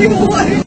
evil way!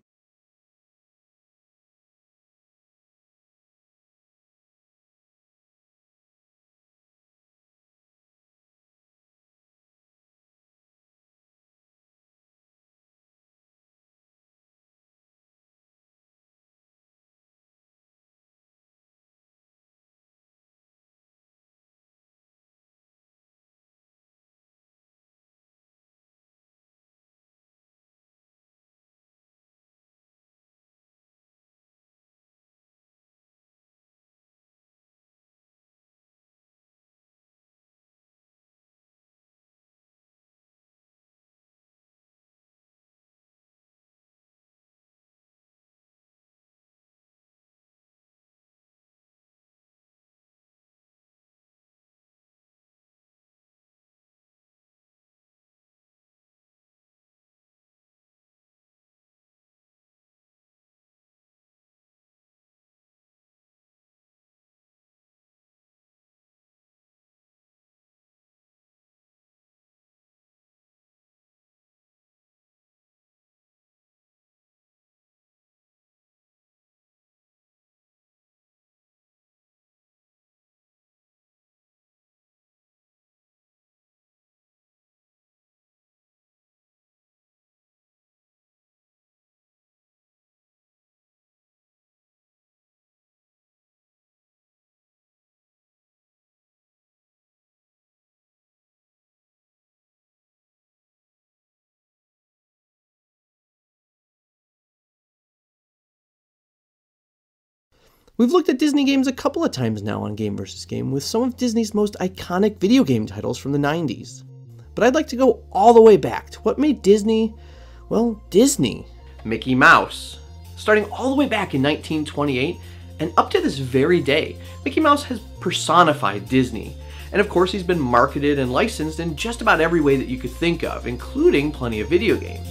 We've looked at Disney games a couple of times now on Game vs. Game with some of Disney's most iconic video game titles from the 90s. But I'd like to go all the way back to what made Disney, well, Disney. Mickey Mouse. Starting all the way back in 1928 and up to this very day, Mickey Mouse has personified Disney. And of course he's been marketed and licensed in just about every way that you could think of, including plenty of video games.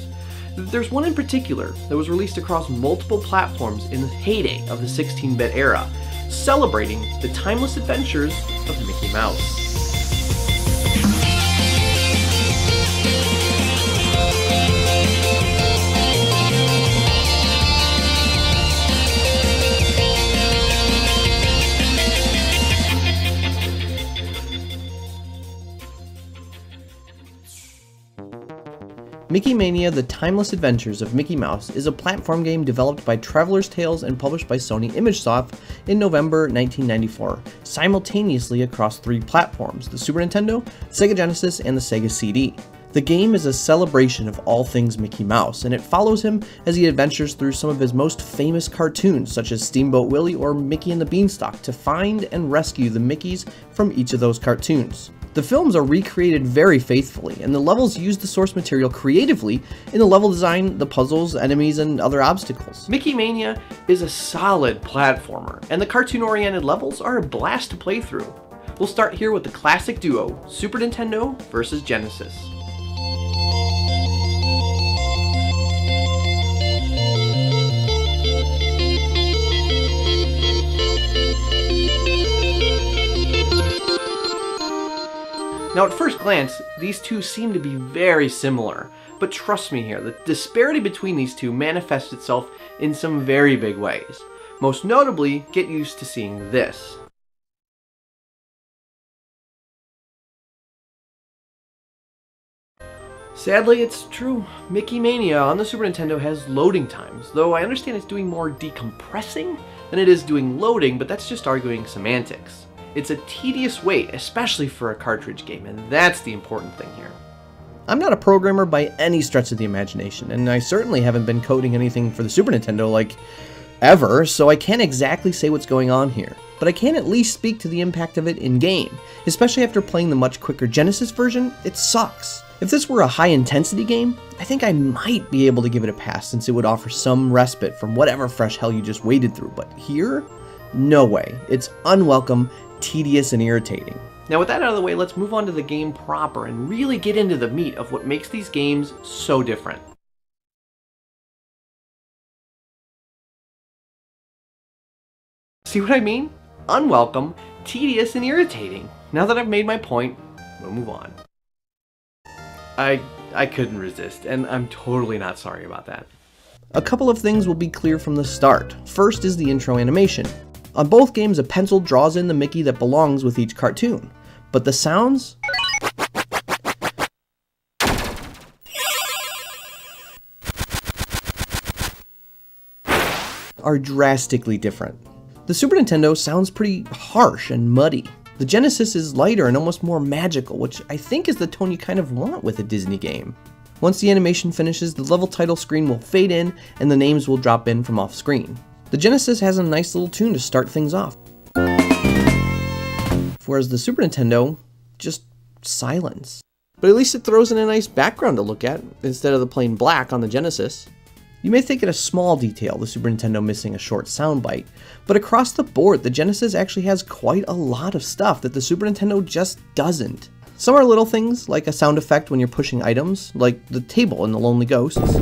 There's one in particular that was released across multiple platforms in the heyday of the 16-bit era, celebrating the timeless adventures of Mickey Mouse. Mickey Mania: The Timeless Adventures of Mickey Mouse is a platform game developed by Traveler's Tales and published by Sony ImageSoft in November 1994, simultaneously across 3 platforms: the Super Nintendo, Sega Genesis, and the Sega CD. The game is a celebration of all things Mickey Mouse, and it follows him as he adventures through some of his most famous cartoons, such as Steamboat Willie or Mickey and the Beanstalk, to find and rescue the Mickeys from each of those cartoons. The films are recreated very faithfully, and the levels use the source material creatively in the level design, the puzzles, enemies, and other obstacles. Mickey Mania is a solid platformer, and the cartoon-oriented levels are a blast to play through. We'll start here with the classic duo, Super Nintendo versus Genesis. Now at first glance, these two seem to be very similar, but trust me here, the disparity between these two manifests itself in some very big ways. Most notably, get used to seeing this. Sadly, it's true. Mickey Mania on the Super Nintendo has loading times, though I understand it's doing more decompressing than it is doing loading, but that's just arguing semantics. It's a tedious wait, especially for a cartridge game, and that's the important thing here. I'm not a programmer by any stretch of the imagination, and I certainly haven't been coding anything for the Super Nintendo, like, ever, so I can't exactly say what's going on here. But I can at least speak to the impact of it in-game, especially after playing the much quicker Genesis version. It sucks. If this were a high-intensity game, I think I might be able to give it a pass since it would offer some respite from whatever fresh hell you just waded through, but here? No way. It's unwelcome, tedious, and irritating. Now with that out of the way, let's move on to the game proper and really get into the meat of what makes these games so different. See what I mean? Unwelcome, tedious, and irritating. Now that I've made my point, we'll move on. I couldn't resist, and I'm totally not sorry about that. A couple of things will be clear from the start. First is the intro animation. On both games, a pencil draws in the Mickey that belongs with each cartoon, but the sounds are drastically different. The Super Nintendo sounds pretty harsh and muddy. The Genesis is lighter and almost more magical, which I think is the tone you kind of want with a Disney game. Once the animation finishes, the level title screen will fade in and the names will drop in from off screen. The Genesis has a nice little tune to start things off, whereas the Super Nintendo, just silence. But at least it throws in a nice background to look at, instead of the plain black on the Genesis. You may think it a small detail, the Super Nintendo missing a short soundbite, but across the board, the Genesis actually has quite a lot of stuff that the Super Nintendo just doesn't. Some are little things, like a sound effect when you're pushing items, like the table in The Lonely Ghosts.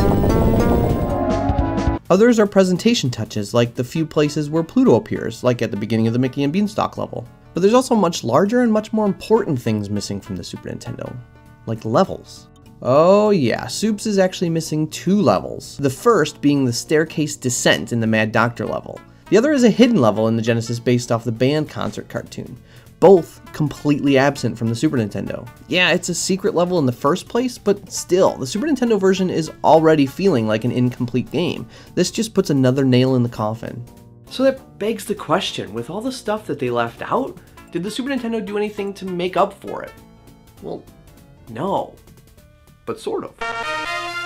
Others are presentation touches, like the few places where Pluto appears, like at the beginning of the Mickey and Beanstalk level. But there's also much larger and much more important things missing from the Super Nintendo, like levels. Oh yeah, Soups is actually missing 2 levels. The first being the staircase descent in the Mad Doctor level. The other is a hidden level in the Genesis based off the band concert cartoon. Both completely absent from the Super Nintendo. Yeah, it's a secret level in the first place, but still, the Super Nintendo version is already feeling like an incomplete game. This just puts another nail in the coffin. So that begs the question, with all the stuff that they left out, did the Super Nintendo do anything to make up for it? Well, no. But sort of.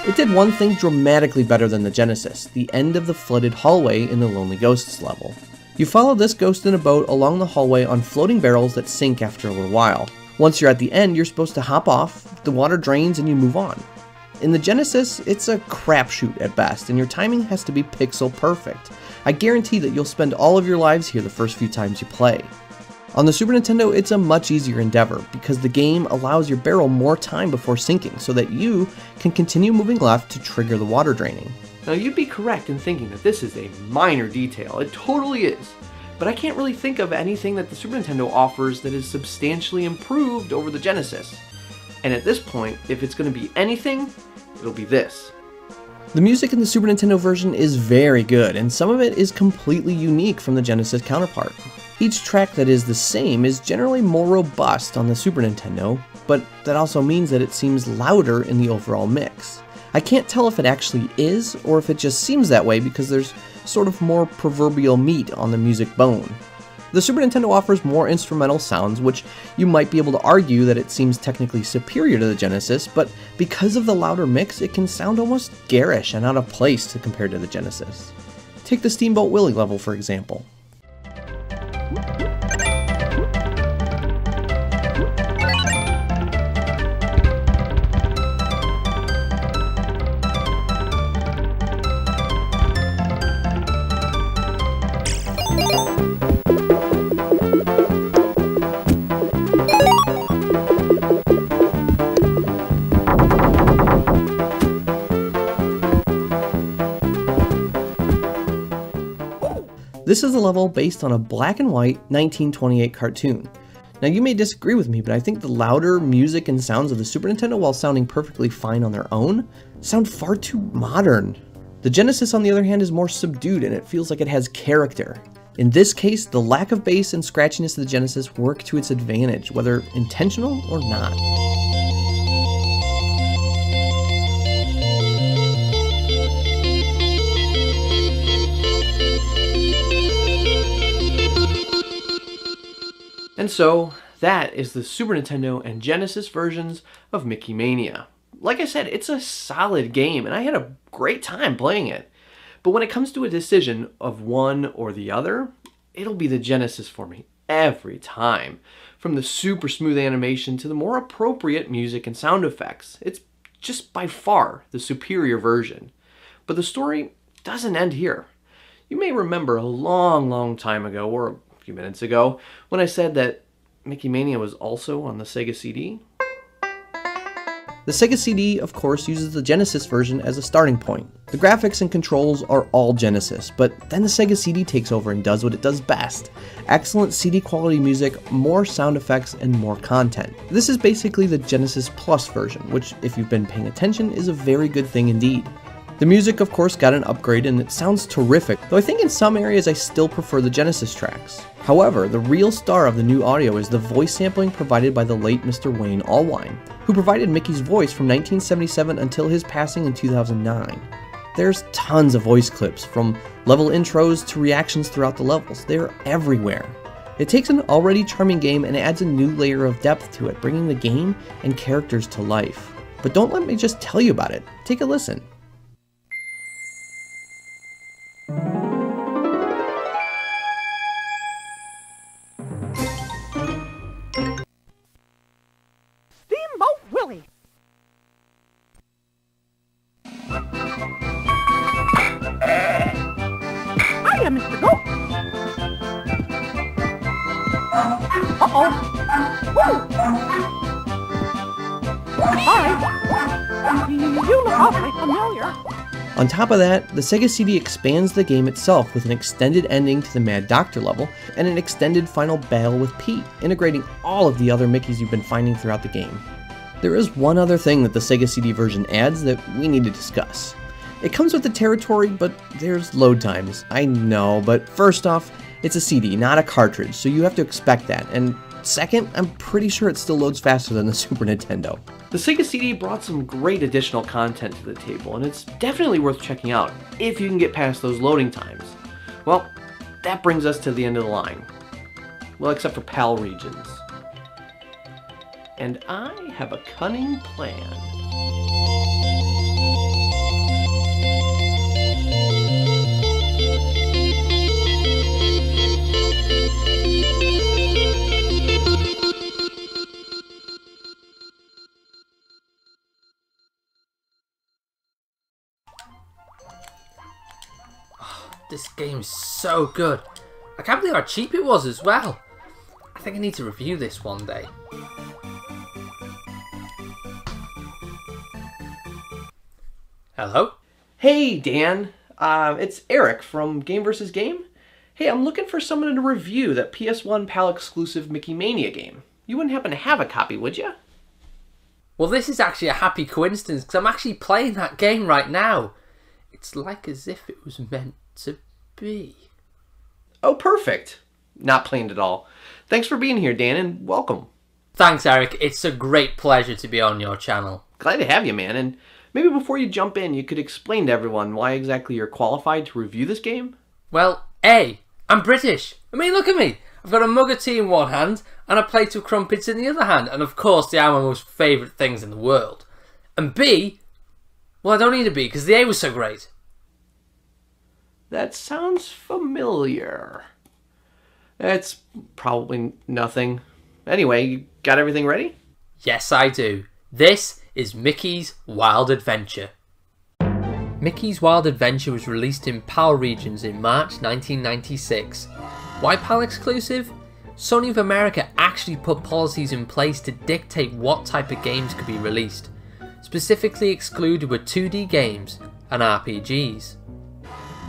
It did one thing dramatically better than the Genesis, the end of the flooded hallway in the Lonely Ghosts level. You follow this ghost in a boat along the hallway on floating barrels that sink after a little while. Once you're at the end, you're supposed to hop off, the water drains, and you move on. In the Genesis, it's a crapshoot at best, and your timing has to be pixel perfect. I guarantee that you'll spend all of your lives here the first few times you play. On the Super Nintendo, it's a much easier endeavor, because the game allows your barrel more time before sinking, so that you can continue moving left to trigger the water draining. Now you'd be correct in thinking that this is a minor detail, it totally is, but I can't really think of anything that the Super Nintendo offers that is substantially improved over the Genesis. And at this point, if it's going to be anything, it'll be this. The music in the Super Nintendo version is very good, and some of it is completely unique from the Genesis counterpart. Each track that is the same is generally more robust on the Super Nintendo, but that also means that it seems louder in the overall mix. I can't tell if it actually is, or if it just seems that way because there's sort of more proverbial meat on the music bone. The Super Nintendo offers more instrumental sounds, which you might be able to argue that it seems technically superior to the Genesis, but because of the louder mix, it can sound almost garish and out of place compared to the Genesis. Take the Steamboat Willie level, for example. This is a level based on a black and white 1928 cartoon. Now you may disagree with me, but I think the louder music and sounds of the Super Nintendo, while sounding perfectly fine on their own, sound far too modern. The Genesis, on the other hand, is more subdued and it feels like it has character. In this case, the lack of bass and scratchiness of the Genesis work to its advantage, whether intentional or not. And so, that is the Super Nintendo and Genesis versions of Mickey Mania. Like I said, it's a solid game, and I had a great time playing it. But when it comes to a decision of one or the other, it'll be the Genesis for me every time. From the super smooth animation to the more appropriate music and sound effects. It's just by far the superior version. But the story doesn't end here. You may remember a long time ago, or a few minutes ago, when I said that Mickey Mania was also on the Sega CD. The Sega CD, of course, uses the Genesis version as a starting point. The graphics and controls are all Genesis, but then the Sega CD takes over and does what it does best. Excellent CD quality music, more sound effects, and more content. This is basically the Genesis Plus version, which, if you've been paying attention, is a very good thing indeed. The music of course got an upgrade and it sounds terrific, though I think in some areas I still prefer the Genesis tracks. However, the real star of the new audio is the voice sampling provided by the late Mr. Wayne Allwine, who provided Mickey's voice from 1977 until his passing in 2009. There's tons of voice clips, from level intros to reactions throughout the levels. They're everywhere. It takes an already charming game and adds a new layer of depth to it, bringing the game and characters to life. But don't let me just tell you about it. Take a listen. Steamboat Willie. Hiya, Mr. Goat. Uh-oh. Woo! Hi. You look awfully familiar. On top of that, the Sega CD expands the game itself with an extended ending to the Mad Doctor level and an extended final battle with Pete, integrating all of the other Mickeys you've been finding throughout the game. There is one other thing that the Sega CD version adds that we need to discuss. It comes with the territory, but there's load times. I know, but first off, it's a CD, not a cartridge, so you have to expect that, and second, I'm pretty sure it still loads faster than the Super Nintendo. The Sega CD brought some great additional content to the table, and it's definitely worth checking out if you can get past those loading times. Well, that brings us to the end of the line. Well, except for PAL regions. And I have a cunning plan. This game's so good. I can't believe how cheap it was as well. I think I need to review this one day. Hello? Hey Dan, it's Eric from Game vs. Game. Hey, I'm looking for someone to review that PS1 PAL exclusive Mickey Mania game. You wouldn't happen to have a copy, would you? Well, this is actually a happy coincidence because I'm actually playing that game right now. It's like as if it was meant to be. Oh, perfect. Not planned at all. Thanks for being here, Dan, and welcome. Thanks, Eric. It's a great pleasure to be on your channel. Glad to have you, man. And maybe before you jump in, you could explain to everyone why exactly you're qualified to review this game? Well, A, I'm British. I mean, look at me. I've got a mug of tea in one hand and a plate of crumpets in the other hand. And of course, they are my most favourite things in the world. And B, well, I don't need a B because the A was so great. That sounds familiar. It's probably nothing. Anyway, you got everything ready? Yes, I do. This is Mickey's Wild Adventure. Mickey's Wild Adventure was released in PAL regions in March 1996. Why PAL exclusive? Sony of America actually put policies in place to dictate what type of games could be released. Specifically excluded were 2D games and RPGs.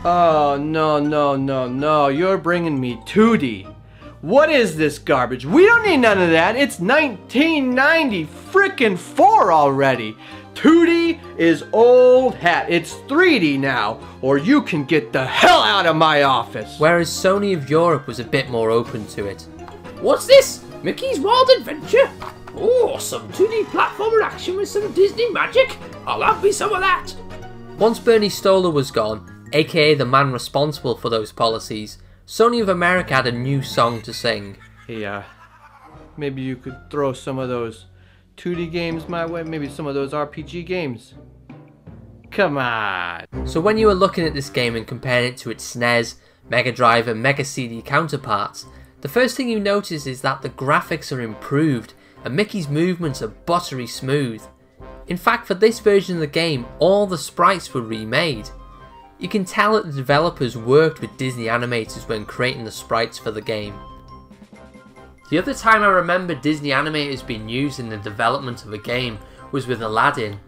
Oh, no, you're bringing me 2D. What is this garbage? We don't need none of that. It's 1990 frickin' 4 already. 2D is old hat. It's 3D now, or you can get the hell out of my office. Whereas Sony of Europe was a bit more open to it. What's this? Mickey's Wild Adventure? Oh, some 2D platformer action with some Disney magic? I'll have me some of that. Once Bernie Stoller was gone, aka the man responsible for those policies, Sony of America had a new song to sing. Hey, maybe you could throw some of those 2D games my way, maybe some of those RPG games. Come on. So when you were looking at this game and comparing it to its SNES, Mega Drive and Mega CD counterparts, the first thing you notice is that the graphics are improved and Mickey's movements are buttery smooth. In fact, for this version of the game, all the sprites were remade. You can tell that the developers worked with Disney animators when creating the sprites for the game. The other time I remember Disney animators being used in the development of a game was with Aladdin.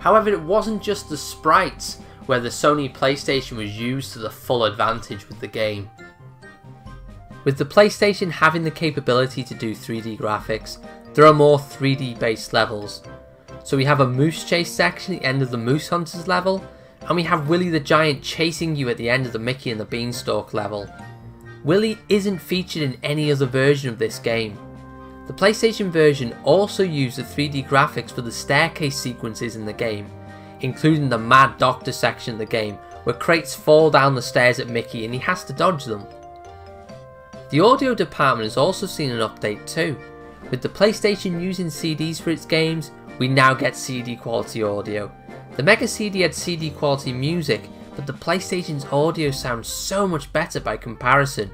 However, it wasn't just the sprites where the Sony PlayStation was used to the full advantage with the game. With the PlayStation having the capability to do 3D graphics, there are more 3D based levels. So we have a moose chase section at the end of the Moose Hunters level, and we have Willy the Giant chasing you at the end of the Mickey and the Beanstalk level. Willy isn't featured in any other version of this game. The PlayStation version also used the 3D graphics for the staircase sequences in the game, including the Mad Doctor section of the game, where crates fall down the stairs at Mickey and he has to dodge them. The audio department has also seen an update too. With the PlayStation using CDs for its games, we now get CD quality audio. The Mega CD had CD quality music, but the PlayStation's audio sounds so much better by comparison.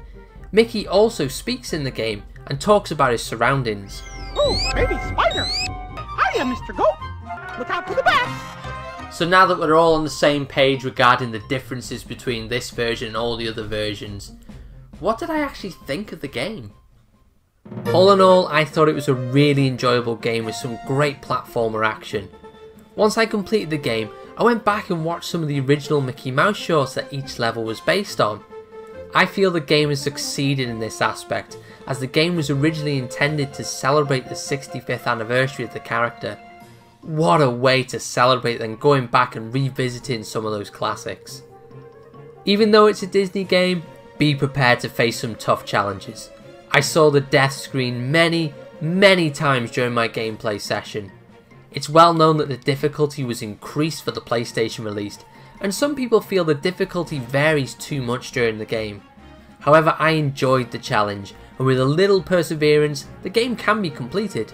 Mickey also speaks in the game and talks about his surroundings. Oh, baby spider! Hiya, Mr. Goat! Look out for the bats! So now that we're all on the same page regarding the differences between this version and all the other versions, what did I actually think of the game? All in all, I thought it was a really enjoyable game with some great platformer action. Once I completed the game, I went back and watched some of the original Mickey Mouse shorts that each level was based on. I feel the game has succeeded in this aspect, as the game was originally intended to celebrate the 65th anniversary of the character. What a way to celebrate than going back and revisiting some of those classics. Even though it's a Disney game, be prepared to face some tough challenges. I saw the death screen many times during my gameplay session. It's well known that the difficulty was increased for the PlayStation release, and some people feel the difficulty varies too much during the game. However, I enjoyed the challenge, and with a little perseverance, the game can be completed.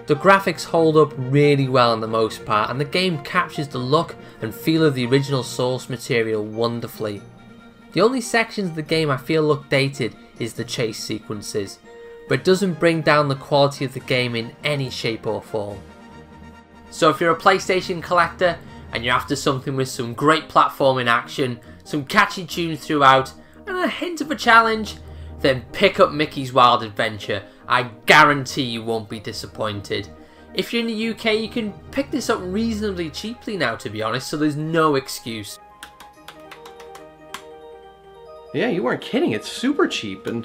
The graphics hold up really well in the most part, and the game captures the look and feel of the original source material wonderfully. The only sections of the game I feel look dated is the chase sequences, but it doesn't bring down the quality of the game in any shape or form. So if you're a PlayStation collector and you're after something with some great platforming action, some catchy tunes throughout, and a hint of a challenge, then pick up Mickey's Wild Adventure. I guarantee you won't be disappointed. If you're in the UK, you can pick this up reasonably cheaply now, to be honest, so there's no excuse. Yeah, you weren't kidding. It's super cheap, and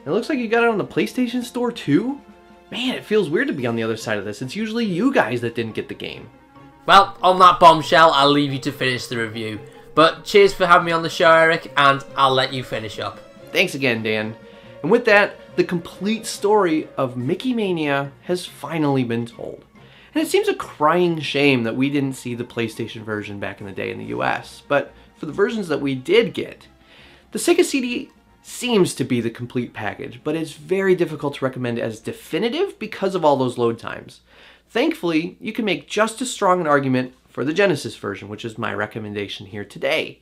it looks like you got it on the PlayStation Store too? Man, it feels weird to be on the other side of this. It's usually you guys that didn't get the game. Well, on that bombshell, I'll leave you to finish the review. But cheers for having me on the show, Eric, and I'll let you finish up. Thanks again, Dan. And with that, the complete story of Mickey Mania has finally been told. And it seems a crying shame that we didn't see the PlayStation version back in the day in the US. But for the versions that we did get, the Sega CD seems to be the complete package, but it's very difficult to recommend as definitive because of all those load times. Thankfully, you can make just as strong an argument for the Genesis version, which is my recommendation here today.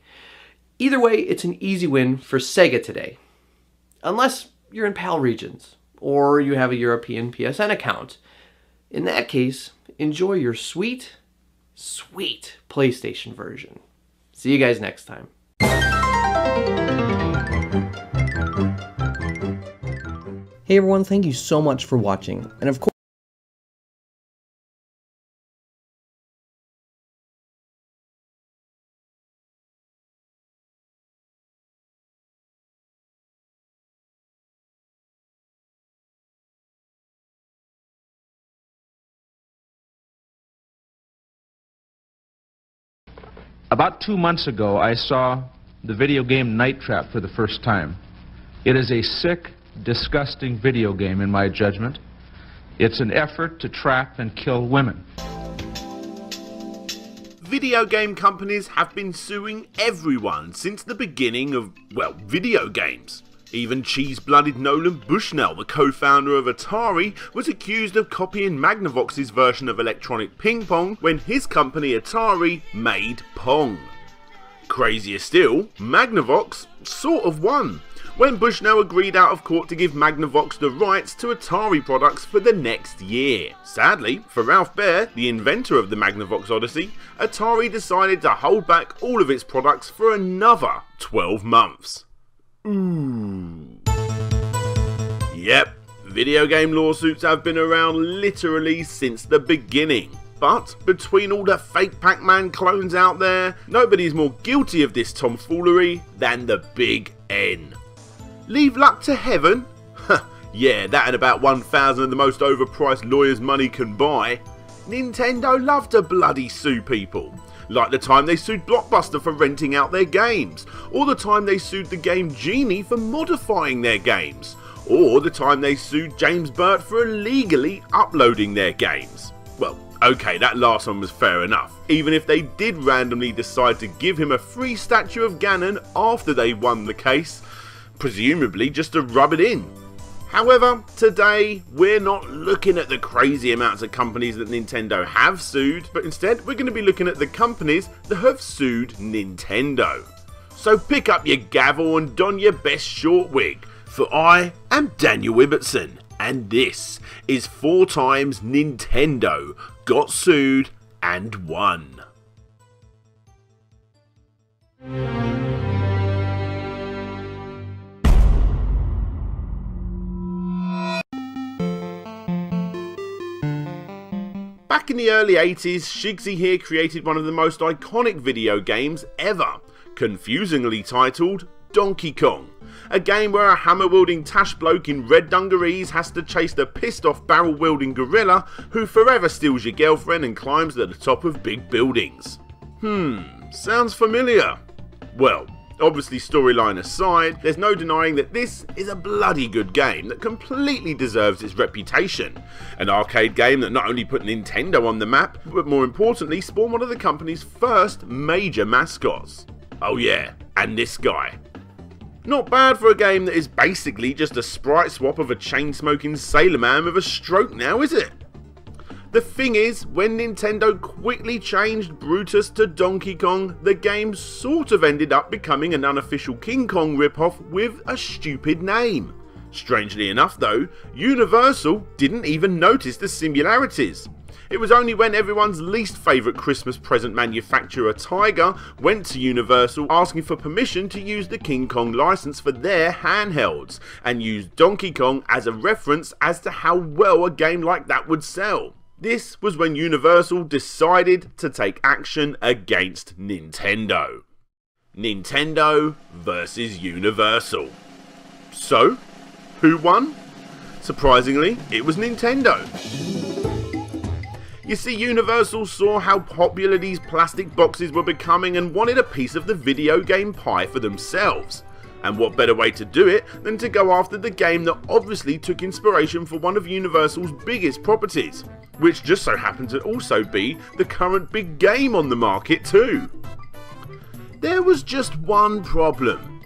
Either way, it's an easy win for Sega today. Unless you're in PAL regions, or you have a European PSN account. In that case, enjoy your sweet, sweet PlayStation version. See you guys next time. Hey everyone, thank you so much for watching, and of course, About 2 months ago, I saw the video game Night Trap for the first time. It is a sick, disgusting video game, in my judgment. It's an effort to trap and kill women. Video game companies have been suing everyone since the beginning of, well, video games. Even cheese-blooded Nolan Bushnell, the co-founder of Atari, was accused of copying Magnavox's version of electronic ping pong when his company Atari made Pong. Crazier still, Magnavox sort of won, when Bushnell agreed out of court to give Magnavox the rights to Atari products for the next year. Sadly, for Ralph Baer, the inventor of the Magnavox Odyssey, Atari decided to hold back all of its products for another 12 months. Yep, video game lawsuits have been around literally since the beginning. But between all the fake Pac-Man clones out there, nobody's more guilty of this tomfoolery than the Big N. Leave luck to heaven? Yeah, that and about 1,000 of the most overpriced lawyers money can buy. Nintendo love to bloody sue people. Like the time they sued Blockbuster for renting out their games, or the time they sued the game Genie for modifying their games, or the time they sued James Burt for illegally uploading their games. Well, okay, that last one was fair enough, even if they did randomly decide to give him a free statue of Ganon after they won the case, presumably just to rub it in. However, today we're not looking at the crazy amounts of companies that Nintendo have sued, but instead we're going to be looking at the companies that have sued Nintendo. So pick up your gavel and don your best short wig, for I am Daniel Ibbotson, and this is 4 times Nintendo got sued and won. Back in the early 80s, Shigsy here created one of the most iconic video games ever, confusingly titled Donkey Kong, a game where a hammer-wielding tash bloke in red dungarees has to chase the pissed-off barrel-wielding gorilla who forever steals your girlfriend and climbs to the top of big buildings. Sounds familiar? Well, obviously storyline aside, there's no denying that this is a bloody good game that completely deserves its reputation. An arcade game that not only put Nintendo on the map, but more importantly spawned one of the company's first major mascots. Oh yeah, and this guy. Not bad for a game that is basically just a sprite swap of a chain-smoking sailor man with a stroke now, is it? The thing is, when Nintendo quickly changed Brutus to Donkey Kong, the game sort of ended up becoming an unofficial King Kong ripoff with a stupid name. Strangely enough though, Universal didn't even notice the similarities. It was only when everyone's least favourite Christmas present manufacturer Tiger went to Universal asking for permission to use the King Kong license for their handhelds, and used Donkey Kong as a reference as to how well a game like that would sell. This was when Universal decided to take action against Nintendo. Nintendo versus Universal. So, who won? Surprisingly, it was Nintendo. You see, Universal saw how popular these plastic boxes were becoming and wanted a piece of the video game pie for themselves. And what better way to do it than to go after the game that obviously took inspiration from one of Universal's biggest properties, which just so happened to also be the current big game on the market too. There was just one problem.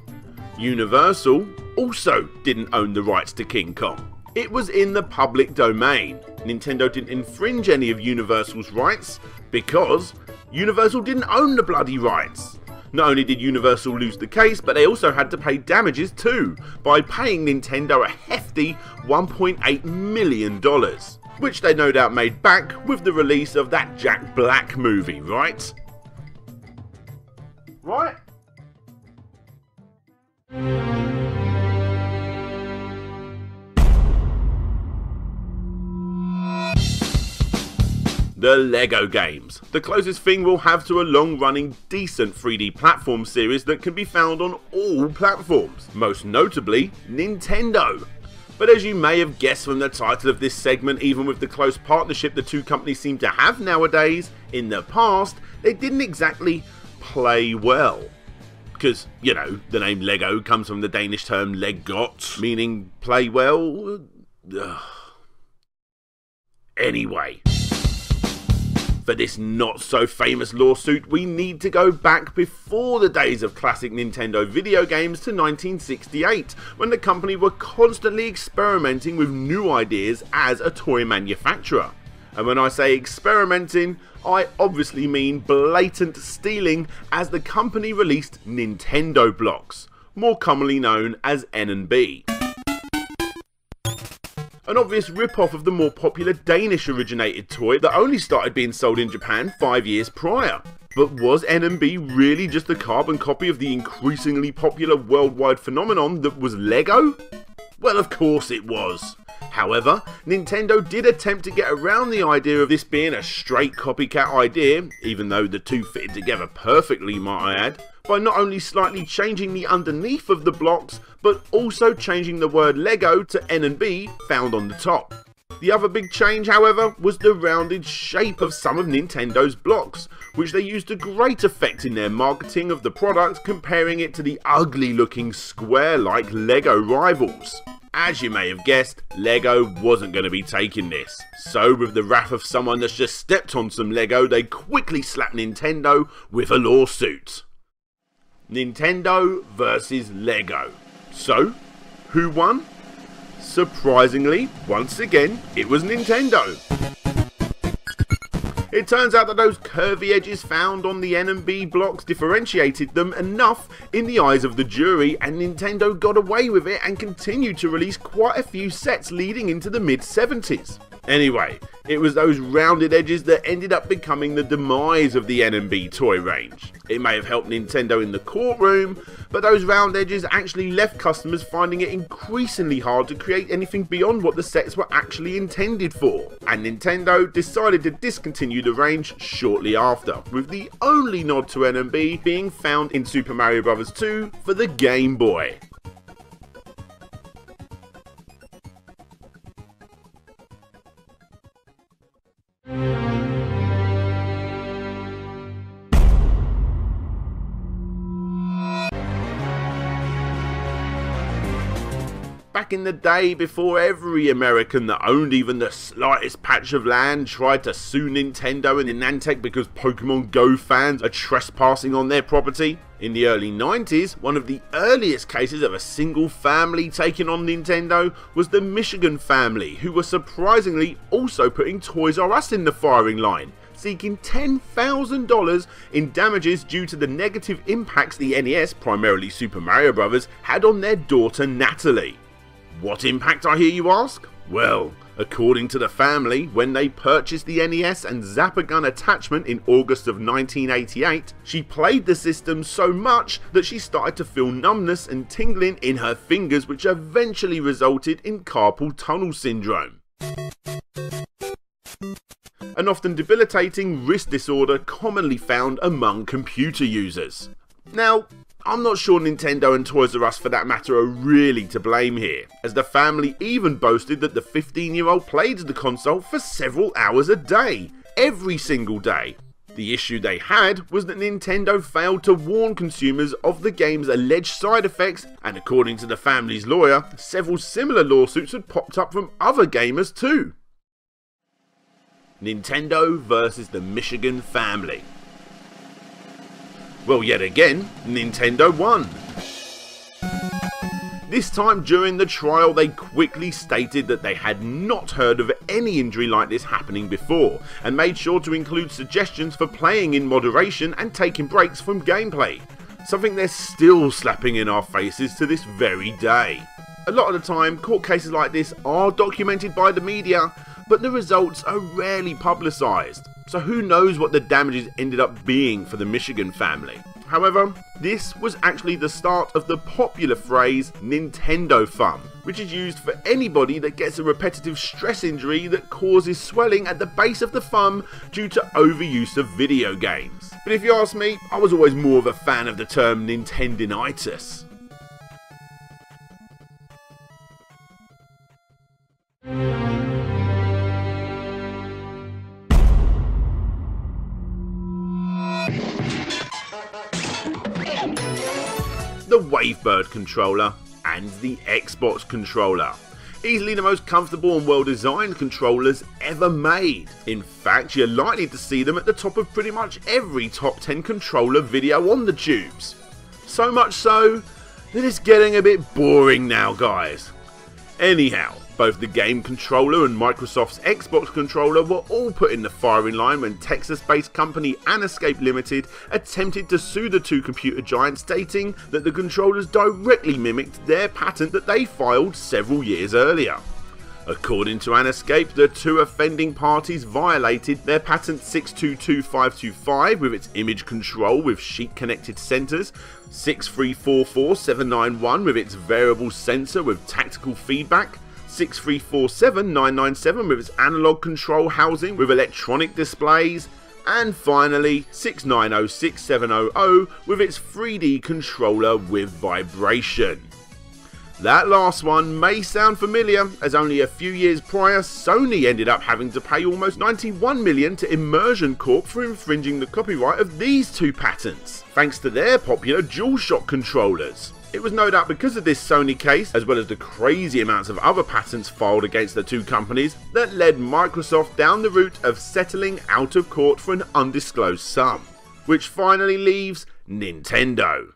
Universal also didn't own the rights to King Kong. It was in the public domain. Nintendo didn't infringe any of Universal's rights because Universal didn't own the bloody rights. Not only did Universal lose the case, but they also had to pay damages too, by paying Nintendo a hefty $1.8 million, which they no doubt made back with the release of that Jack Black movie, right? Right? The LEGO games, the closest thing we'll have to a long-running, decent 3D platform series that can be found on all platforms, most notably Nintendo. But as you may have guessed from the title of this segment, even with the close partnership the two companies seem to have nowadays, in the past, they didn't exactly play well. Because, you know, the name LEGO comes from the Danish term leggot, meaning play well. Anyway. For this not so famous lawsuit, we need to go back before the days of classic Nintendo video games to 1968, when the company were constantly experimenting with new ideas as a toy manufacturer. And when I say experimenting, I obviously mean blatant stealing, as the company released Nintendo blocks, more commonly known as N&B. An obvious rip-off of the more popular Danish-originated toy that only started being sold in Japan 5 years prior. But was N&B really just a carbon copy of the increasingly popular worldwide phenomenon that was LEGO? Well, of course it was. However, Nintendo did attempt to get around the idea of this being a straight copycat idea, even though the two fitted together perfectly, might I add, by not only slightly changing the underneath of the blocks, but also changing the word LEGO to N&B found on the top. The other big change, however, was the rounded shape of some of Nintendo's blocks, which they used to great effect in their marketing of the product, comparing it to the ugly looking square-like LEGO rivals. As you may have guessed, LEGO wasn't going to be taking this, so with the wrath of someone that's just stepped on some LEGO, they quickly slapped Nintendo with a lawsuit. Nintendo versus LEGO. So, who won? Surprisingly, once again, it was Nintendo. It turns out that those curvy edges found on the N and B blocks differentiated them enough in the eyes of the jury, and Nintendo got away with it and continued to release quite a few sets leading into the mid-70s. Anyway, it was those rounded edges that ended up becoming the demise of the N and B toy range. It may have helped Nintendo in the courtroom, but those round edges actually left customers finding it increasingly hard to create anything beyond what the sets were actually intended for. And Nintendo decided to discontinue the range shortly after, with the only nod to N and B being found in Super Mario Bros. 2 for the Game Boy. Back in the day, before every American that owned even the slightest patch of land tried to sue Nintendo and Niantic because Pokemon Go fans are trespassing on their property, in the early 90s, one of the earliest cases of a single family taking on Nintendo was the Michigan family, who were surprisingly also putting Toys R Us in the firing line, seeking $10,000 in damages due to the negative impacts the NES, primarily Super Mario Bros., had on their daughter Natalie. What impact, I hear you ask? Well, according to the family, when they purchased the NES and Zapper Gun attachment in August of 1988, she played the system so much that she started to feel numbness and tingling in her fingers, which eventually resulted in carpal tunnel syndrome, an often debilitating wrist disorder commonly found among computer users. Now, I'm not sure Nintendo and Toys R Us for that matter are really to blame here, as the family even boasted that the 15-year-old played the console for several hours a day, every single day. The issue they had was that Nintendo failed to warn consumers of the game's alleged side effects, and according to the family's lawyer, several similar lawsuits had popped up from other gamers too. Nintendo versus the Michigan family. Well, yet again, Nintendo won. This time during the trial, they quickly stated that they had not heard of any injury like this happening before, and made sure to include suggestions for playing in moderation and taking breaks from gameplay, something they're still slapping in our faces to this very day. A lot of the time, court cases like this are documented by the media, but the results are rarely publicised, so who knows what the damages ended up being for the Michigan family. However, this was actually the start of the popular phrase Nintendo thumb, which is used for anybody that gets a repetitive stress injury that causes swelling at the base of the thumb due to overuse of video games. But if you ask me, I was always more of a fan of the term Nintendinitis. The Wavebird controller and the Xbox controller. Easily the most comfortable and well designed controllers ever made. In fact, you're likely to see them at the top of pretty much every top 10 controller video on the tubes. So much so that it's getting a bit boring now, guys. Anyhow, both the game controller and Microsoft's Xbox controller were all put in the firing line when Texas-based company Anescape Limited attempted to sue the two computer giants, stating that the controllers directly mimicked their patent that they filed several years earlier. According to Anescape, the two offending parties violated their patent 622525 with its image control with sheet connected sensors, 6344791 with its variable sensor with tactical feedback, 6347997 with its analog control housing with electronic displays, and finally 690670 with its 3D controller with vibration. That last one may sound familiar, as only a few years prior Sony ended up having to pay almost $91 million to Immersion Corp for infringing the copyright of these two patents, thanks to their popular DualShock controllers. It was no doubt because of this Sony case, as well as the crazy amounts of other patents filed against the two companies, that led Microsoft down the route of settling out of court for an undisclosed sum, which finally leaves Nintendo.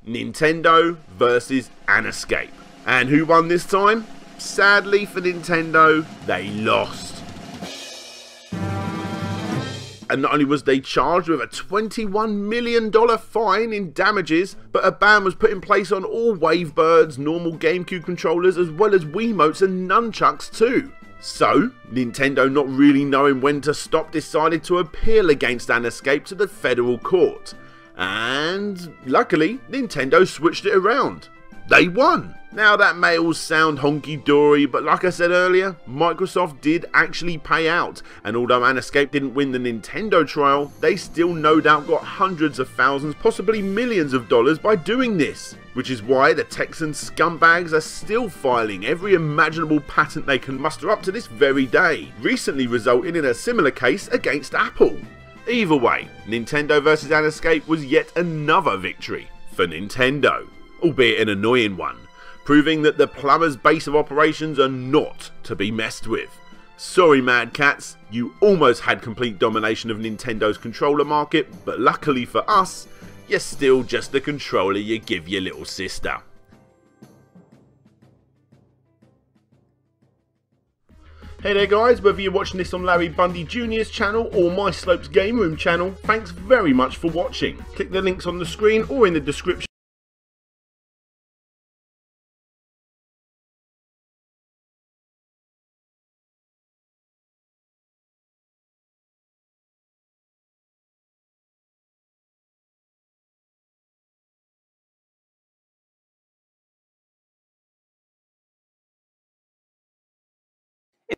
Nintendo versus Anescape. And who won this time? Sadly for Nintendo, they lost. And not only was they charged with a $21 million fine in damages, but a ban was put in place on all Wavebirds, normal GameCube controllers, as well as Wiimotes and Nunchucks too. So, Nintendo, not really knowing when to stop, decided to appeal against Anescape to the federal court. And luckily, Nintendo switched it around. They won! Now that may all sound honky-dory, but like I said earlier, Microsoft did actually pay out, and although Anescape didn't win the Nintendo trial, they still no doubt got hundreds of thousands, possibly millions of dollars by doing this. Which is why the Texan scumbags are still filing every imaginable patent they can muster up to this very day, recently resulting in a similar case against Apple. Either way, Nintendo vs Anescape was yet another victory for Nintendo, albeit an annoying one, proving that the plumber's base of operations are not to be messed with. Sorry Mad Cats, you almost had complete domination of Nintendo's controller market, but luckily for us, you're still just the controller you give your little sister. Hey there guys, whether you're watching this on Larry Bundy Jr.'s channel or My Slopes Game Room channel, thanks very much for watching. Click the links on the screen or in the description.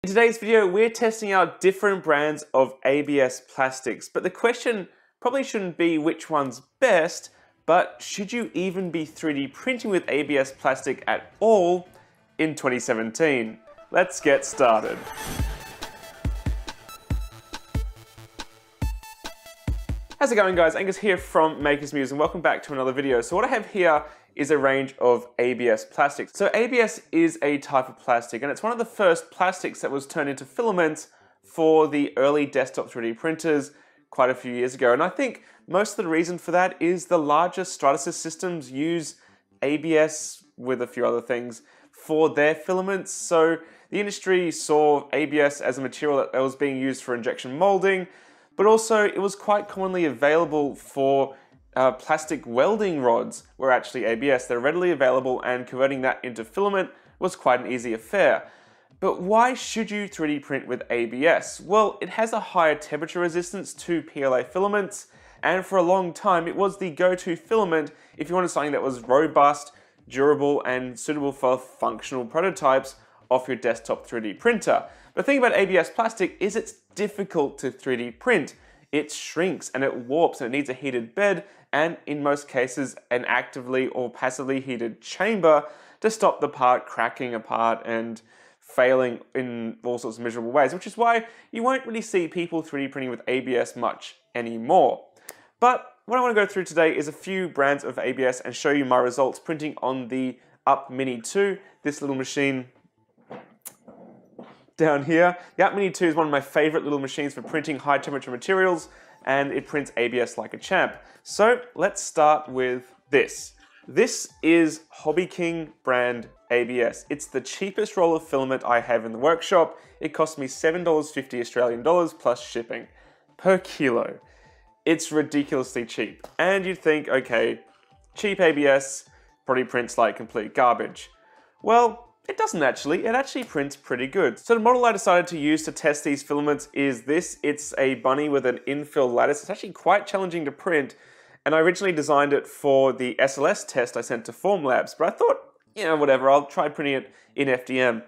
In today's video, we're testing out different brands of ABS plastics, but the question probably shouldn't be which one's best, but should you even be 3D printing with ABS plastic at all in 2017? Let's get started. How's it going guys? Angus here from Maker's Muse and welcome back to another video. So what I have here is a range of ABS plastics. So ABS is a type of plastic and it's one of the first plastics that was turned into filaments for the early desktop 3D printers quite a few years ago. And I think most of the reason for that is the larger Stratasys systems use ABS with a few other things for their filaments. So the industry saw ABS as a material that was being used for injection molding, but also it was quite commonly available for plastic welding rods were actually ABS. They're readily available and converting that into filament was quite an easy affair. But why should you 3D print with ABS? Well, it has a higher temperature resistance to PLA filaments, and for a long time it was the go-to filament if you wanted something that was robust, durable, and suitable for functional prototypes off your desktop 3D printer. The thing about ABS plastic is it's difficult to 3D print. It shrinks and it warps and it needs a heated bed and in most cases an actively or passively heated chamber to stop the part cracking apart and failing in all sorts of miserable ways, which is why you won't really see people 3D printing with ABS much anymore. But what I want to go through today is a few brands of ABS and show you my results printing on the Up Mini 2, this little machine down here. The Up Mini 2 is one of my favorite little machines for printing high temperature materials and it prints ABS like a champ. So let's start with this. This is Hobby King brand ABS. It's the cheapest roll of filament I have in the workshop. It cost me $7.50 Australian dollars plus shipping per kilo. It's ridiculously cheap. And you'd think, okay, cheap ABS probably prints like complete garbage. Well, it doesn't actually. It actually prints pretty good. So the model I decided to use to test these filaments is this. It's a bunny with an infill lattice. It's actually quite challenging to print. And I originally designed it for the SLS test I sent to Formlabs, but I thought, you know, whatever, I'll try printing it in FDM.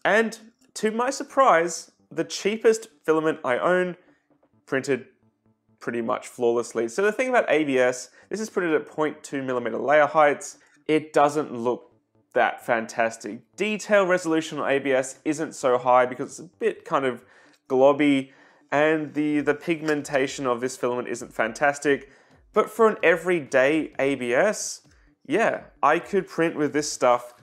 And to my surprise, the cheapest filament I own printed pretty much flawlessly. So the thing about ABS, this is printed at 0.2mm layer heights. It doesn't look that fantastic. Detail resolution on ABS isn't so high because it's a bit kind of globby, and the pigmentation of this filament isn't fantastic. But for an everyday ABS, yeah, I could print with this stuff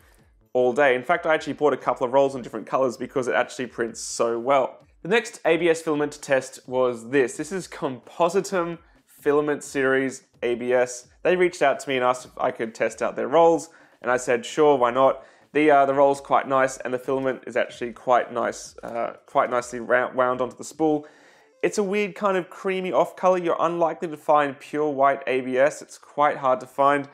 all day. In fact, I actually bought a couple of rolls in different colors because it actually prints so well. The next ABS filament to test was this. This is Compositum Filament Series ABS. They reached out to me and asked if I could test out their rolls, and I said, sure, why not? The roll's quite nice, and the filament is actually quite nice, quite nicely wound onto the spool. It's a weird kind of creamy off color. You're unlikely to find pure white ABS. It's quite hard to find.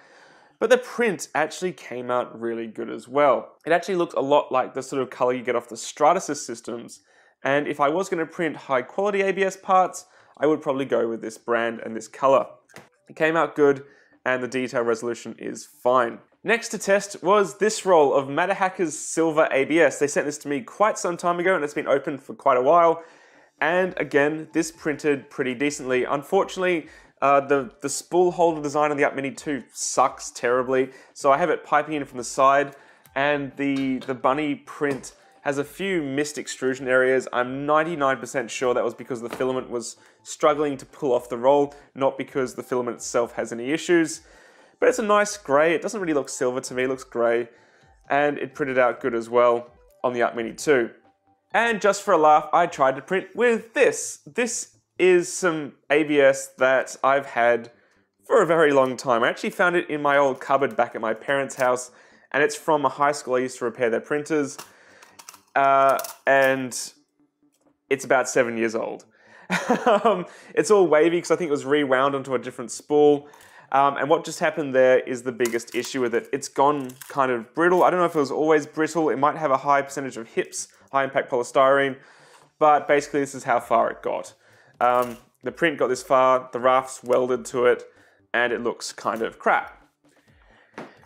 But the print actually came out really good as well. It actually looked a lot like the sort of color you get off the Stratasys systems. And if I was going to print high quality ABS parts, I would probably go with this brand and this color. It came out good, and the detail resolution is fine. Next to test was this roll of Nakashii's Silver ABS. They sent this to me quite some time ago, and it's been open for quite a while. And again, this printed pretty decently. Unfortunately, the spool holder design on the Up Mini 2 sucks terribly. So I have it piping in from the side, and the bunny print has a few missed extrusion areas. I'm 99% sure that was because the filament was struggling to pull off the roll, not because the filament itself has any issues. But it's a nice grey. It doesn't really look silver to me, it looks grey. And it printed out good as well on the Up Mini 2. And just for a laugh, I tried to print with this. This is some ABS that I've had for a very long time. I actually found it in my old cupboard back at my parents' house, and it's from a high school I used to repair their printers. And it's about 7 years old. It's all wavy because I think it was rewound onto a different spool. And what just happened there is the biggest issue with it. It's gone kind of brittle. I don't know if it was always brittle. It might have a high percentage of HIPS, high impact polystyrene, but basically this is how far it got. The print got this far, the raft's welded to it, and it looks kind of crap.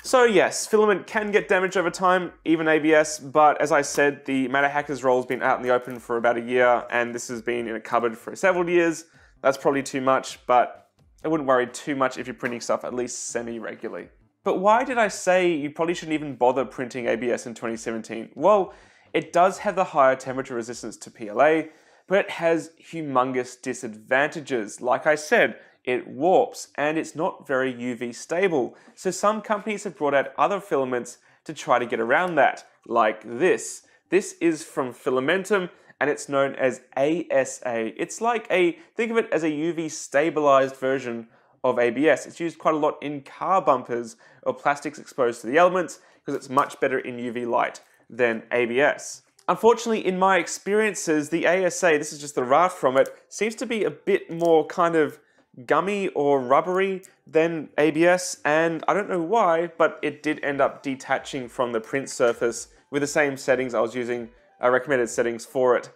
So yes, filament can get damaged over time, even ABS, but as I said, the Nakashii's roll's been out in the open for about a year, and this has been in a cupboard for several years. That's probably too much, but I wouldn't worry too much if you're printing stuff at least semi-regularly. But why did I say you probably shouldn't even bother printing ABS in 2017? Well, it does have the higher temperature resistance to PLA, but it has humongous disadvantages. Like I said, it warps and it's not very UV stable. So some companies have brought out other filaments to try to get around that, like this. This is from Filamentum and it's known as ASA. It's like think of it as a UV stabilized version of ABS. It's used quite a lot in car bumpers or plastics exposed to the elements because it's much better in UV light than ABS. Unfortunately, in my experiences, the ASA, this is just the raft from it, seems to be a bit more kind of gummy or rubbery than ABS, and I don't know why, but it did end up detaching from the print surface with the same settings I was using, recommended settings for it,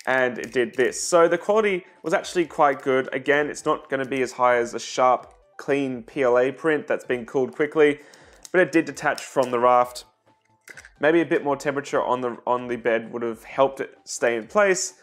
and it did this. So the quality was actually quite good. Again, it's not going to be as high as a sharp, clean PLA print that's been cooled quickly, but it did detach from the raft. Maybe a bit more temperature on the bed would have helped it stay in place.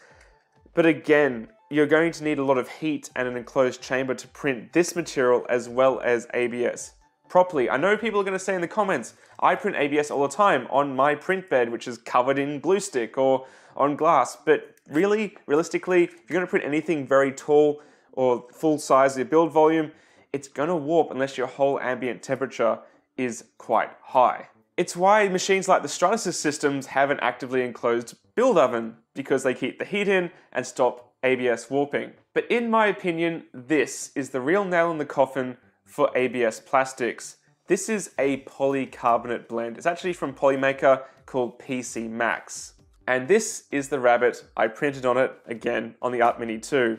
But again, you're going to need a lot of heat and an enclosed chamber to print this material as well as ABS properly. I know people are going to say in the comments, I print ABS all the time on my print bed, which is covered in glue stick or on glass. But really, realistically, if you're going to print anything very tall or full size of your build volume, it's going to warp unless your whole ambient temperature is quite high. It's why machines like the Stratasys systems have an actively enclosed build oven, because they keep the heat in and stop ABS warping. But in my opinion, this is the real nail in the coffin for ABS plastics. This is a polycarbonate blend. It's actually from Polymaker called PC Max. And this is the rabbit I printed on it, again, on the Up Mini 2.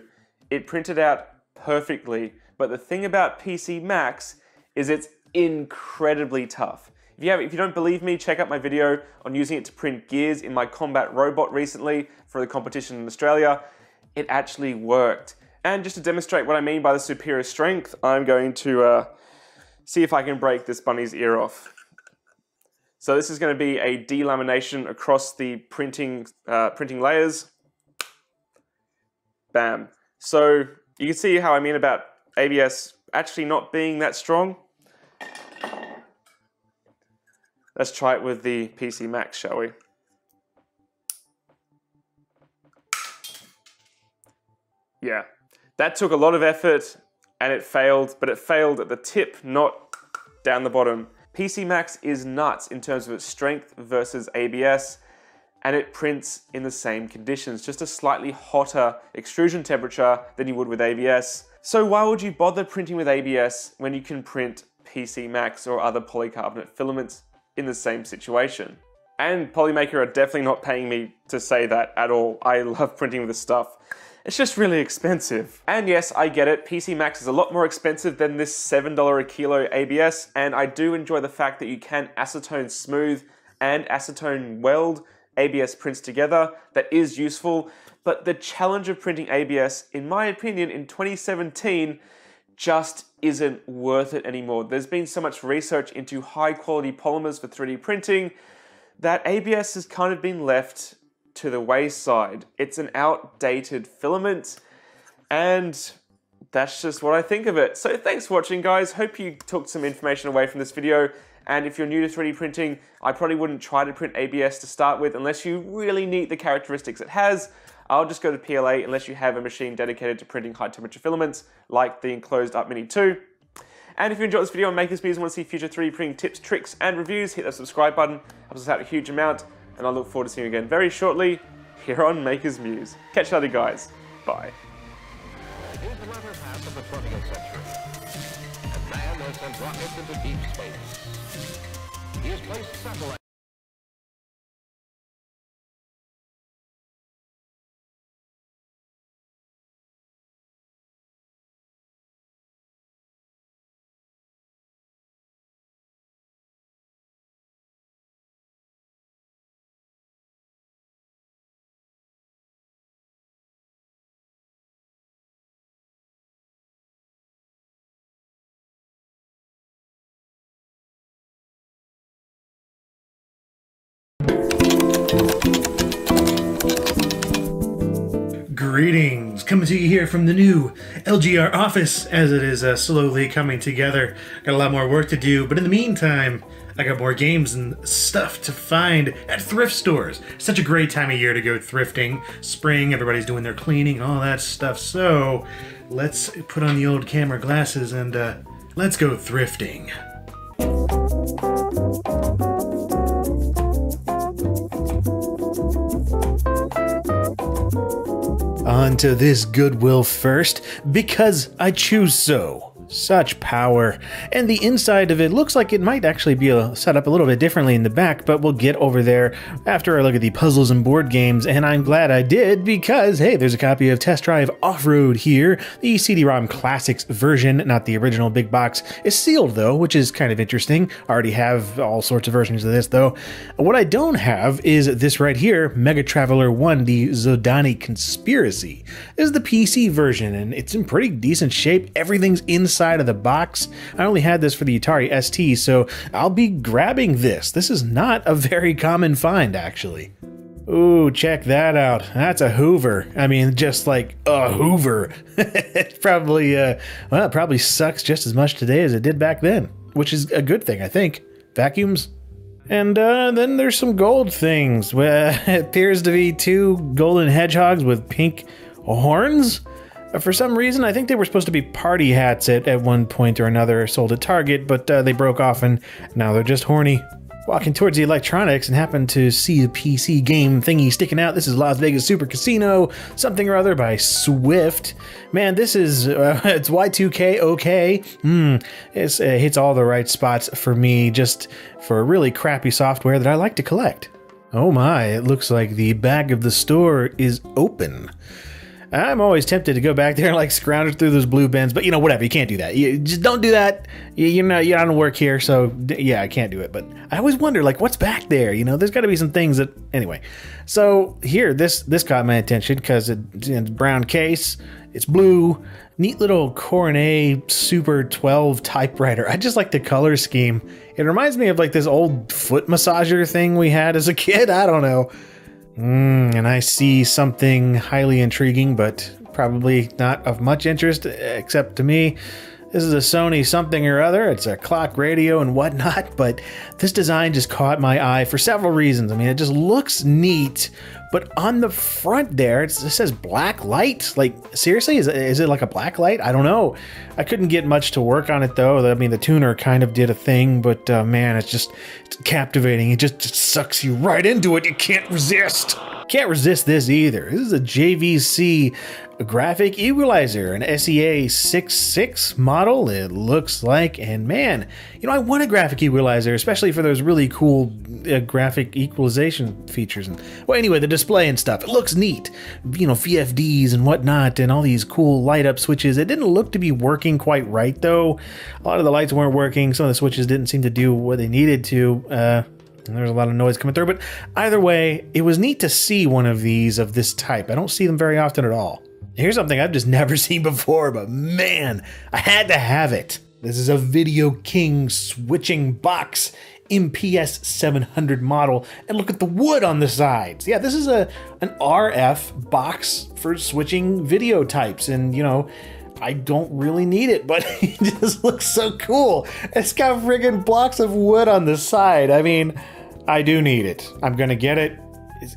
It printed out perfectly, but the thing about PC Max is it's incredibly tough. If you don't believe me, check out my video on using it to print gears in my combat robot recently for the competition in Australia. It actually worked. And just to demonstrate what I mean by the superior strength, I'm going to see if I can break this bunny's ear off. So this is going to be a delamination across the printing layers. Bam. So you can see how I mean about ABS actually not being that strong. Let's try it with the PC Max, shall we? Yeah, that took a lot of effort and it failed, but it failed at the tip, not down the bottom. PC Max is nuts in terms of its strength versus ABS, and it prints in the same conditions, just a slightly hotter extrusion temperature than you would with ABS. So why would you bother printing with ABS when you can print PC Max or other polycarbonate filaments in the same situation? And Polymaker are definitely not paying me to say that at all. I love printing with this stuff. It's just really expensive. And yes, I get it, PC Max is a lot more expensive than this $7 a kilo ABS, and I do enjoy the fact that you can acetone smooth and acetone weld ABS prints together. That is useful, but the challenge of printing ABS, in my opinion, in 2017, just isn't worth it anymore. There's been so much research into high quality polymers for 3D printing that ABS has kind of been left to the wayside. It's an outdated filament, and that's just what I think of it. So thanks for watching, guys. Hope you took some information away from this video. And if you're new to 3D printing, I probably wouldn't try to print ABS to start with unless you really need the characteristics it has. I'll just go to PLA unless you have a machine dedicated to printing high temperature filaments like the enclosed Up Mini 2. And if you enjoyed this video on Maker's Muse and want to see future 3D printing tips, tricks, and reviews, hit that subscribe button. Helps us out a huge amount. And I look forward to seeing you again very shortly here on Maker's Muse. Catch you later, guys. Bye. Here's the latter half of the 20th century. And man has sent rockets into deep space. He has placed satellites. Greetings, coming to you here from the new LGR office as it is slowly coming together. Got a lot more work to do, but in the meantime, I got more games and stuff to find at thrift stores. Such a great time of year to go thrifting. Spring, everybody's doing their cleaning, all that stuff. So let's put on the old camera glasses and let's go thrifting. On to this Goodwill first, because I choose so. Such power. And the inside of it looks like it might actually be set up a little bit differently in the back, but we'll get over there after I look at the puzzles and board games, and I'm glad I did because, hey, there's a copy of Test Drive Off-Road here. The CD-ROM Classics version, not the original big box, is sealed though, which is kind of interesting. I already have all sorts of versions of this though. What I don't have is this right here, Mega Traveler 1, the Zodani Conspiracy. This is the PC version, and it's in pretty decent shape. Everything's inside of the box. I only had this for the Atari ST, so I'll be grabbing this. This is not a very common find, actually. Ooh, check that out. That's a Hoover. I mean, just like a Hoover. It probably, well, it probably sucks just as much today as it did back then, which is a good thing, I think. Vacuums. And then there's some gold things. It appears to be two golden hedgehogs with pink horns. For some reason, I think they were supposed to be party hats at one point or another, sold at Target, but they broke off and now they're just horny. Walking towards the electronics and happened to see a PC game thingy sticking out. This is Las Vegas Super Casino, something or other by Swift. Man, this is, it's Y2K okay. It hits all the right spots for me, just for really crappy software that I like to collect. Oh my, it looks like the back of the store is open. I'm always tempted to go back there and like scrounge through those blue bins, but you know, whatever, you can't do that. You just don't do that. You know, you don't work here, so yeah, I can't do it. But I always wonder, like, what's back there? You know, there's got to be some things that, anyway. So here, this caught my attention because it's in a brown case. It's blue, neat little Coronet Super 12 typewriter. I just like the color scheme. It reminds me of like this old foot massager thing we had as a kid. I don't know. And I see something highly intriguing, but probably not of much interest, except to me. This is a Sony something or other. It's a clock radio and whatnot, but this design just caught my eye for several reasons. I mean, it just looks neat, but on the front there, it says black light. Like, seriously, is it like a black light? I don't know. I couldn't get much to work on it, though. I mean, the tuner kind of did a thing, but man, it's captivating. It just sucks you right into it. You can't resist. Can't resist this either. This is a JVC graphic equalizer, an SEA 66 model, it looks like. And man, you know, I want a graphic equalizer, especially for those really cool graphic equalization features. And well, anyway, the display and stuff, it looks neat. You know, VFDs and whatnot, and all these cool light up switches. It didn't look to be working quite right, though. A lot of the lights weren't working. Some of the switches didn't seem to do what they needed to. And there was a lot of noise coming through, but either way, it was neat to see one of these of this type. I don't see them very often at all. Here's something I've just never seen before, but man, I had to have it. This is a Video King switching box MPS 700 model, and look at the wood on the sides. Yeah, this is an RF box for switching video types, and you know, I don't really need it, but it just looks so cool. It's got friggin' blocks of wood on the side. I mean, I do need it. I'm gonna get it.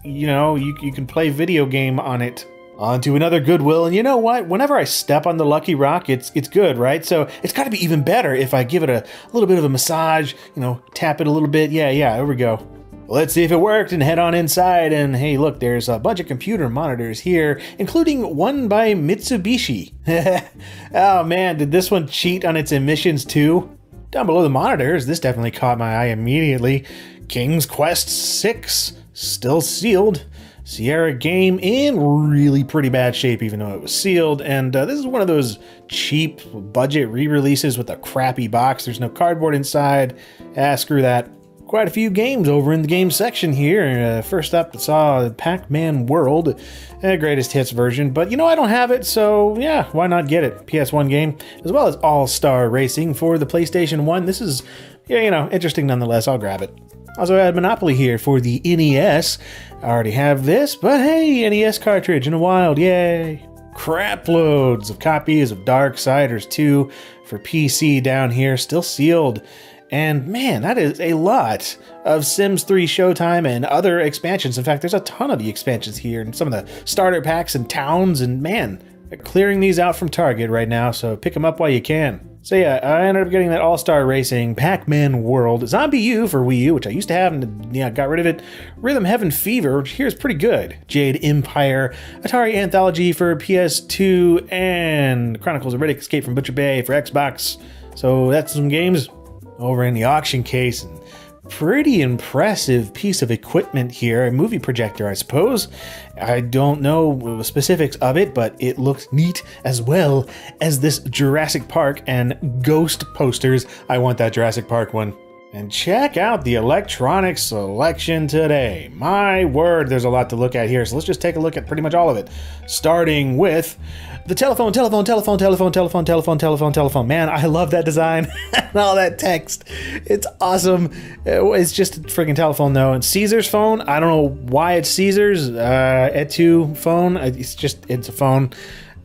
You know, you can play video game on it. On to another Goodwill, and you know what? Whenever I step on the Lucky Rock, it's good, right? So it's got to be even better if I give it a little bit of a massage, you know, tap it a little bit. Yeah, there we go. Let's see if it worked and head on inside. And hey, look, there's a bunch of computer monitors here, including one by Mitsubishi. Oh man, did this one cheat on its emissions too? Down below the monitors, this definitely caught my eye immediately. King's Quest 6, still sealed. Sierra game in really pretty bad shape, even though it was sealed. And this is one of those cheap budget re-releases with a crappy box. There's no cardboard inside. Screw that. Quite a few games over in the game section here. First up, I saw Pac-Man World, greatest hits version, but you know, I don't have it, so yeah, why not get it? PS1 game, as well as All-Star Racing for the PlayStation 1. This is, yeah, you know, interesting nonetheless. I'll grab it. Also, I had Monopoly here for the NES. I already have this, but hey, NES cartridge in a wild, yay! Crap loads of copies of Darksiders 2 for PC down here, still sealed. And man, that is a lot of Sims 3 Showtime and other expansions. In fact, there's a ton of the expansions here and some of the starter packs and towns, and man, they're clearing these out from Target right now, so pick them up while you can. So yeah, I ended up getting that All-Star Racing, Pac-Man World, Zombie U for Wii U, which I used to have and yeah, got rid of it. Rhythm Heaven Fever, which here is pretty good. Jade Empire, Atari Anthology for PS2, and Chronicles of Riddick Escape from Butcher Bay for Xbox. So that's some games over in the auction case. And pretty impressive piece of equipment here, a movie projector, I suppose. I don't know the specifics of it, but it looks neat, as well as this Jurassic Park and Ghost posters. I want that Jurassic Park one. And check out the electronics selection today. My word, there's a lot to look at here, so let's just take a look at pretty much all of it. Starting with the telephone. Man, I love that design and all that text. It's awesome. It's just a freaking telephone though. And Caesar's phone, I don't know why it's Caesar's Etu phone. It's a phone.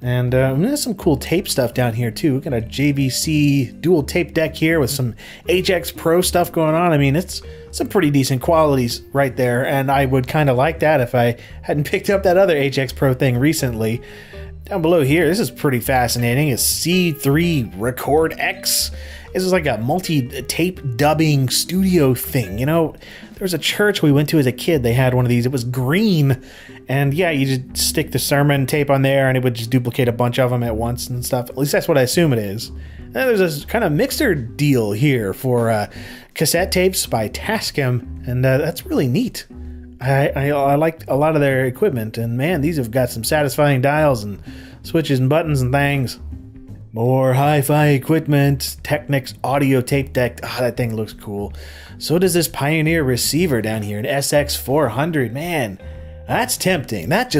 And there's some cool tape stuff down here too. We've got a JVC dual tape deck here with some HX Pro stuff going on. I mean, it's some pretty decent qualities right there. And I would kind of like that if I hadn't picked up that other HX Pro thing recently. Down below here, this is pretty fascinating. It's C3 Record X. This is like a multi-tape dubbing studio thing. You know, there was a church we went to as a kid. They had one of these. It was green. And yeah, you just stick the sermon tape on there and it would just duplicate a bunch of them at once and stuff. At least that's what I assume it is. And there's this kind of mixer deal here for cassette tapes by Tascam. And that's really neat. I liked a lot of their equipment, and man, these have got some satisfying dials and switches and buttons and things. More hi-fi equipment, Technics audio tape deck. Ah, that thing looks cool. So does this Pioneer receiver down here, an SX400. Man, that's tempting. That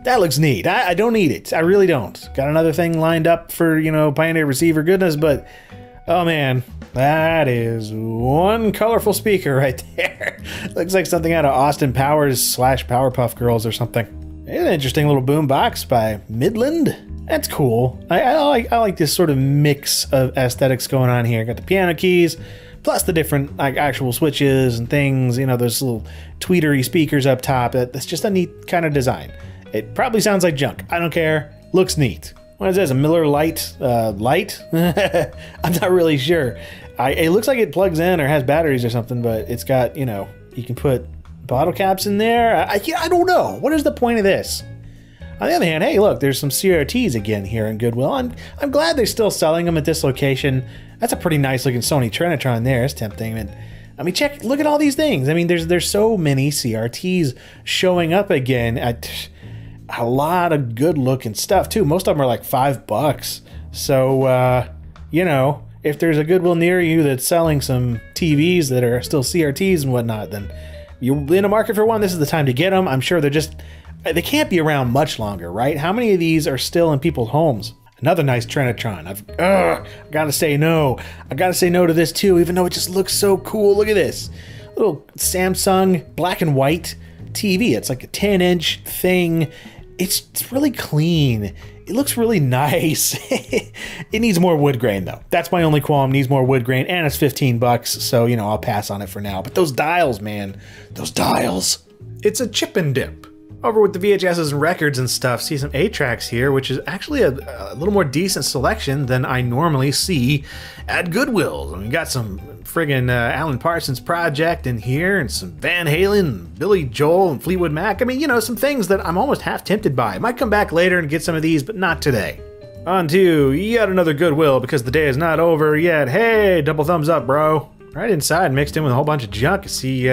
looks neat. I don't need it. I really don't. Got another thing lined up for, you know, Pioneer receiver goodness, but oh man, that is one colorful speaker right there. Looks like something out of Austin Powers / Powerpuff Girls or something. An interesting little boom box by Midland. That's cool. I like this sort of mix of aesthetics going on here. Got the piano keys, plus the different like actual switches and things. You know, those little tweetery speakers up top. That's just a neat kind of design. It probably sounds like junk. I don't care. Looks neat. What is this? A Miller Lite light? I'm not really sure. It looks like it plugs in or has batteries or something, but it's got, you know, you can put bottle caps in there. I don't know. What is the point of this? On the other hand, hey, look, there's some CRTs again here in Goodwill. I'm glad they're still selling them at this location. That's a pretty nice looking Sony Trinitron there. It's tempting. And I mean, look at all these things. I mean, there's so many CRTs showing up again at a lot of good looking stuff too. Most of them are like $5. So, you know, if there's a Goodwill near you that's selling some TVs that are still CRTs and whatnot, then you're in a market for one. This is the time to get them. I'm sure they can't be around much longer, right? How many of these are still in people's homes? Another nice Trinitron. I gotta say no. I gotta say no to this too, even though it just looks so cool. Look at this. Little Samsung black and white TV. It's like a 10-inch thing. It's really clean. It looks really nice. It needs more wood grain though. That's my only qualm. Needs more wood grain, and it's $15, so you know, I'll pass on it for now. But those dials, man, those dials. It's a chip and dip. Over with the VHSs and records and stuff, see some 8-tracks here, which is actually a little more decent selection than I normally see at Goodwill. We got some friggin' Alan Parsons Project in here, and some Van Halen, Billy Joel, and Fleetwood Mac. I mean, you know, some things that I'm almost half tempted by. I might come back later and get some of these, but not today. On to yet another Goodwill, because the day is not over yet. Hey, double thumbs up, bro. Right inside, mixed in with a whole bunch of junk, you see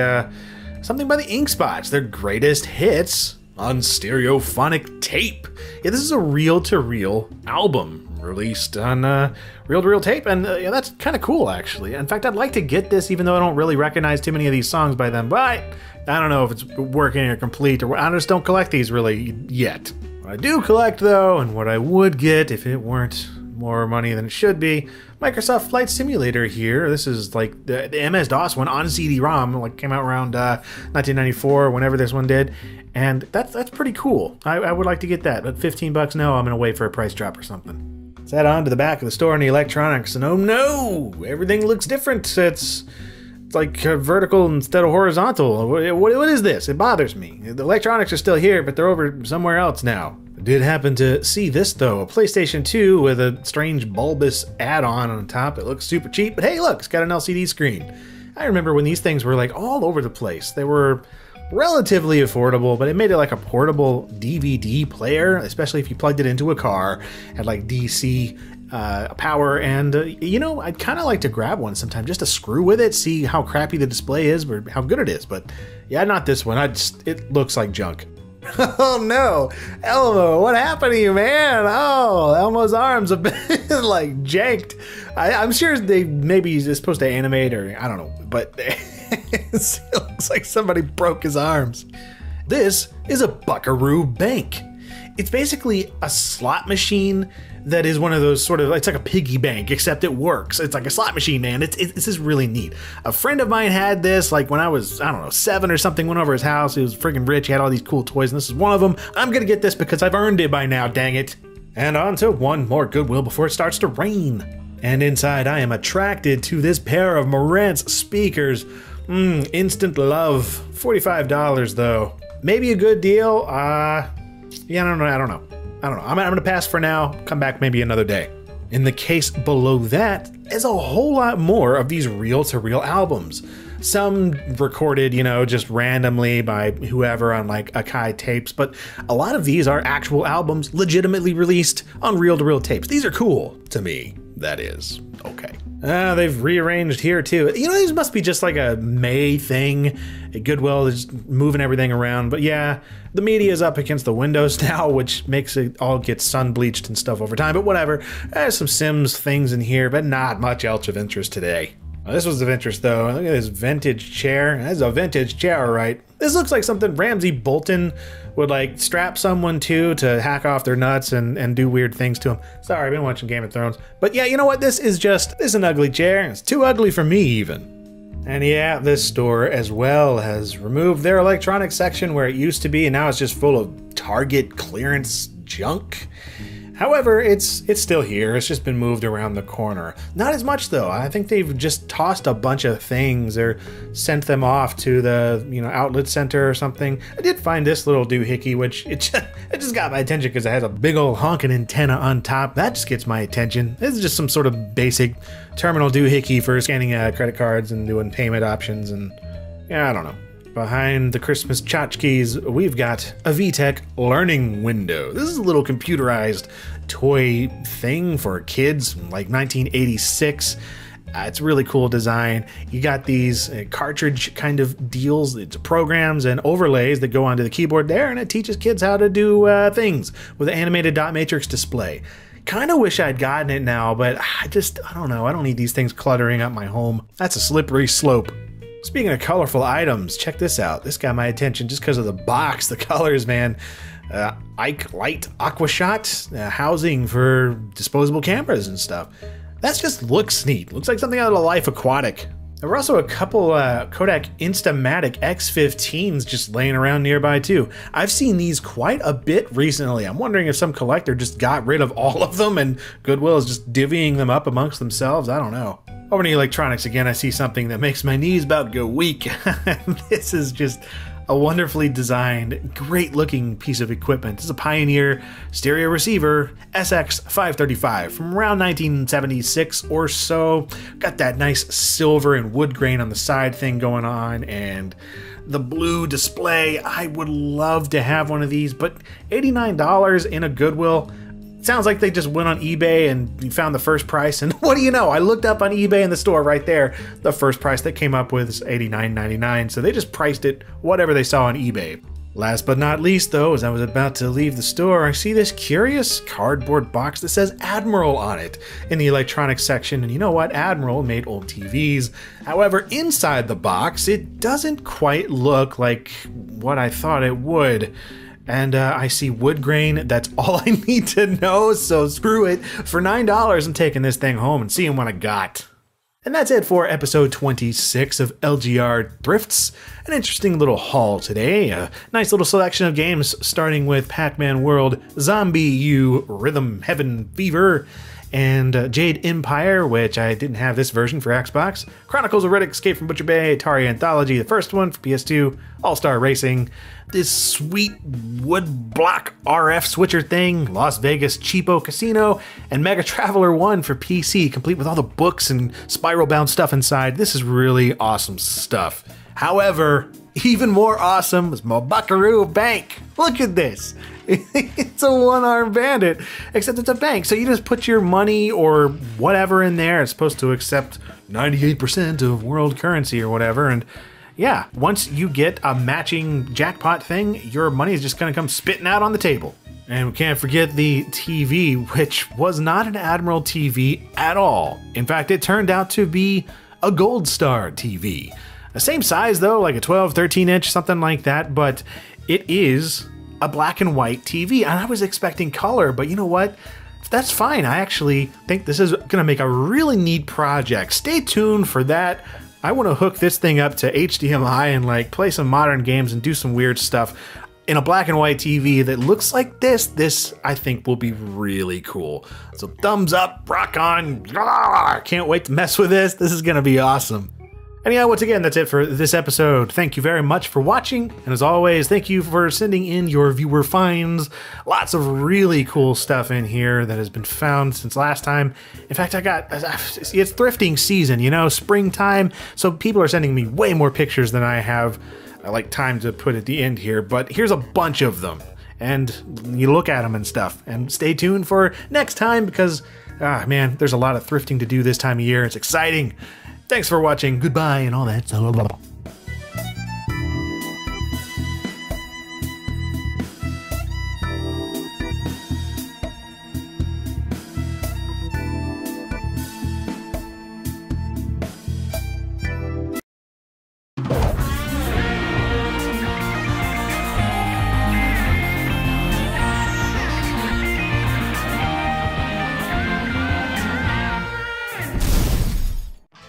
something by the Ink Spots, their greatest hits on stereophonic tape. Yeah, this is a reel-to-reel album released on reel-to-reel tape, and yeah, that's kind of cool, actually. In fact, I'd like to get this, even though I don't really recognize too many of these songs by them, but I don't know if it's working or complete, or I just don't collect these really yet. What I do collect, though, and what I would get if it weren't more money than it should be, Microsoft Flight Simulator here. This is like the MS-DOS one on CD-ROM, like came out around 1994, whenever this one did, and that's pretty cool. I would like to get that, but $15 no, I'm gonna wait for a price drop or something. Let's head on to the back of the store in the electronics, and oh no, everything looks different. It's like vertical instead of horizontal. What is this? It bothers me. The electronics are still here, but they're over somewhere else now. I did happen to see this though, a PlayStation 2 with a strange bulbous add-on on top. It looks super cheap, but hey look, it's got an LCD screen. I remember when these things were like all over the place. They were relatively affordable, but it made it like a portable DVD player, especially if you plugged it into a car, had like DC power, and you know, I'd kind of like to grab one sometime just to screw with it, see how crappy the display is or how good it is. But yeah, not this one. It looks like junk. Oh no, Elmo, what happened to you, man? Oh, Elmo's arms have been like janked. I'm sure they maybe he's supposed to animate, or I don't know, but it looks like somebody broke his arms. This is a Buckaroo Bank. It's basically a slot machine that is one of those sort of, it's like a piggy bank, except it works. It's like a slot machine, man. This is really neat. A friend of mine had this, like when I was, I don't know, 7 or something, went over his house. He was friggin' rich. He had all these cool toys, and this is one of them. I'm gonna get this because I've earned it by now, dang it. And on to one more Goodwill before it starts to rain. And inside, I am attracted to this pair of Marantz speakers. Instant love. $45 though. Maybe a good deal. Yeah, I don't know. I'm gonna pass for now. Come back maybe another day. In the case below that is a whole lot more of these reel-to-reel albums. Some recorded, you know, just randomly by whoever on like Akai tapes, but a lot of these are actual albums legitimately released on reel-to-reel tapes. These are cool to me, that is. Okay. They've rearranged here too. You know, this must be just like a May thing. Goodwill is moving everything around, but yeah, the media is up against the windows now, which makes it all get sun bleached and stuff over time, but whatever. There's some Sims things in here, but not much else of interest today. This was of interest though. Look at this vintage chair. That's a vintage chair, all right. This looks like something Ramsay Bolton would like strap someone to hack off their nuts and do weird things to them. Sorry, I've been watching Game of Thrones. But yeah, you know what? This is an ugly chair. It's too ugly for me even. And yeah, this store as well has removed their electronics section where it used to be, and now it's just full of Target clearance junk. However, it's still here. It's just been moved around the corner. Not as much though. I think they've just tossed a bunch of things or sent them off to the outlet center or something. I did find this little doohickey, which it just got my attention because it has a big old honking antenna on top. That just gets my attention. This is just some sort of basic terminal doohickey for scanning credit cards and doing payment options, and yeah, I don't know. Behind the Christmas tchotchkes, we've got a VTech learning window. This is a little computerized toy thing for kids from like 1986. It's a really cool design. You got these cartridge kind of deals. It's programs and overlays that go onto the keyboard there, and it teaches kids how to do things with an animated dot matrix display. Kind of wish I'd gotten it now, but I don't know. I don't need these things cluttering up my home. That's a slippery slope. Speaking of colorful items, check this out. This got my attention just because of the box, the colors, man. Ike Light Aquashot, housing for disposable cameras and stuff. That just looks neat. Looks like something out of Life Aquatic. There were also a couple Kodak Instamatic X15s just laying around nearby too. I've seen these quite a bit recently. I'm wondering if some collector just got rid of all of them and Goodwill is just divvying them up amongst themselves. I don't know. Over to electronics again, I see something that makes my knees about go weak. This is just a wonderfully designed, great looking piece of equipment. This is a Pioneer stereo receiver SX535 from around 1976 or so. Got that nice silver and wood grain on the side thing going on, and the blue display. I would love to have one of these, but $89 in a Goodwill. Sounds like they just went on eBay and found the first price, and what do you know? I looked up on eBay in the store right there. The first price they came up with is $89.99, so they just priced it whatever they saw on eBay. Last but not least though, as I was about to leave the store, I see this curious cardboard box that says Admiral on it in the electronics section, and you know what? Admiral made old TVs. However, inside the box, it doesn't quite look like what I thought it would. And I see wood grain. That's all I need to know, so screw it. For $9, I'm taking this thing home and seeing what I got. And that's it for episode 26 of LGR Thrifts. An interesting little haul today. A nice little selection of games, starting with Pac-Man World, Zombie U, Rhythm Heaven Fever, and Jade Empire, which I didn't have this version for Xbox, Chronicles of Riddick, Escape from Butcher Bay, Atari Anthology, the first one for PS2, All-Star Racing, this sweet wood block RF switcher thing, Las Vegas Cheapo Casino, and Mega Traveler 1 for PC, complete with all the books and spiral-bound stuff inside. This is really awesome stuff. However, even more awesome is my Buckaroo Bank. Look at this. It's a one-armed bandit, except it's a bank. So you just put your money or whatever in there. It's supposed to accept 98% of world currency or whatever. And yeah, once you get a matching jackpot thing, your money is just going to come spitting out on the table. And we can't forget the TV, which was not an Admiral TV at all. In fact, it turned out to be a Gold Star TV. The same size though, like a 12, 13 inch, something like that, but it is a black and white TV. And I was expecting color, but you know what? That's fine. I actually think this is gonna make a really neat project. Stay tuned for that. I wanna hook this thing up to HDMI and like play some modern games and do some weird stuff in a black and white TV that looks like this. This, I think, will be really cool. So thumbs up, rock on. Can't wait to mess with this. This is gonna be awesome. Anyhow, once again, that's it for this episode. Thank you very much for watching, and as always, thank you for sending in your viewer finds. Lots of really cool stuff in here that has been found since last time. In fact, it's thrifting season, you know, springtime, so people are sending me way more pictures than I have like time to put at the end here, but here's a bunch of them, and you look at them and stuff, and stay tuned for next time because, man, there's a lot of thrifting to do this time of year. It's exciting. Thanks for watching, goodbye, and all that.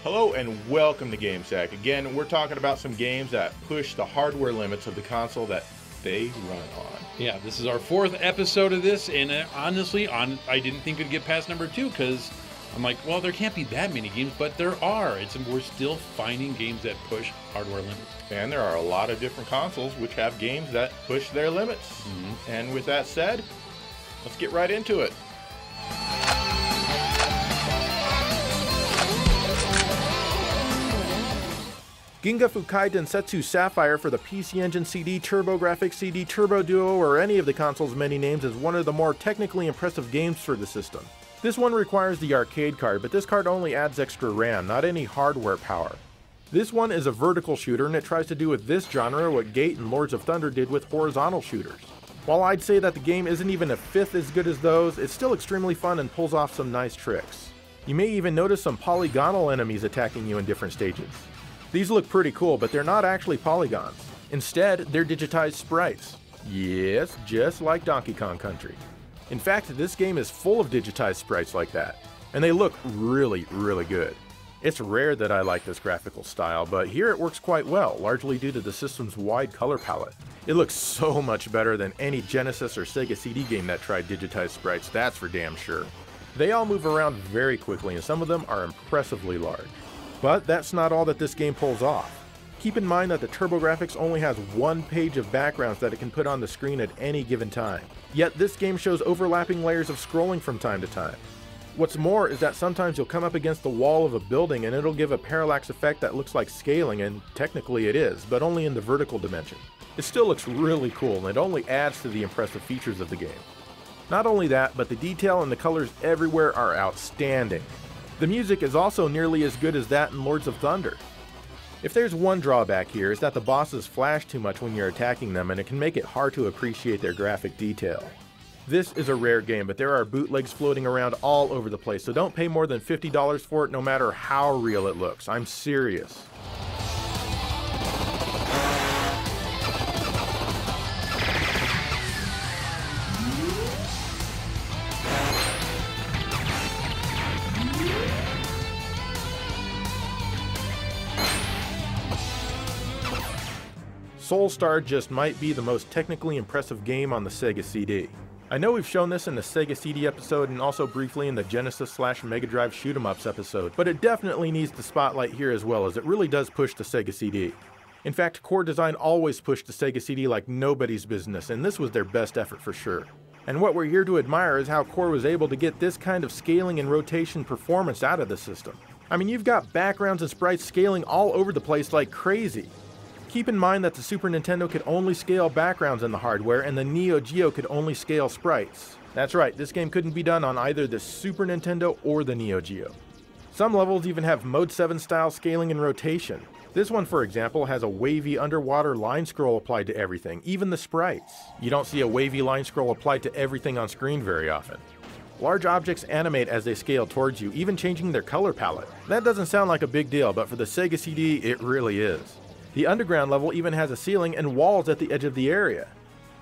Hello and welcome to GameSack. Again, we're talking about some games that push the hardware limits of the console that they run on. Yeah, this is our 4th episode of this, and honestly, I didn't think we'd get past number 2 because I'm like, well, there can't be that many games, but there are. We're still finding games that push hardware limits. And there are a lot of different consoles which have games that push their limits. Mm-hmm. And with that said, let's get right into it. Ginga Fukai Densetsu Sapphire for the PC Engine CD, TurboGrafx CD, Turbo Duo, or any of the console's many names is one of the more technically impressive games for the system. This one requires the arcade card, but this card only adds extra RAM, not any hardware power. This one is a vertical shooter, and it tries to do with this genre what Gate and Lords of Thunder did with horizontal shooters. While I'd say that the game isn't even a fifth as good as those, it's still extremely fun and pulls off some nice tricks. You may even notice some polygonal enemies attacking you in different stages. These look pretty cool, but they're not actually polygons. Instead, they're digitized sprites. Yes, just like Donkey Kong Country. In fact, this game is full of digitized sprites like that, and they look really, really good. It's rare that I like this graphical style, but here it works quite well, largely due to the system's wide color palette. It looks so much better than any Genesis or Sega CD game that tried digitized sprites, that's for damn sure. They all move around very quickly, and some of them are impressively large. But that's not all that this game pulls off. Keep in mind that the TurboGrafx only has one page of backgrounds that it can put on the screen at any given time. Yet this game shows overlapping layers of scrolling from time to time. What's more is that sometimes you'll come up against the wall of a building and it'll give a parallax effect that looks like scaling, and technically it is, but only in the vertical dimension. It still looks really cool, and it only adds to the impressive features of the game. Not only that, but the detail and the colors everywhere are outstanding. The music is also nearly as good as that in Lords of Thunder. If there's one drawback here, is that the bosses flash too much when you're attacking them, and it can make it hard to appreciate their graphic detail. This is a rare game, but there are bootlegs floating around all over the place, so don't pay more than $50 for it no matter how real it looks. I'm serious. Soulstar just might be the most technically impressive game on the Sega CD. I know we've shown this in the Sega CD episode and also briefly in the Genesis/Mega Drive Shoot 'em Ups episode, but it definitely needs the spotlight here as well, as it really does push the Sega CD. In fact, Core Design always pushed the Sega CD like nobody's business, and this was their best effort for sure. And what we're here to admire is how Core was able to get this kind of scaling and rotation performance out of the system. I mean, you've got backgrounds and sprites scaling all over the place like crazy. Keep in mind that the Super Nintendo could only scale backgrounds in the hardware, and the Neo Geo could only scale sprites. That's right, this game couldn't be done on either the Super Nintendo or the Neo Geo. Some levels even have Mode 7 style scaling and rotation. This one, for example, has a wavy underwater line scroll applied to everything, even the sprites. You don't see a wavy line scroll applied to everything on screen very often. Large objects animate as they scale towards you, even changing their color palette. That doesn't sound like a big deal, but for the Sega CD, it really is. The underground level even has a ceiling and walls at the edge of the area.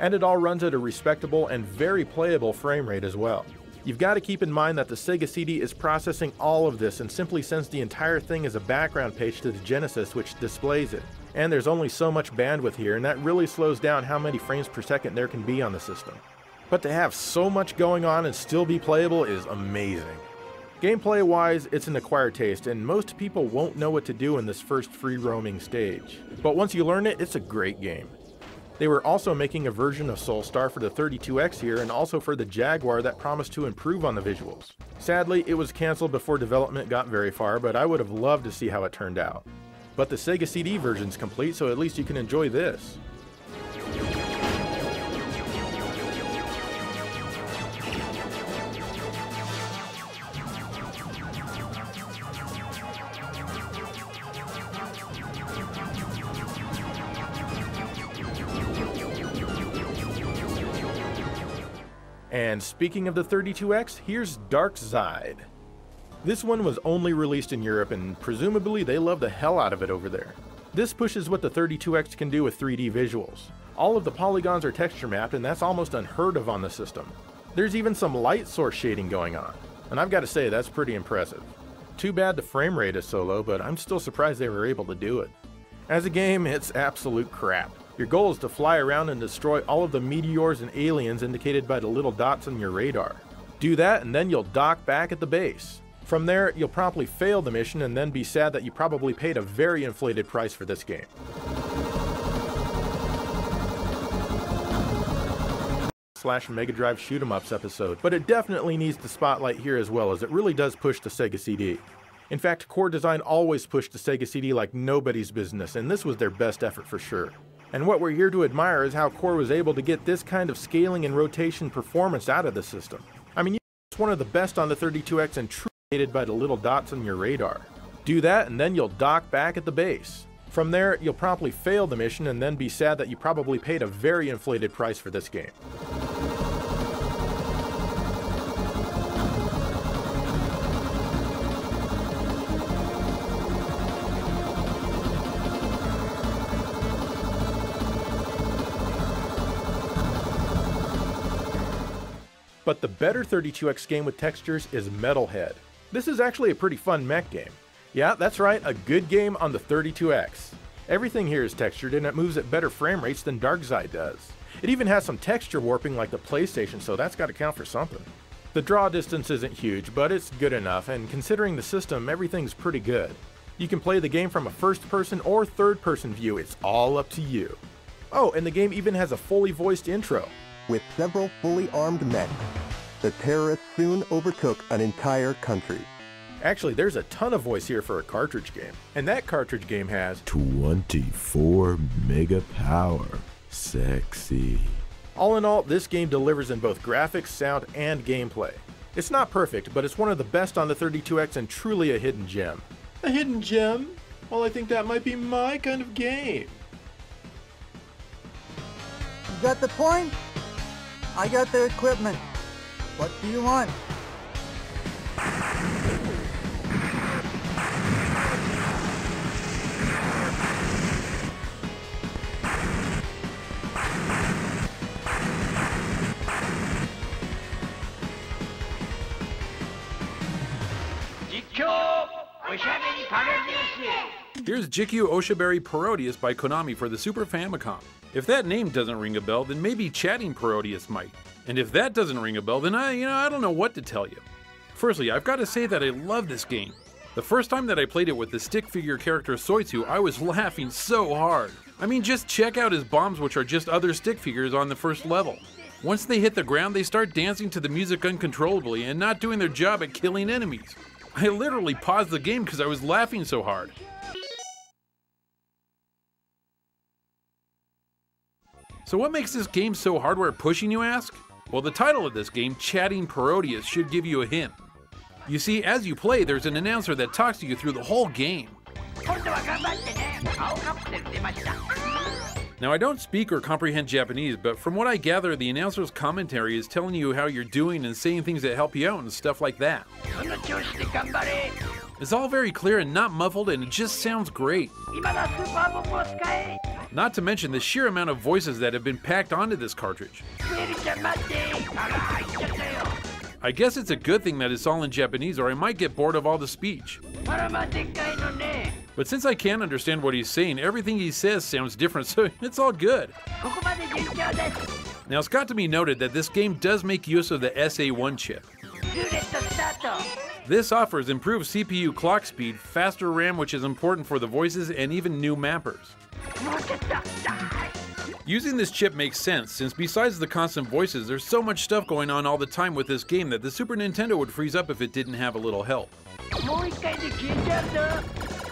And it all runs at a respectable and very playable frame rate as well. You've got to keep in mind that the Sega CD is processing all of this and simply sends the entire thing as a background page to the Genesis, which displays it. And there's only so much bandwidth here, and that really slows down how many frames per second there can be on the system. But to have so much going on and still be playable is amazing. Gameplay-wise, it's an acquired taste, and most people won't know what to do in this first free-roaming stage. But once you learn it, it's a great game. They were also making a version of Soulstar for the 32X here, and also for the Jaguar that promised to improve on the visuals. Sadly, it was cancelled before development got very far, but I would have loved to see how it turned out. But the Sega CD version's complete, so at least you can enjoy this. And speaking of the 32X, here's Dark Side. This one was only released in Europe, and presumably they love the hell out of it over there. This pushes what the 32X can do with 3D visuals. All of the polygons are texture mapped, and that's almost unheard of on the system. There's even some light source shading going on, and I've got to say that's pretty impressive. Too bad the frame rate is so low, but I'm still surprised they were able to do it. As a game, it's absolute crap. Your goal is to fly around and destroy all of the meteors and aliens indicated by the little dots on your radar. Do that and then you'll dock back at the base. From there, you'll promptly fail the mission and then be sad that you probably paid a very inflated price for this game. Mega Drive Shoot 'em Ups episode, but it definitely needs the spotlight here as well, as it really does push the Sega CD. In fact, Core Design always pushed the Sega CD like nobody's business, and this was their best effort for sure. And what we're here to admire is how Core was able to get this kind of scaling and rotation performance out of the system. I mean, it's one of the best on the 32X and truly aided by the little dots on your radar. Do that and then you'll dock back at the base. From there, you'll promptly fail the mission and then be sad that you probably paid a very inflated price for this game. But the better 32X game with textures is Metalhead. This is actually a pretty fun mech game. Yeah, that's right, a good game on the 32X. Everything here is textured and it moves at better frame rates than Darkseid does. It even has some texture warping like the PlayStation, so that's got to count for something. The draw distance isn't huge, but it's good enough, and considering the system, everything's pretty good. You can play the game from a first-person or third-person view, it's all up to you. Oh, and the game even has a fully voiced intro. With several fully armed men, the terrorists soon overtook an entire country. Actually, there's a ton of voice here for a cartridge game. And that cartridge game has 24 mega power. Sexy. All in all, this game delivers in both graphics, sound, and gameplay. It's not perfect, but it's one of the best on the 32X and truly a hidden gem. A hidden gem? Well, I think that might be my kind of game. You got the point? I got the equipment. What do you want? Here's Jikyu Oshiberry Parodius by Konami for the Super Famicom. If that name doesn't ring a bell, then maybe Chatting Parodius might. And if that doesn't ring a bell, then I don't know what to tell you. Firstly, I've got to say that I love this game. The first time that I played it with the stick figure character Soitsu, I was laughing so hard. I mean, just check out his bombs, which are just other stick figures on the first level. Once they hit the ground, they start dancing to the music uncontrollably and not doing their job at killing enemies. I literally paused the game because I was laughing so hard. So what makes this game so hardware pushing, you ask? Well, the title of this game, Chatting Parodius, should give you a hint. You see, as you play, there's an announcer that talks to you through the whole game. Now, I don't speak or comprehend Japanese, but from what I gather, the announcer's commentary is telling you how you're doing and saying things that help you out and stuff like that. It's all very clear and not muffled, and it just sounds great. Not to mention the sheer amount of voices that have been packed onto this cartridge. I guess it's a good thing that it's all in Japanese, or I might get bored of all the speech. But since I can't understand what he's saying, everything he says sounds different, so it's all good. Now, it's got to be noted that this game does make use of the SA1 chip. This offers improved CPU clock speed, faster RAM, which is important for the voices, and even new mappers. Using this chip makes sense, since besides the constant voices, there's so much stuff going on all the time with this game that the Super Nintendo would freeze up if it didn't have a little help.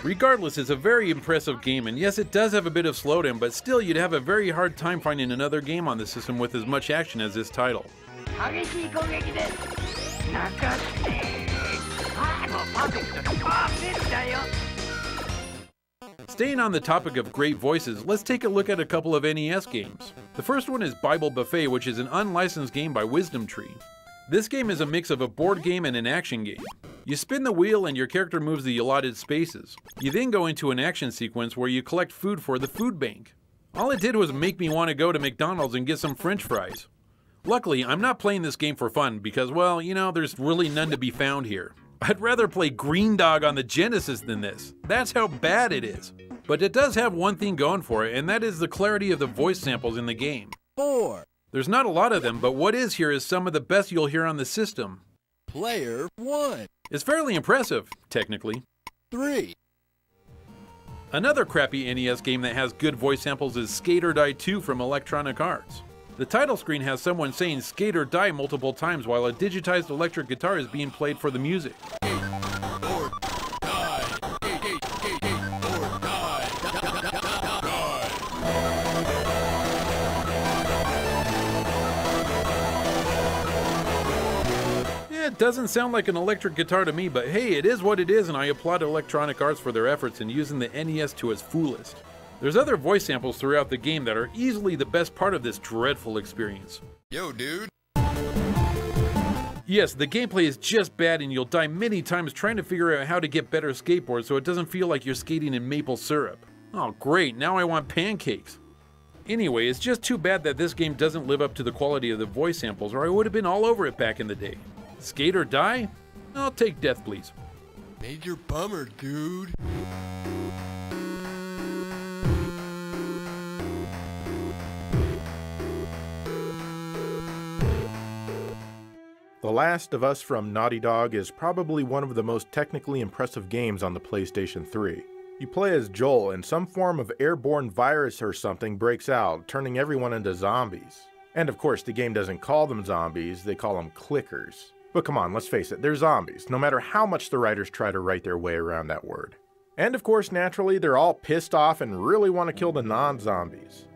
Regardless, it's a very impressive game, and yes, it does have a bit of slowdown, but still you'd have a very hard time finding another game on the system with as much action as this title. Staying on the topic of great voices, let's take a look at a couple of NES games. The first one is Bible Buffet, which is an unlicensed game by Wisdom Tree. This game is a mix of a board game and an action game. You spin the wheel and your character moves the allotted spaces. You then go into an action sequence where you collect food for the food bank. All it did was make me want to go to McDonald's and get some French fries. Luckily, I'm not playing this game for fun because, well, there's really none to be found here. I'd rather play Green Dog on the Genesis than this. That's how bad it is. But it does have one thing going for it, and that is the clarity of the voice samples in the game. 4. There's not a lot of them, but what is here is some of the best you'll hear on the system. Player 1. It's fairly impressive, technically. 3. Another crappy NES game that has good voice samples is Skate or Die 2 from Electronic Arts. The title screen has someone saying Skate or Die multiple times while a digitized electric guitar is being played for the music. It doesn't sound like an electric guitar to me, but hey, it is what it is, and I applaud Electronic Arts for their efforts in using the NES to its fullest. There's other voice samples throughout the game that are easily the best part of this dreadful experience. Yo, dude. Yes, the gameplay is just bad and you'll die many times trying to figure out how to get better skateboards so it doesn't feel like you're skating in maple syrup. Oh great, now I want pancakes. Anyway, it's just too bad that this game doesn't live up to the quality of the voice samples, or I would have been all over it back in the day. Skate or Die? I'll take death, please. Major bummer, dude. The Last of Us from Naughty Dog is probably one of the most technically impressive games on the PlayStation 3. You play as Joel and some form of airborne virus or something breaks out, turning everyone into zombies. And of course, the game doesn't call them zombies, they call them clickers. But come on, let's face it, they're zombies, no matter how much the writers try to write their way around that word. And of course, naturally, they're all pissed off and really want to kill the non-zombies.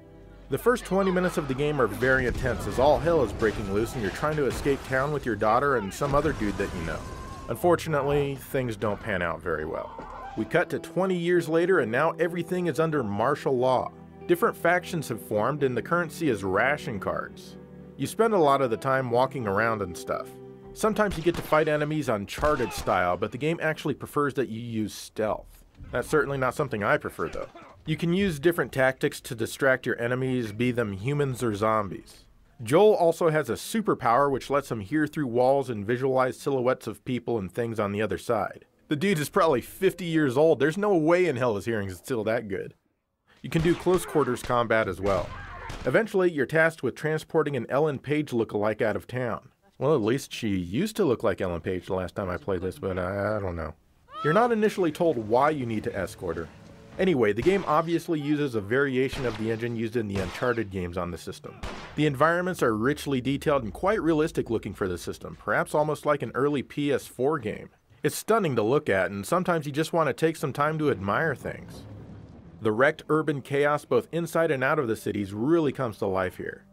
The first 20 minutes of the game are very intense as all hell is breaking loose and you're trying to escape town with your daughter and some other dude that you know. Unfortunately, things don't pan out very well. We cut to 20 years later and now everything is under martial law. Different factions have formed and the currency is ration cards. You spend a lot of the time walking around and stuff. Sometimes you get to fight enemies Uncharted style, but the game actually prefers that you use stealth. That's certainly not something I prefer though. You can use different tactics to distract your enemies, be them humans or zombies. Joel also has a superpower which lets him hear through walls and visualize silhouettes of people and things on the other side. The dude is probably 50 years old, there's no way in hell his hearing is still that good. You can do close quarters combat as well. Eventually, you're tasked with transporting an Ellen Page lookalike out of town. Well, at least she used to look like Ellen Page the last time I played this, but I don't know. You're not initially told why you need to escort her. Anyway, the game obviously uses a variation of the engine used in the Uncharted games on the system. The environments are richly detailed and quite realistic looking for the system, perhaps almost like an early PS4 game. It's stunning to look at, and sometimes you just want to take some time to admire things. The wrecked urban chaos both inside and out of the cities really comes to life here.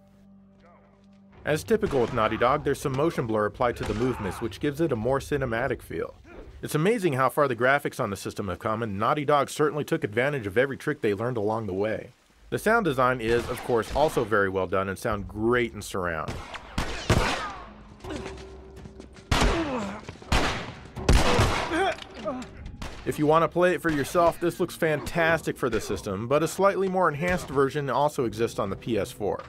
As typical with Naughty Dog, there's some motion blur applied to the movements, which gives it a more cinematic feel. It's amazing how far the graphics on the system have come, and Naughty Dog certainly took advantage of every trick they learned along the way. The sound design is, of course, also very well done and sound great in surround. If you want to play it for yourself, this looks fantastic for the system, but a slightly more enhanced version also exists on the PS4.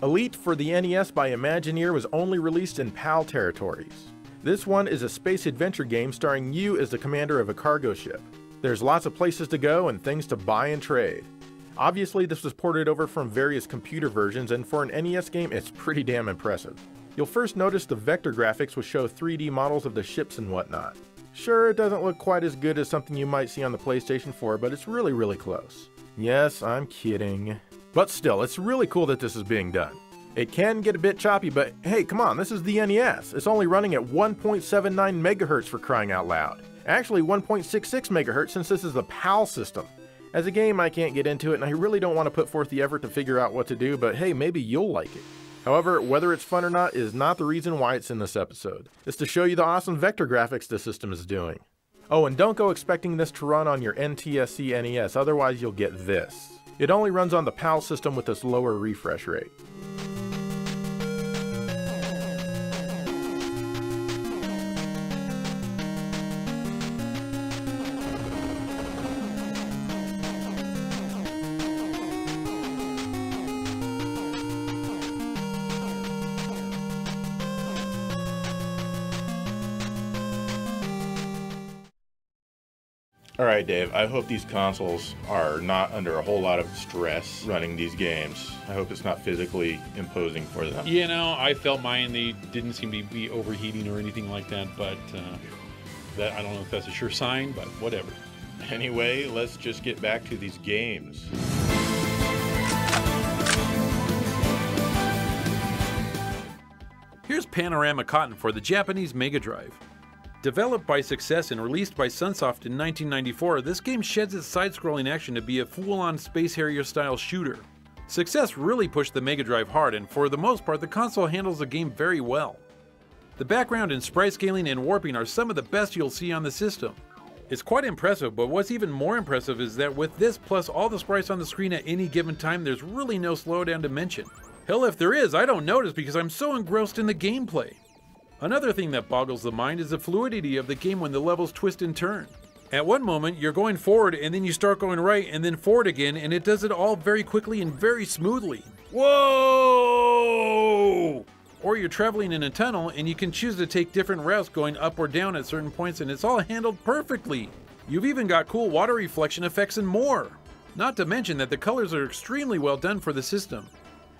Elite for the NES by Imagineer was only released in PAL territories. This one is a space adventure game starring you as the commander of a cargo ship. There's lots of places to go and things to buy and trade. Obviously this was ported over from various computer versions, and for an NES game it's pretty damn impressive. You'll first notice the vector graphics which show 3D models of the ships and whatnot. Sure, it doesn't look quite as good as something you might see on the PlayStation 4, but it's really close. Yes, I'm kidding. But still, it's really cool that this is being done. It can get a bit choppy, but hey, come on, this is the NES. It's only running at 1.79 MHz for crying out loud. Actually 1.66 MHz since this is the PAL system. As a game, I can't get into it and I really don't want to put forth the effort to figure out what to do, but hey, maybe you'll like it. However, whether it's fun or not is not the reason why it's in this episode. It's to show you the awesome vector graphics the system is doing. Oh, and don't go expecting this to run on your NTSC NES, otherwise you'll get this. It only runs on the PAL system with this lower refresh rate. Alright, Dave, I hope these consoles are not under a whole lot of stress running these games. I hope it's not physically imposing for them. You know, I felt mine, they didn't seem to be overheating or anything like that, but that I don't know if that's a sure sign, but whatever. Anyway, let's just get back to these games. Here's Panorama Cotton for the Japanese Mega Drive. Developed by Success and released by Sunsoft in 1994, this game sheds its side-scrolling action to be a full-on Space Harrier-style shooter. Success really pushed the Mega Drive hard, and for the most part, the console handles the game very well. The background and sprite scaling and warping are some of the best you'll see on the system. It's quite impressive, but what's even more impressive is that with this plus all the sprites on the screen at any given time, there's really no slowdown to mention. Hell, if there is, I don't notice because I'm so engrossed in the gameplay. Another thing that boggles the mind is the fluidity of the game when the levels twist and turn. At one moment, you're going forward and then you start going right and then forward again, and it does it all very quickly and very smoothly. Whoa! Or you're traveling in a tunnel and you can choose to take different routes going up or down at certain points, and it's all handled perfectly. You've even got cool water reflection effects and more. Not to mention that the colors are extremely well done for the system.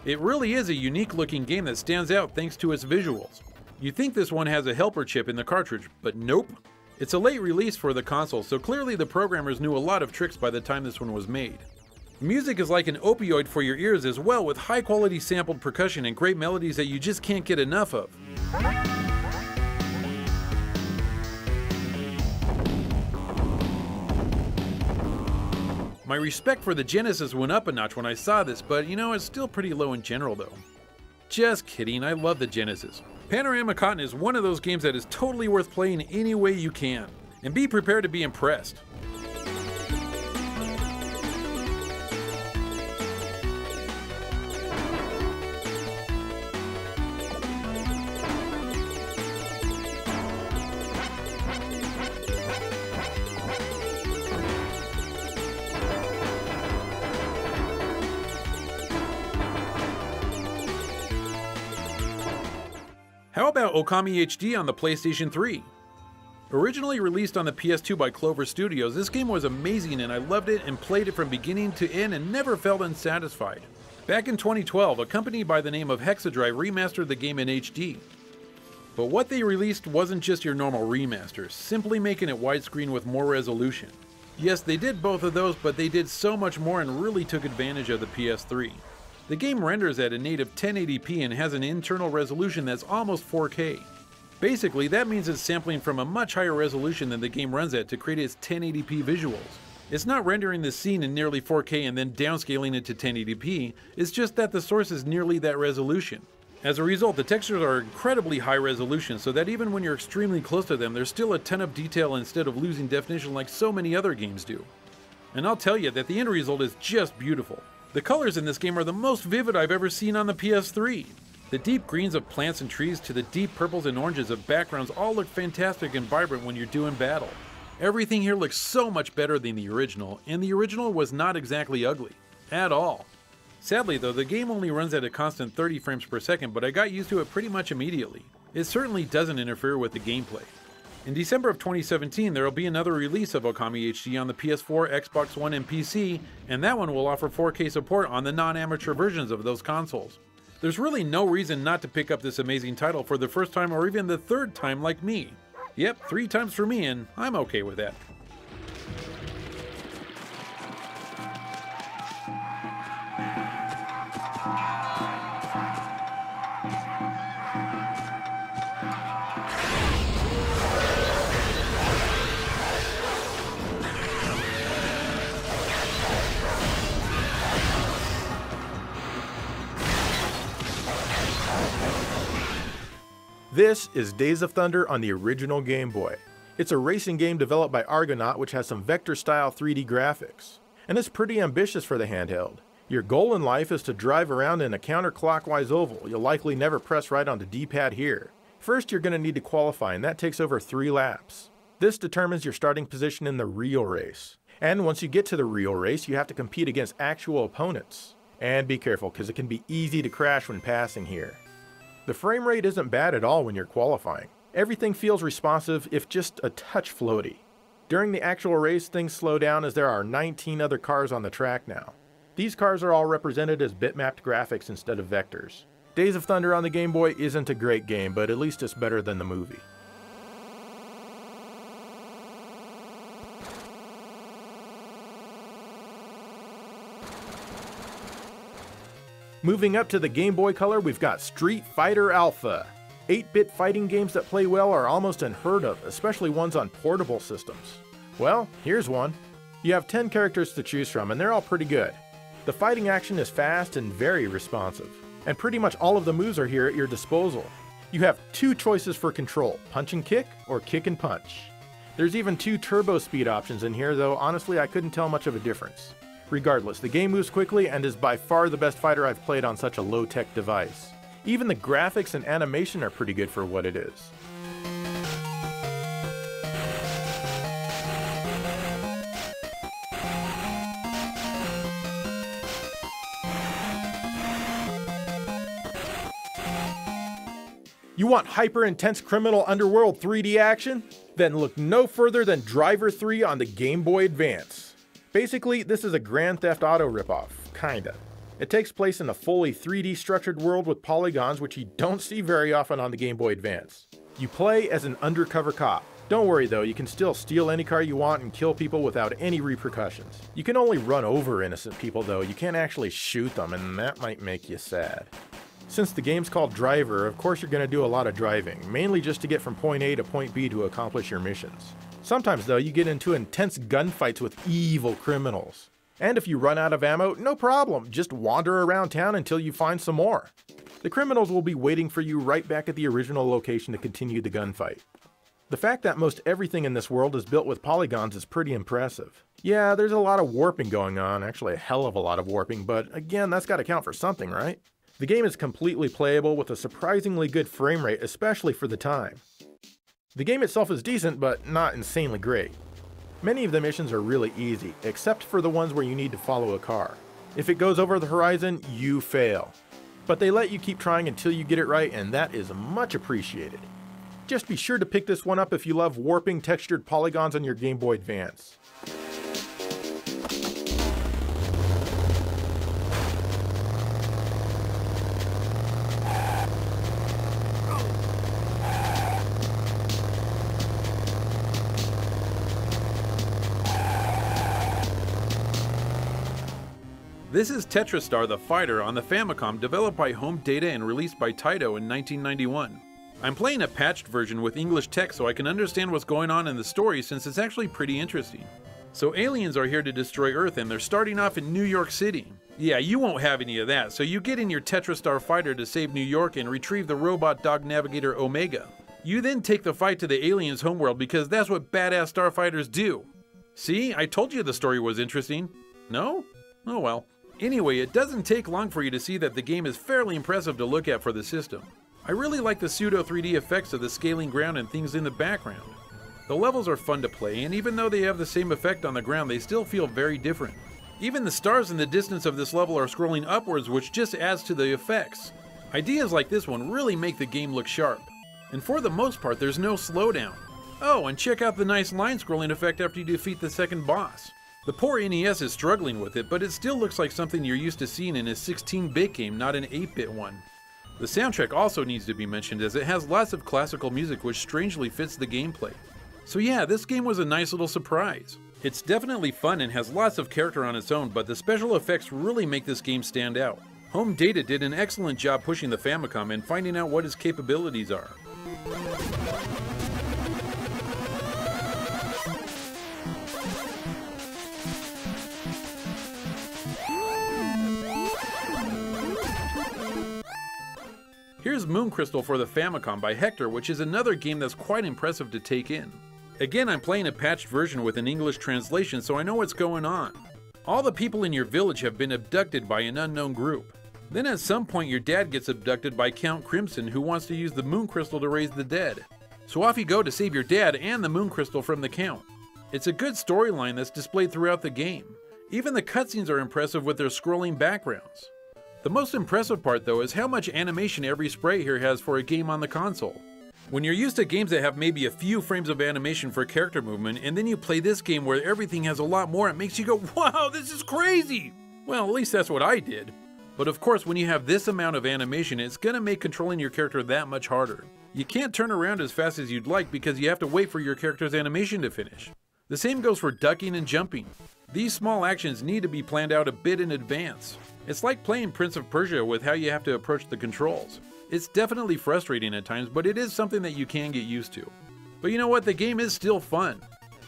It really is a unique looking game that stands out thanks to its visuals. You think this one has a helper chip in the cartridge, but nope. It's a late release for the console, so clearly the programmers knew a lot of tricks by the time this one was made. Music is like an opioid for your ears as well, with high quality sampled percussion and great melodies that you just can't get enough of. My respect for the Genesis went up a notch when I saw this, but you know, it's still pretty low in general though. Just kidding, I love the Genesis. Panorama Cotton is one of those games that is totally worth playing any way you can, and be prepared to be impressed. How about Okami HD on the PlayStation 3? Originally released on the PS2 by Clover Studios, this game was amazing and I loved it and played it from beginning to end and never felt unsatisfied. Back in 2012, a company by the name of Hexadrive remastered the game in HD. But what they released wasn't just your normal remaster, simply making it widescreen with more resolution. Yes, they did both of those, but they did so much more and really took advantage of the PS3. The game renders at a native 1080p and has an internal resolution that's almost 4K. Basically, that means it's sampling from a much higher resolution than the game runs at to create its 1080p visuals. It's not rendering the scene in nearly 4K and then downscaling it to 1080p, it's just that the source is nearly that resolution. As a result, the textures are incredibly high resolution, so that even when you're extremely close to them, there's still a ton of detail instead of losing definition like so many other games do. And I'll tell you that the end result is just beautiful. The colors in this game are the most vivid I've ever seen on the PS3. The deep greens of plants and trees to the deep purples and oranges of backgrounds all look fantastic and vibrant when you're doing battle. Everything here looks so much better than the original, and the original was not exactly ugly. At all. Sadly though, the game only runs at a constant 30 frames per second, but I got used to it pretty much immediately. It certainly doesn't interfere with the gameplay. In December of 2017, there will be another release of Okami HD on the PS4, Xbox One, and PC, and that one will offer 4K support on the non-amateur versions of those consoles. There's really no reason not to pick up this amazing title for the first time or even the third time like me. Yep, 3 times for me, and I'm okay with that. This is Days of Thunder on the original Game Boy. It's a racing game developed by Argonaut which has some vector-style 3D graphics. And it's pretty ambitious for the handheld. Your goal in life is to drive around in a counterclockwise oval. You'll likely never press right on the D-pad here. First, you're going to need to qualify, and that takes over 3 laps. This determines your starting position in the real race. And once you get to the real race, you have to compete against actual opponents. And be careful, because it can be easy to crash when passing here. The frame rate isn't bad at all when you're qualifying. Everything feels responsive, if just a touch floaty. During the actual race, things slow down as there are 19 other cars on the track now. These cars are all represented as bitmapped graphics instead of vectors. Days of Thunder on the Game Boy isn't a great game, but at least it's better than the movie. Moving up to the Game Boy Color, we've got Street Fighter Alpha. 8-bit fighting games that play well are almost unheard of, especially ones on portable systems. Well, here's one. You have 10 characters to choose from, and they're all pretty good. The fighting action is fast and very responsive, and pretty much all of the moves are here at your disposal. You have 2 choices for control, punch and kick, or kick and punch. There's even 2 turbo speed options in here, though honestly I couldn't tell much of a difference. Regardless, the game moves quickly and is by far the best fighter I've played on such a low-tech device. Even the graphics and animation are pretty good for what it is. You want hyper-intense criminal underworld 3D action? Then look no further than Driver 3 on the Game Boy Advance. Basically, this is a Grand Theft Auto ripoff, kinda. It takes place in a fully 3D structured world with polygons which you don't see very often on the Game Boy Advance. You play as an undercover cop. Don't worry though, you can still steal any car you want and kill people without any repercussions. You can only run over innocent people though, you can't actually shoot them, and that might make you sad. Since the game's called Driver, of course you're going to do a lot of driving, mainly just to get from point A to point B to accomplish your missions. Sometimes though, you get into intense gunfights with evil criminals. And if you run out of ammo, no problem, just wander around town until you find some more. The criminals will be waiting for you right back at the original location to continue the gunfight. The fact that most everything in this world is built with polygons is pretty impressive. Yeah, there's a lot of warping going on, actually a hell of a lot of warping, but again, that's gotta count for something, right? The game is completely playable with a surprisingly good frame rate, especially for the time. The game itself is decent, but not insanely great. Many of the missions are really easy, except for the ones where you need to follow a car. If it goes over the horizon, you fail. But they let you keep trying until you get it right, and that is much appreciated. Just be sure to pick this one up if you love warping textured polygons on your Game Boy Advance. This is Tetristar the Fighter on the Famicom, developed by Home Data and released by Taito in 1991. I'm playing a patched version with English text so I can understand what's going on in the story, since it's actually pretty interesting. So aliens are here to destroy Earth, and they're starting off in New York City. Yeah, you won't have any of that, so you get in your Tetristar Fighter to save New York and retrieve the robot dog navigator Omega. You then take the fight to the aliens' homeworld because that's what badass starfighters do. See, I told you the story was interesting. No? Oh well. Anyway, it doesn't take long for you to see that the game is fairly impressive to look at for the system. I really like the pseudo 3D effects of the scaling ground and things in the background. The levels are fun to play, and even though they have the same effect on the ground, they still feel very different. Even the stars in the distance of this level are scrolling upwards, which just adds to the effects. Ideas like this one really make the game look sharp. And for the most part, there's no slowdown. Oh, and check out the nice line scrolling effect after you defeat the second boss. The poor NES is struggling with it, but it still looks like something you're used to seeing in a 16-bit game, not an 8-bit one. The soundtrack also needs to be mentioned, as it has lots of classical music which strangely fits the gameplay. So yeah, this game was a nice little surprise. It's definitely fun and has lots of character on its own, but the special effects really make this game stand out. Home Data did an excellent job pushing the Famicom and finding out what its capabilities are. Here's Moon Crystal for the Famicom by Hector, which is another game that's quite impressive to take in. Again, I'm playing a patched version with an English translation, so I know what's going on. All the people in your village have been abducted by an unknown group. Then at some point your dad gets abducted by Count Crimson, who wants to use the Moon Crystal to raise the dead. So off you go to save your dad and the Moon Crystal from the Count. It's a good storyline that's displayed throughout the game. Even the cutscenes are impressive with their scrolling backgrounds. The most impressive part though is how much animation every sprite here has for a game on the console. When you're used to games that have maybe a few frames of animation for character movement, and then you play this game where everything has a lot more, it makes you go, wow, this is crazy! Well, at least that's what I did. But of course, when you have this amount of animation, it's gonna make controlling your character that much harder. You can't turn around as fast as you'd like because you have to wait for your character's animation to finish. The same goes for ducking and jumping. These small actions need to be planned out a bit in advance. It's like playing Prince of Persia with how you have to approach the controls. It's definitely frustrating at times, but it is something that you can get used to. But you know what, the game is still fun.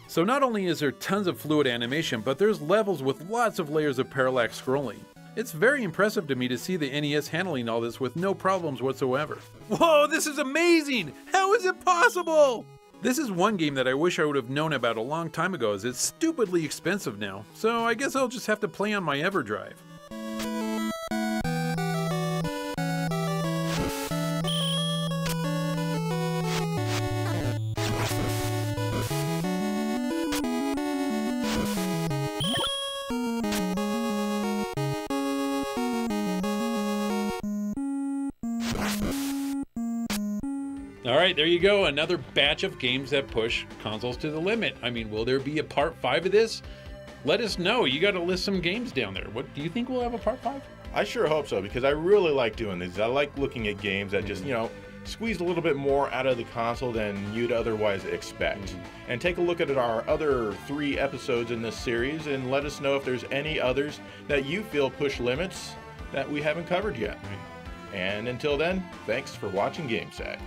So not only is there tons of fluid animation, but there's levels with lots of layers of parallax scrolling. It's very impressive to me to see the NES handling all this with no problems whatsoever. Whoa, this is amazing! How is it possible? This is one game that I wish I would have known about a long time ago, as it's stupidly expensive now, so I guess I'll just have to play on my EverDrive. Alright, there you go, another batch of games that push consoles to the limit. I mean, will there be a part 5 of this? Let us know. You gotta list some games down there. What do you think we'll have a part 5? I sure hope so, because I really like doing these. I like looking at games that just, squeezed a little bit more out of the console than you'd otherwise expect. And take a look at our other 3 episodes in this series and let us know if there's any others that you feel push limits that we haven't covered yet. And until then, thanks for watching GameSack.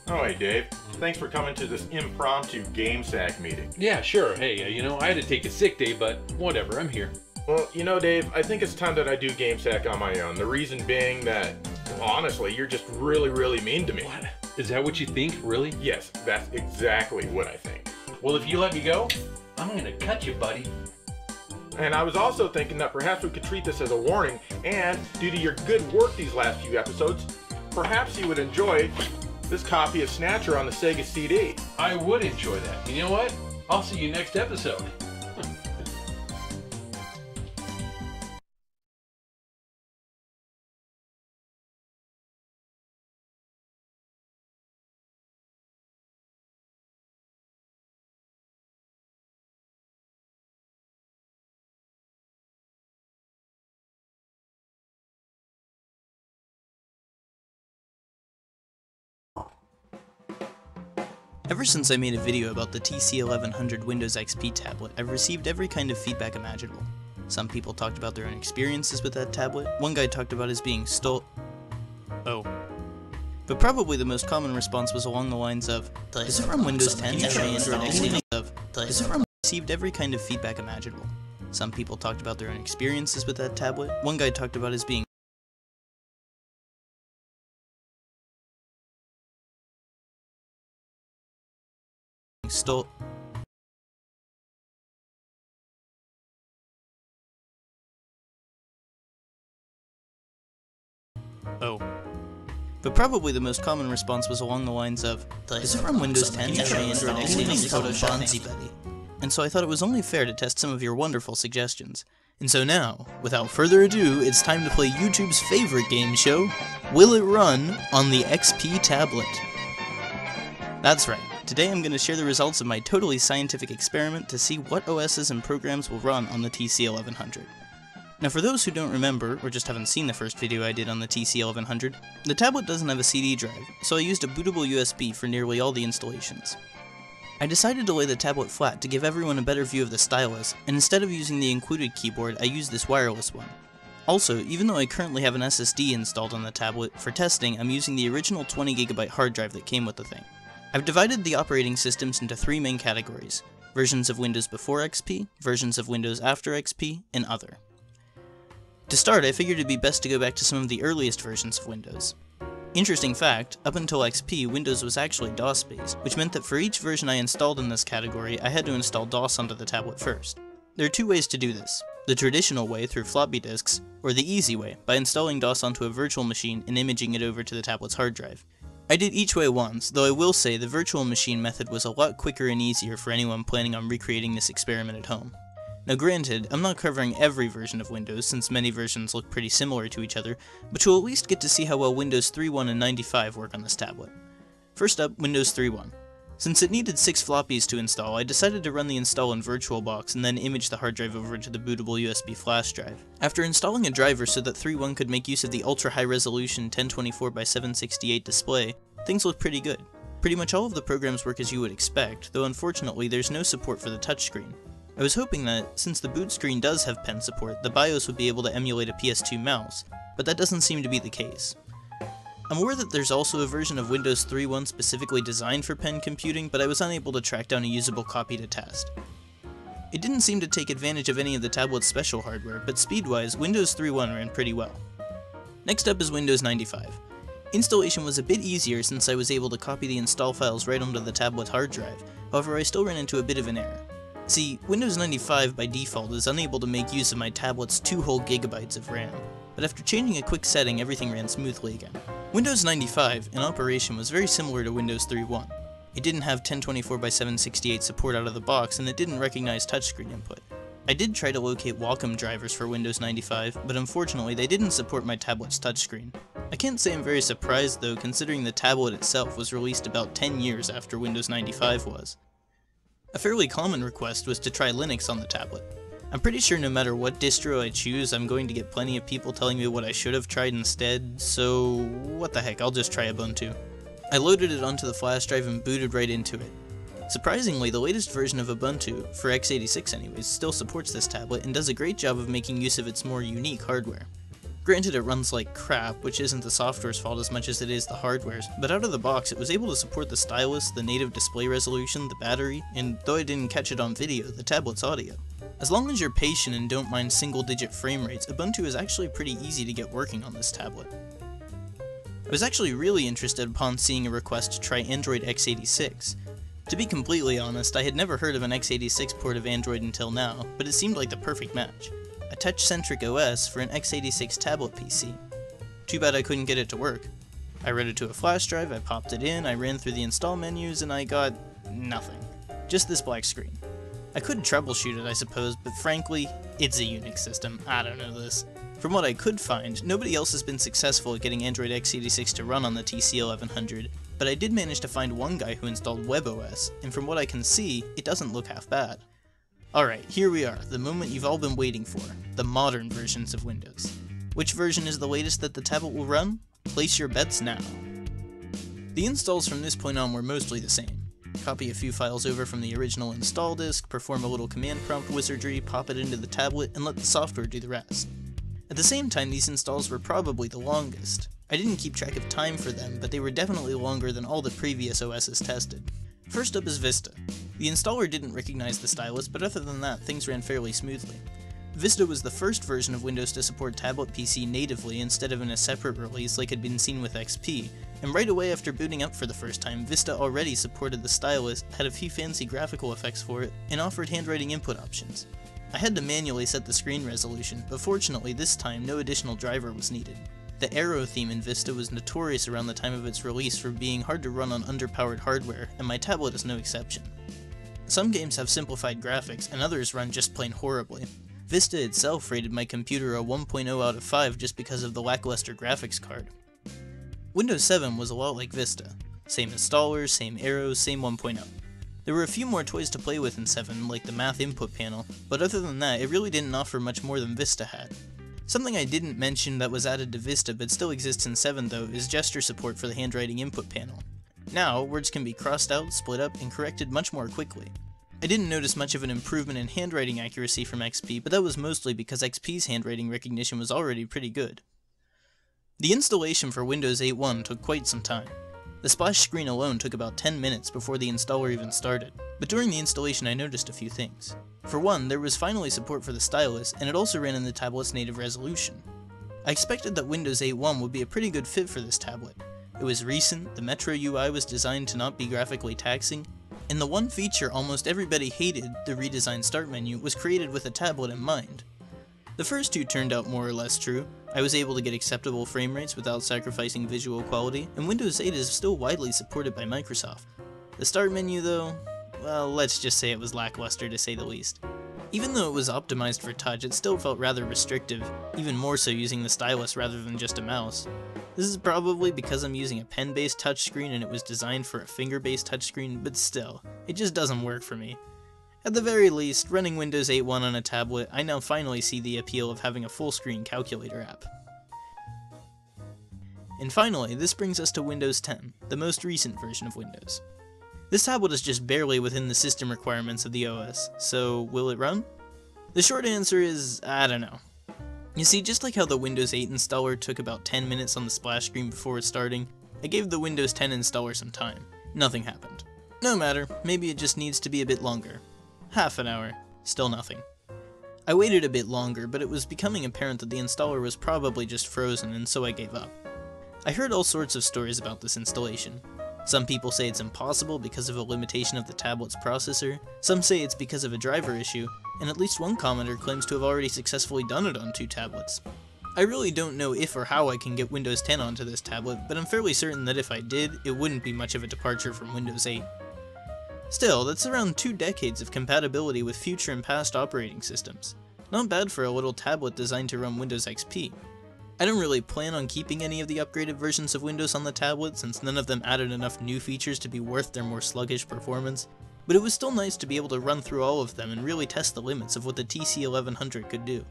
Oh, hey Dave. Thanks for coming to this impromptu GameSack meeting. Yeah, sure. Hey, I had to take a sick day, but whatever, I'm here. Well, Dave, I think it's time that I do GameSack on my own. The reason being that, honestly, you're just really, really mean to me. What? Is that what you think, really? Yes, that's exactly what I think. Well, if you let me go, I'm gonna cut you, buddy. And I was also thinking that perhaps we could treat this as a warning, and due to your good work these last few episodes, perhaps you would enjoy this copy of Snatcher on the Sega CD. I would enjoy that. You know what? I'll see you next episode. Ever since I made a video about the TC1100 Windows XP tablet, I've received every kind of feedback imaginable. Some people talked about their own experiences with that tablet. One guy talked about his being Oh. But probably the most common response was along the lines of, is it from Windows 10? Received every kind of feedback imaginable. Some people talked about their own experiences with that tablet. One guy talked about his being But probably the most common response was along the lines of, is it from Windows 10? And so I thought it was only fair to test some of your wonderful suggestions. And so now, without further ado, it's time to play YouTube's favorite game show, Will It Run on the XP Tablet? That's right. Today I'm going to share the results of my totally scientific experiment to see what OSs and programs will run on the TC1100. Now for those who don't remember, or just haven't seen the first video I did on the TC1100, the tablet doesn't have a CD drive, so I used a bootable USB for nearly all the installations. I decided to lay the tablet flat to give everyone a better view of the stylus, and instead of using the included keyboard, I used this wireless one. Also, even though I currently have an SSD installed on the tablet, for testing I'm using the original 20GB hard drive that came with the thing. I've divided the operating systems into 3 main categories: versions of Windows before XP, versions of Windows after XP, and other. To start, I figured it'd be best to go back to some of the earliest versions of Windows. Interesting fact, up until XP, Windows was actually DOS-based, which meant that for each version I installed in this category, I had to install DOS onto the tablet first. There are 2 ways to do this. the traditional way through floppy disks, or the easy way by installing DOS onto a virtual machine and imaging it over to the tablet's hard drive. I did each way once, though I will say the virtual machine method was a lot quicker and easier for anyone planning on recreating this experiment at home. Now granted, I'm not covering every version of Windows since many versions look pretty similar to each other, but you'll at least get to see how well Windows 3.1 and 95 work on this tablet. First up, Windows 3.1. Since it needed 6 floppies to install, I decided to run the install in VirtualBox and then image the hard drive over to the bootable USB flash drive. After installing a driver so that 3.1 could make use of the ultra-high resolution 1024x768 display, things looked pretty good. Pretty much all of the programs work as you would expect, though unfortunately there's no support for the touchscreen. I was hoping that, since the boot screen does have pen support, the BIOS would be able to emulate a PS2 mouse, but that doesn't seem to be the case. I'm aware that there's also a version of Windows 3.1 specifically designed for pen computing, but I was unable to track down a usable copy to test. It didn't seem to take advantage of any of the tablet's special hardware, but speed-wise, Windows 3.1 ran pretty well. Next up is Windows 95. Installation was a bit easier since I was able to copy the install files right onto the tablet's hard drive, however I still ran into a bit of an error. See, Windows 95 by default is unable to make use of my tablet's 2 whole gigabytes of RAM, but after changing a quick setting everything ran smoothly again. Windows 95 in operation was very similar to Windows 3.1. It didn't have 1024x768 support out of the box and it didn't recognize touchscreen input. I did try to locate Wacom drivers for Windows 95, but unfortunately they didn't support my tablet's touchscreen. I can't say I'm very surprised though, considering the tablet itself was released about 10 years after Windows 95 was. A fairly common request was to try Linux on the tablet. I'm pretty sure no matter what distro I choose, I'm going to get plenty of people telling me what I should have tried instead, so what the heck, I'll just try Ubuntu. I loaded it onto the flash drive and booted right into it. Surprisingly, the latest version of Ubuntu, for x86 anyways, still supports this tablet and does a great job of making use of its more unique hardware. Granted, it runs like crap, which isn't the software's fault as much as it is the hardware's, but out of the box it was able to support the stylus, the native display resolution, the battery, and though I didn't catch it on video, the tablet's audio. As long as you're patient and don't mind single-digit frame rates, Ubuntu is actually pretty easy to get working on this tablet. I was actually really interested upon seeing a request to try Android x86. To be completely honest, I had never heard of an x86 port of Android until now, but it seemed like the perfect match. A touch-centric OS for an x86 tablet PC. Too bad I couldn't get it to work. I read it to a flash drive, I popped it in, I ran through the install menus, and I got nothing. Just this black screen. I could troubleshoot it, I suppose, but frankly, it's a Unix system. I don't know this. From what I could find, nobody else has been successful at getting Android x86 to run on the TC1100, but I did manage to find one guy who installed WebOS, and from what I can see, it doesn't look half bad. Alright, here we are, the moment you've all been waiting for, the modern versions of Windows. Which version is the latest that the tablet will run? Place your bets now. The installs from this point on were mostly the same. Copy a few files over from the original install disk, perform a little command prompt wizardry, pop it into the tablet, and let the software do the rest. At the same time, these installs were probably the longest. I didn't keep track of time for them, but they were definitely longer than all the previous OSs tested. First up is Vista. The installer didn't recognize the stylus, but other than that, things ran fairly smoothly. Vista was the first version of Windows to support tablet PC natively instead of in a separate release like had been seen with XP, and right away after booting up for the first time, Vista already supported the stylus, had a few fancy graphical effects for it, and offered handwriting input options. I had to manually set the screen resolution, but fortunately this time no additional driver was needed. The arrow theme in Vista was notorious around the time of its release for being hard to run on underpowered hardware, and my tablet is no exception. Some games have simplified graphics, and others run just plain horribly. Vista itself rated my computer a 1.0 out of 5 just because of the lackluster graphics card. Windows 7 was a lot like Vista. Same installers, same arrows, same 1.0. There were a few more toys to play with in 7, like the math input panel, but other than that, it really didn't offer much more than Vista had. Something I didn't mention that was added to Vista but still exists in 7 though is gesture support for the handwriting input panel. Now, words can be crossed out, split up, and corrected much more quickly. I didn't notice much of an improvement in handwriting accuracy from XP, but that was mostly because XP's handwriting recognition was already pretty good. The installation for Windows 8.1 took quite some time. The splash screen alone took about 10 minutes before the installer even started, but during the installation I noticed a few things. For one, there was finally support for the stylus, and it also ran in the tablet's native resolution. I expected that Windows 8.1 would be a pretty good fit for this tablet. It was recent, the Metro UI was designed to not be graphically taxing, and the one feature almost everybody hated, the redesigned start menu, was created with a tablet in mind. The first two turned out more or less true. I was able to get acceptable frame rates without sacrificing visual quality, and Windows 8 is still widely supported by Microsoft. The start menu though, well, let's just say it was lackluster to say the least. Even though it was optimized for touch, it still felt rather restrictive, even more so using the stylus rather than just a mouse. This is probably because I'm using a pen-based touchscreen and it was designed for a finger-based touchscreen, but still, it just doesn't work for me. At the very least, running Windows 8.1 on a tablet, I now finally see the appeal of having a full-screen calculator app. And finally, this brings us to Windows 10, the most recent version of Windows. This tablet is just barely within the system requirements of the OS, so will it run? The short answer is, I don't know. You see, just like how the Windows 8 installer took about 10 minutes on the splash screen before starting, I gave the Windows 10 installer some time. Nothing happened. No matter, maybe it just needs to be a bit longer. Half an hour, still nothing. I waited a bit longer, but it was becoming apparent that the installer was probably just frozen, and so I gave up. I heard all sorts of stories about this installation. Some people say it's impossible because of a limitation of the tablet's processor, some say it's because of a driver issue, and at least one commenter claims to have already successfully done it on 2 tablets. I really don't know if or how I can get Windows 10 onto this tablet, but I'm fairly certain that if I did, it wouldn't be much of a departure from Windows 8. Still, that's around 2 decades of compatibility with future and past operating systems. Not bad for a little tablet designed to run Windows XP. I don't really plan on keeping any of the upgraded versions of Windows on the tablet since none of them added enough new features to be worth their more sluggish performance, but it was still nice to be able to run through all of them and really test the limits of what the TC1100 could do.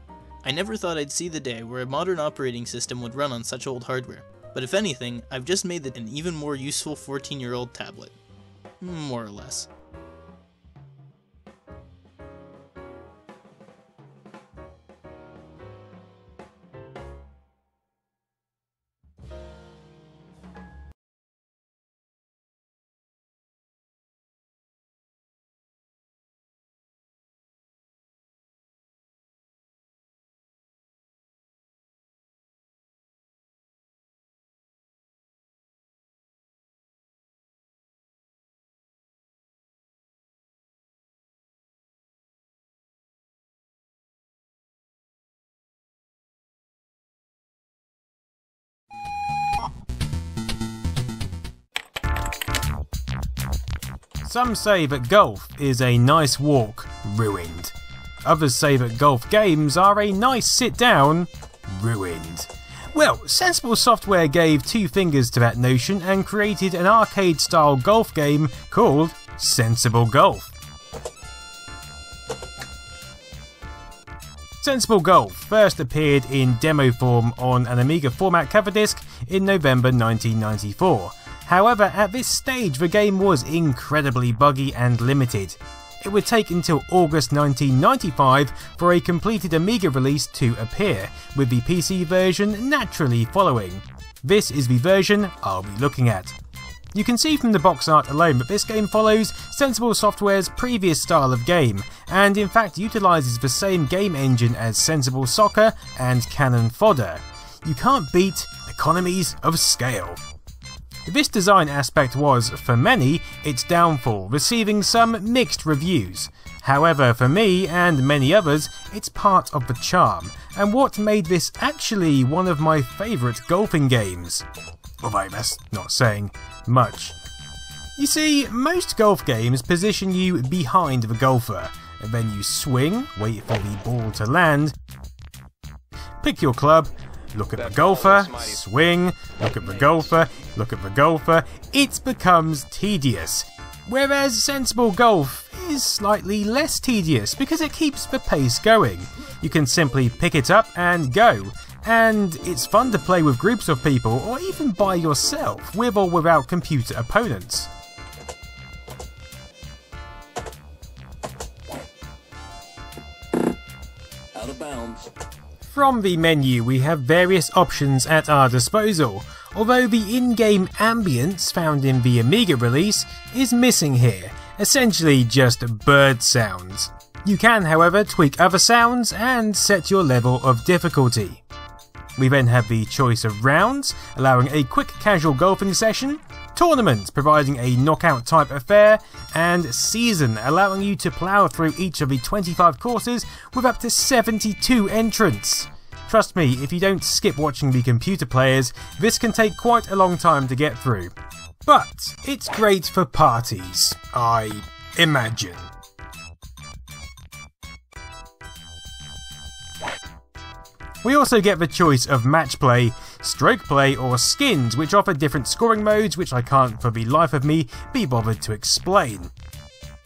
I never thought I'd see the day where a modern operating system would run on such old hardware, but if anything, I've just made it an even more useful 14-year-old tablet. More or less. Some say that golf is a nice walk, ruined. Others say that golf games are a nice sit down, ruined. Well, Sensible Software gave 2 fingers to that notion and created an arcade-style golf game called Sensible Golf. Sensible Golf first appeared in demo form on an Amiga format cover disc in November 1994. However, at this stage the game was incredibly buggy and limited. It would take until August 1995 for a completed Amiga release to appear, with the PC version naturally following. This is the version I'll be looking at. You can see from the box art alone that this game follows Sensible Software's previous style of game, and in fact utilises the same game engine as Sensible Soccer and Cannon Fodder. You can't beat economies of scale. This design aspect was, for many, its downfall, receiving some mixed reviews. However, for me and many others, it's part of the charm, and what made this actually one of my favourite golfing games. Although that's not saying much. You see, most golf games position you behind the golfer, and then you swing, wait for the ball to land, pick your club, look at the golfer, swing, look at the golfer, look at the golfer. It becomes tedious. Whereas Sensible Golf is slightly less tedious because it keeps the pace going. You can simply pick it up and go. And it's fun to play with groups of people or even by yourself, with or without computer opponents. Out of bounds. From the menu we have various options at our disposal, although the in-game ambience found in the Amiga release is missing here, essentially just bird sounds. You can however tweak other sounds and set your level of difficulty. We then have the choice of rounds, allowing a quick casual golfing session, Tournament, providing a knockout type affair, and Season, allowing you to plough through each of the 25 courses with up to 72 entrants. Trust me, if you don't skip watching the computer players, this can take quite a long time to get through. But it's great for parties, I imagine. We also get the choice of match play, stroke play or skins, which offer different scoring modes which I can't for the life of me be bothered to explain.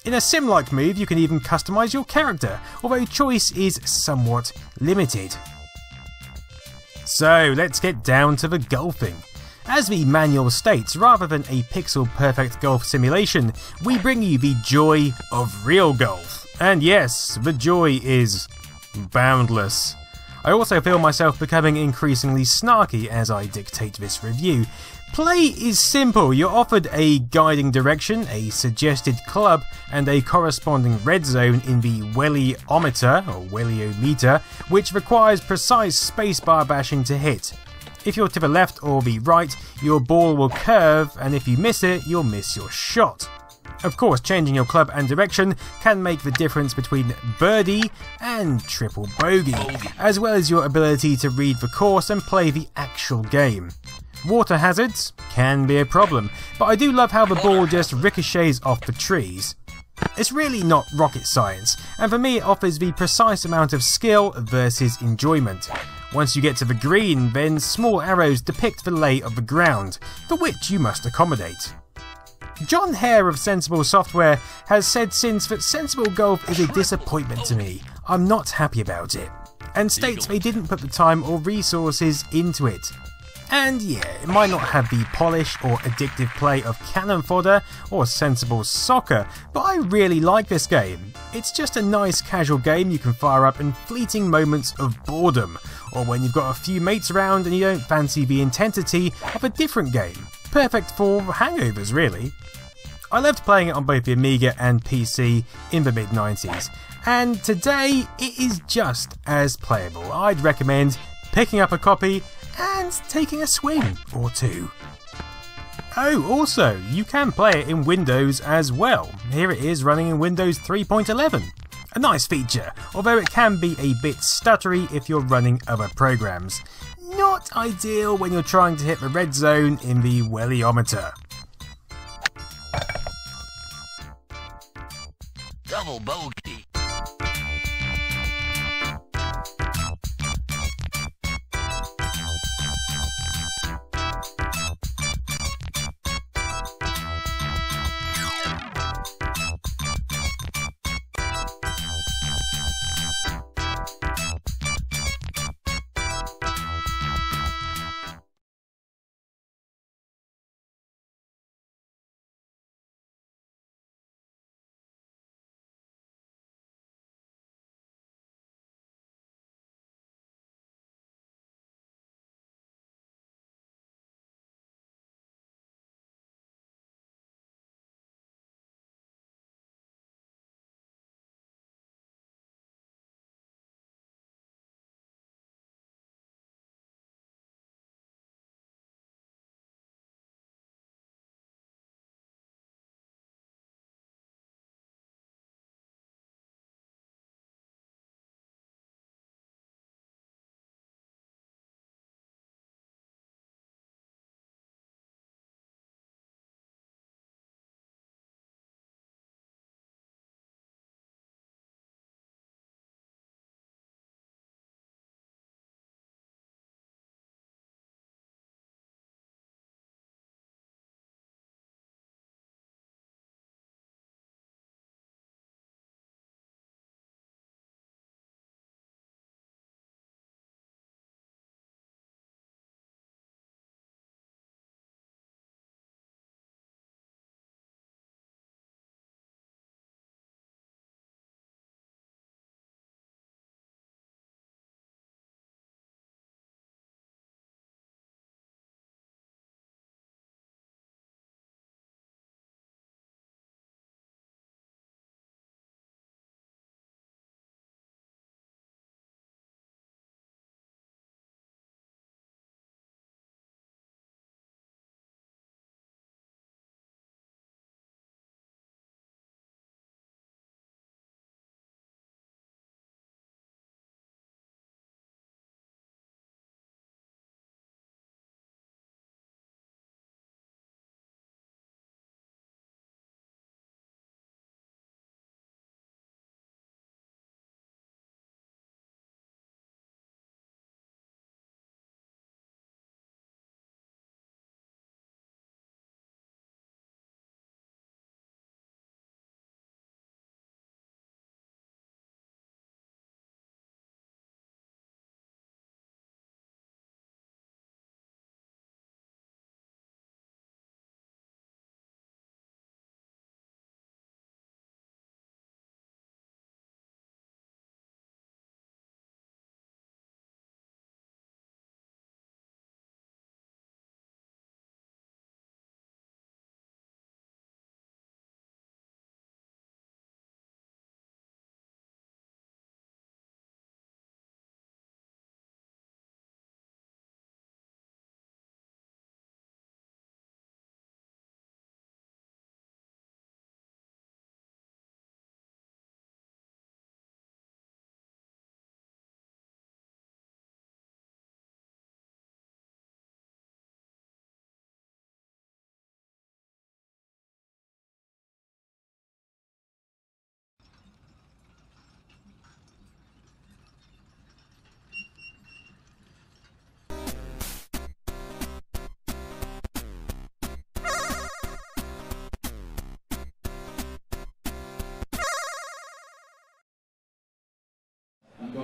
In a sim-like move you can even customise your character, although choice is somewhat limited. So let's get down to the golfing. As the manual states, rather than a pixel-perfect golf simulation, we bring you the joy of real golf. And yes, the joy is boundless. I also feel myself becoming increasingly snarky as I dictate this review. Play is simple. You're offered a guiding direction, a suggested club, and a corresponding red zone in the weliometer, or weliometer, which requires precise spacebar bashing to hit. If you're to the left or the right, your ball will curve, and if you miss it, you'll miss your shot. Of course, changing your club and direction can make the difference between birdie and triple bogey, as well as your ability to read the course and play the actual game. Water hazards can be a problem, but I do love how the ball just ricochets off the trees. It's really not rocket science, and for me it offers the precise amount of skill versus enjoyment. Once you get to the green, then small arrows depict the lay of the ground, for which you must accommodate. John Hare of Sensible Software has said since that Sensible Golf is a disappointment to me. I'm not happy about it, and states they didn't put the time or resources into it. And yeah, it might not have the polish or addictive play of Cannon Fodder or Sensible Soccer, but I really like this game. It's just a nice casual game you can fire up in fleeting moments of boredom, or when you've got a few mates around and you don't fancy the intensity of a different game. Perfect for hangovers, really. I loved playing it on both the Amiga and PC in the mid-90s, and today it is just as playable. I'd recommend picking up a copy and taking a swing or two. Oh, also, you can play it in Windows as well. Here it is running in Windows 3.11. A nice feature, although it can be a bit stuttery if you're running other programs. Not ideal when you're trying to hit the red zone in the weliometer. Double bogey.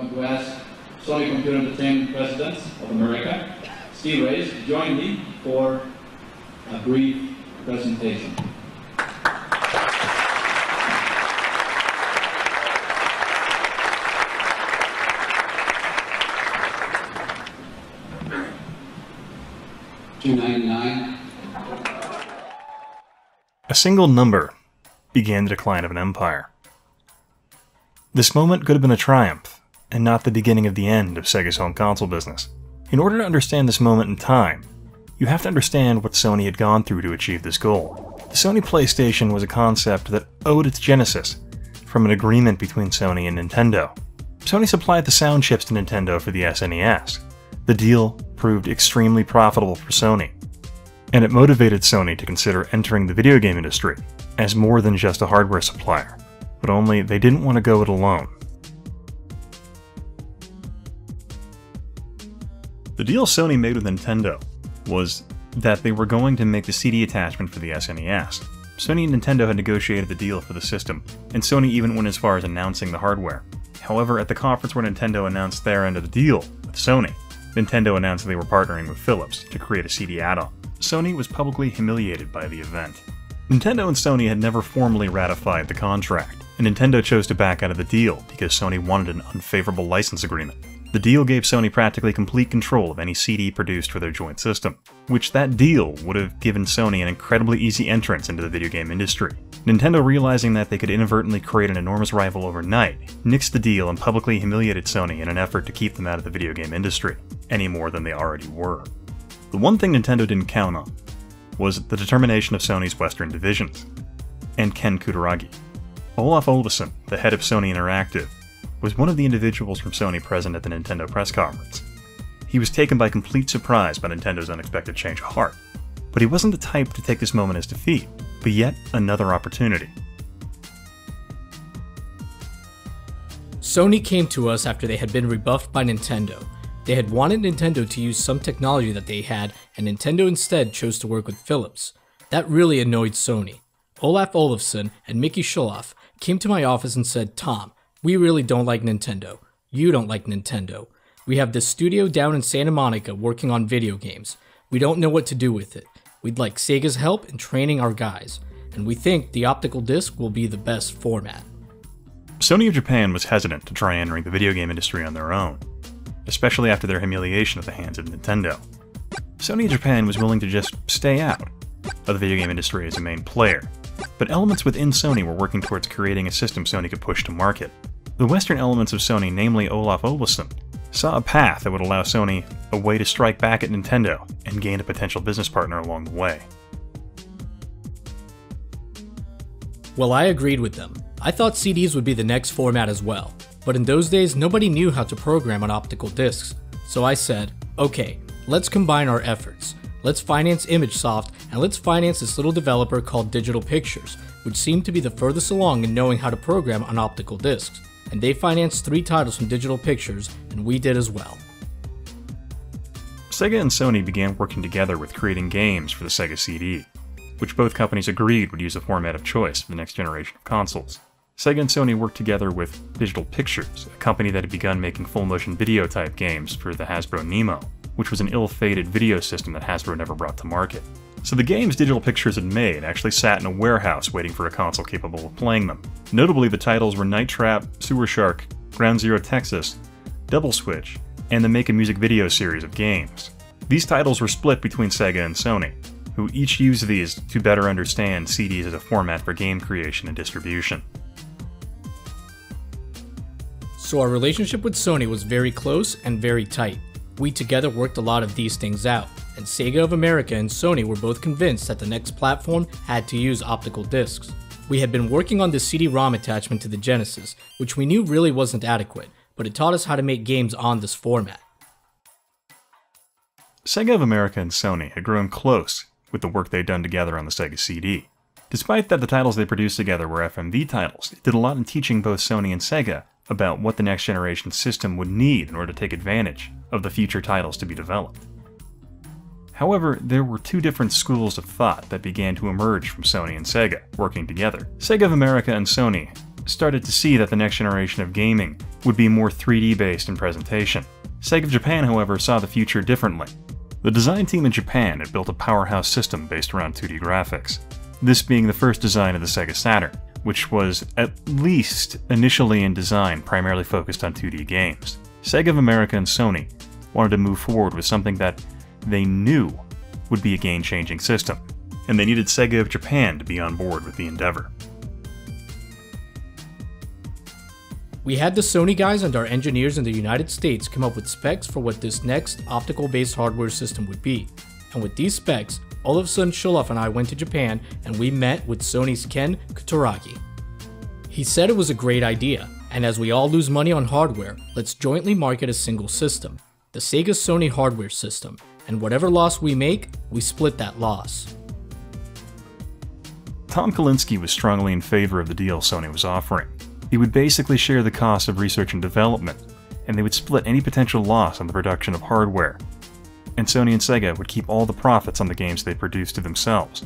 want to ask Sony Computer Entertainment President of America, Steve Reyes, to join me for a brief presentation. $2.99. A single number began the decline of an empire. This moment could have been a triumph, and not the beginning of the end of Sega's home console business. In order to understand this moment in time, you have to understand what Sony had gone through to achieve this goal. The Sony PlayStation was a concept that owed its genesis from an agreement between Sony and Nintendo. Sony supplied the sound chips to Nintendo for the SNES. The deal proved extremely profitable for Sony, and it motivated Sony to consider entering the video game industry as more than just a hardware supplier, but only they didn't want to go it alone. The deal Sony made with Nintendo was that they were going to make the CD attachment for the SNES. Sony and Nintendo had negotiated the deal for the system, and Sony even went as far as announcing the hardware. However, at the conference where Nintendo announced their end of the deal with Sony, Nintendo announced they were partnering with Philips to create a CD add-on. Sony was publicly humiliated by the event. Nintendo and Sony had never formally ratified the contract, and Nintendo chose to back out of the deal because Sony wanted an unfavorable license agreement. The deal gave Sony practically complete control of any CD produced for their joint system, which that deal would have given Sony an incredibly easy entrance into the video game industry. Nintendo, realizing that they could inadvertently create an enormous rival overnight, nixed the deal and publicly humiliated Sony in an effort to keep them out of the video game industry, any more than they already were. The one thing Nintendo didn't count on was the determination of Sony's Western divisions, and Ken Kutaragi. Olaf Olvesson, the head of Sony Interactive, was one of the individuals from Sony present at the Nintendo press conference. He was taken by complete surprise by Nintendo's unexpected change of heart, but he wasn't the type to take this moment as defeat, but yet another opportunity. Sony came to us after they had been rebuffed by Nintendo. They had wanted Nintendo to use some technology that they had, and Nintendo instead chose to work with Philips. That really annoyed Sony. Olaf Olofsson and Mickey Scholoff came to my office and said, "Tom, we really don't like Nintendo. You don't like Nintendo. We have this studio down in Santa Monica working on video games. We don't know what to do with it. We'd like Sega's help in training our guys, and we think the optical disc will be the best format." Sony of Japan was hesitant to try entering the video game industry on their own, especially after their humiliation at the hands of Nintendo. Sony of Japan was willing to just stay out of the video game industry as a main player, but elements within Sony were working towards creating a system Sony could push to market. The Western elements of Sony, namely Olaf Olvesson, saw a path that would allow Sony a way to strike back at Nintendo and gain a potential business partner along the way. Well, I agreed with them. I thought CDs would be the next format as well, but in those days nobody knew how to program on optical discs. So I said, okay, let's combine our efforts. Let's finance ImageSoft, and let's finance this little developer called Digital Pictures, which seemed to be the furthest along in knowing how to program on optical discs. And they financed 3 titles from Digital Pictures, and we did as well. Sega and Sony began working together with creating games for the Sega CD, which both companies agreed would use the format of choice for the next generation of consoles. Sega and Sony worked together with Digital Pictures, a company that had begun making full-motion video-type games for the Hasbro Nemo, which was an ill-fated video system that Hasbro never brought to market. So the games Digital Pictures had made actually sat in a warehouse waiting for a console capable of playing them. Notably, the titles were Night Trap, Sewer Shark, Ground Zero Texas, Double Switch, and the Make a Music Video series of games. These titles were split between Sega and Sony, who each used these to better understand CDs as a format for game creation and distribution. So our relationship with Sony was very close and very tight. We together worked a lot of these things out, and Sega of America and Sony were both convinced that the next platform had to use optical discs. We had been working on the CD-ROM attachment to the Genesis, which we knew really wasn't adequate, but it taught us how to make games on this format. Sega of America and Sony had grown close with the work they'd done together on the Sega CD. Despite that the titles they produced together were FMV titles, it did a lot in teaching both Sony and Sega about what the next generation system would need in order to take advantage of the future titles to be developed. However, there were 2 different schools of thought that began to emerge from Sony and Sega working together. Sega of America and Sony started to see that the next generation of gaming would be more 3D based in presentation. Sega of Japan, however, saw the future differently. The design team in Japan had built a powerhouse system based around 2D graphics, this being the first design of the Sega Saturn, which was, at least initially in design, primarily focused on 2D games. Sega of America and Sony wanted to move forward with something that they knew would be a game-changing system, and they needed Sega of Japan to be on board with the endeavor. We had the Sony guys and our engineers in the United States come up with specs for what this next optical-based hardware system would be. And with these specs, all of a sudden Sholoff and I went to Japan and we met with Sony's Ken Kutaragi. He said it was a great idea, and as we all lose money on hardware, let's jointly market a single system, the Sega Sony hardware system, and whatever loss we make, we split that loss. Tom Kalinske was strongly in favor of the deal Sony was offering. He would basically share the cost of research and development, and they would split any potential loss on the production of hardware. And Sony and Sega would keep all the profits on the games they produced to themselves.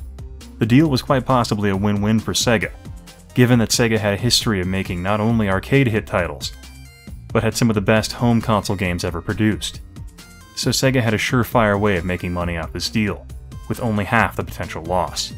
The deal was quite possibly a win-win for Sega, given that Sega had a history of making not only arcade hit titles, but had some of the best home console games ever produced. So Sega had a surefire way of making money off this deal, with only half the potential loss.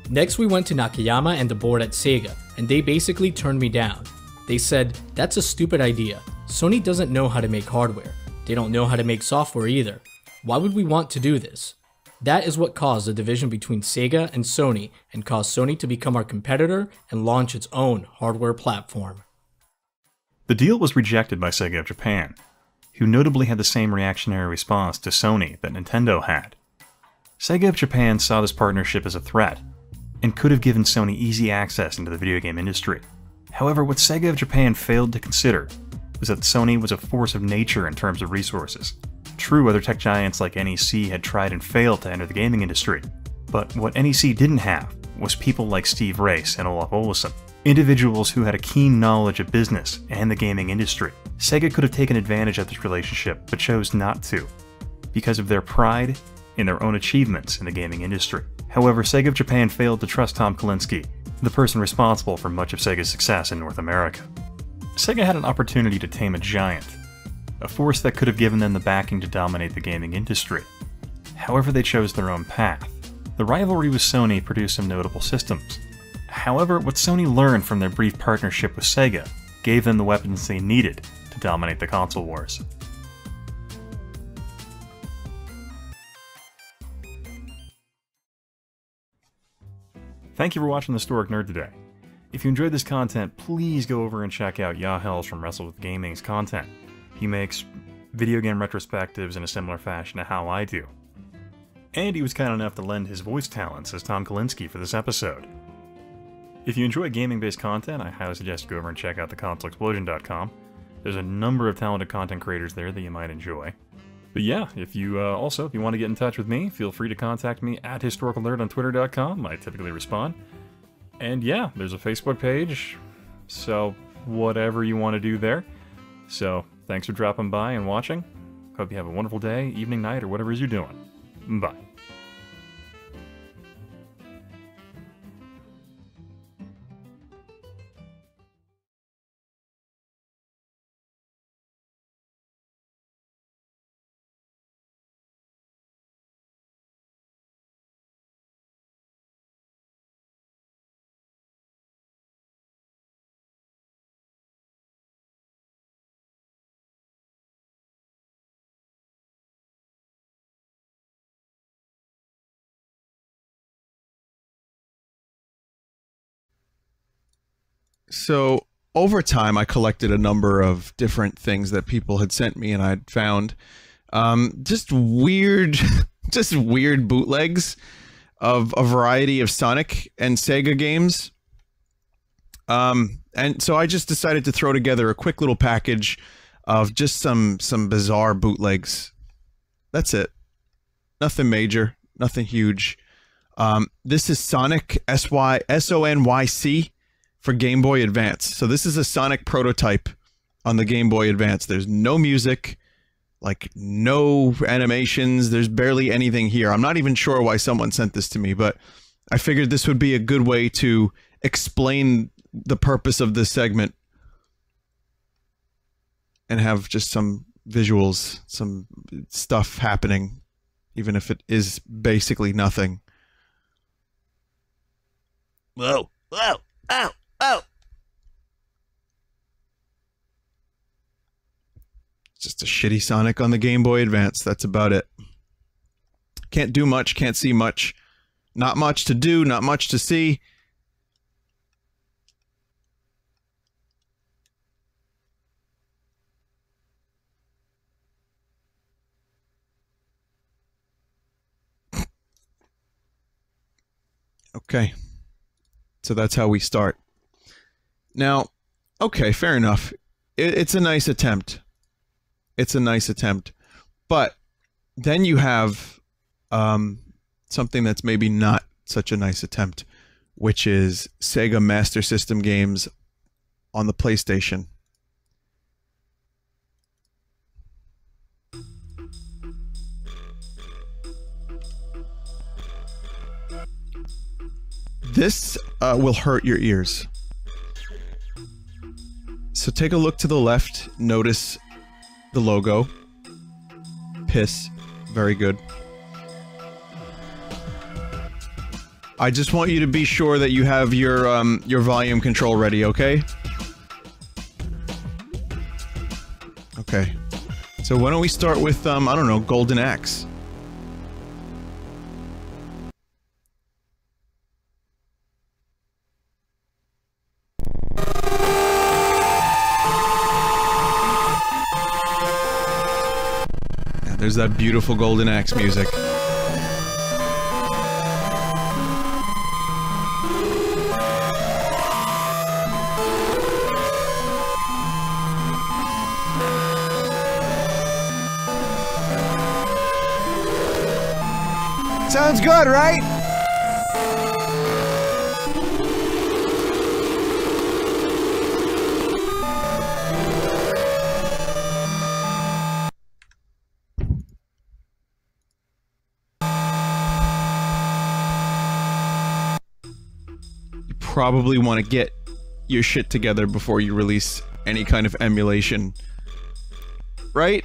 Next we went to Nakayama and the board at Sega, and they basically turned me down. They said, "That's a stupid idea. Sony doesn't know how to make hardware. They don't know how to make software either. Why would we want to do this?" That is what caused the division between Sega and Sony and caused Sony to become our competitor and launch its own hardware platform. The deal was rejected by Sega of Japan, who notably had the same reactionary response to Sony that Nintendo had. Sega of Japan saw this partnership as a threat, and could have given Sony easy access into the video game industry. However, what Sega of Japan failed to consider was that Sony was a force of nature in terms of resources. True, other tech giants like NEC had tried and failed to enter the gaming industry, but what NEC didn't have was people like Steve Race and Olaf Olsson, individuals who had a keen knowledge of business and the gaming industry. Sega could have taken advantage of this relationship, but chose not to, because of their pride in their own achievements in the gaming industry. However, Sega of Japan failed to trust Tom Kalinske, the person responsible for much of Sega's success in North America. Sega had an opportunity to tame a giant, a force that could have given them the backing to dominate the gaming industry. However, they chose their own path. The rivalry with Sony produced some notable systems. However, what Sony learned from their brief partnership with Sega gave them the weapons they needed to dominate the console wars. Thank you for watching The Historic Nerd today. If you enjoyed this content, please go over and check out Yahel's from Wrestle with Gaming's content. He makes video game retrospectives in a similar fashion to how I do. And he was kind enough to lend his voice talents as Tom Kalinske for this episode. If you enjoy gaming-based content, I highly suggest you go over and check out theconsoleexplosion.com. There's a number of talented content creators there that you might enjoy. But yeah, if you want to get in touch with me, feel free to contact me at historicalnerd on twitter.com. I typically respond. And yeah, there's a Facebook page, so whatever you want to do there. So thanks for dropping by and watching. Hope you have a wonderful day, evening, night, or whatever it is you're doing. Bye. So over time, I collected a number of different things that people had sent me, and I'd found just weird bootlegs of a variety of Sonic and Sega games. And so I just decided to throw together a quick little package of just some bizarre bootlegs. That's it. Nothing major, nothing huge. This is Sonic SONYC for Game Boy Advance. So this is a Sonic prototype on the Game Boy Advance. There's no music, like no animations. There's barely anything here. I'm not even sure why someone sent this to me, but I figured this would be a good way to explain the purpose of this segment. and have just some visuals, some stuff happening, even if it is basically nothing. Whoa, whoa, oh, oh. Just a shitty Sonic on the Game Boy Advance. That's about it. Can't do much, can't see much. Not much to do, not much to see. Okay. So that's how we start. Now, okay, fair enough. It's a nice attempt. It's a nice attempt. But then you have something that's maybe not such a nice attempt, which is Sega Master System games on the PlayStation. This will hurt your ears. So take a look to the left, notice the logo. Piss. Very good. I just want you to be sure that you have your volume control ready, okay? Okay. So why don't we start with, I don't know, Golden Axe. Yeah, there's that beautiful Golden Axe music. Sounds good, right? You probably want to get your shit together before you release any kind of emulation. Right?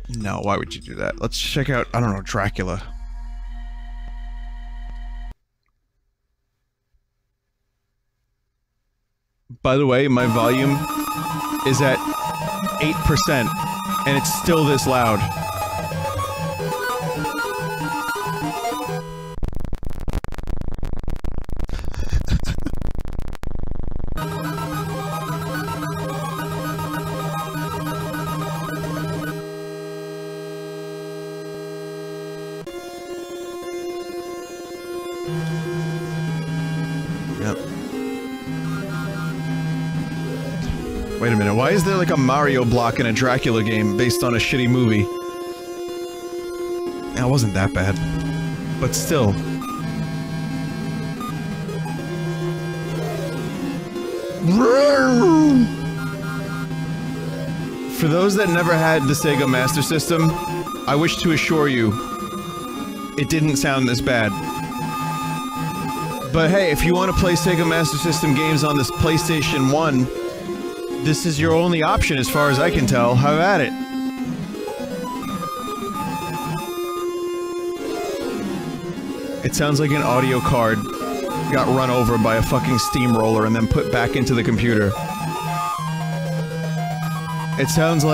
No, why would you do that? Let's check out, I don't know, Dracula. By the way, my volume is at 8%, and it's still this loud. Wait a minute, why is there like a Mario block in a Dracula game based on a shitty movie? That wasn't that bad. But still. For those that never had the Sega Master System, I wish to assure you, it didn't sound this bad. But hey, if you want to play Sega Master System games on this PlayStation 1, this is your only option as far as I can tell. Have at it. It sounds like an audio card got run over by a fucking steamroller and then put back into the computer. It sounds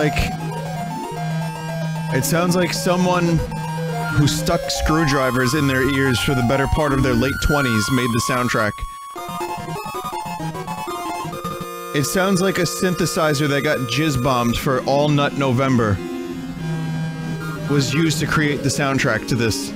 like someone who stuck screwdrivers in their ears for the better part of their late 20s made the soundtrack. It sounds like a synthesizer that got jizz-bombed for All Nut November was used to create the soundtrack to this.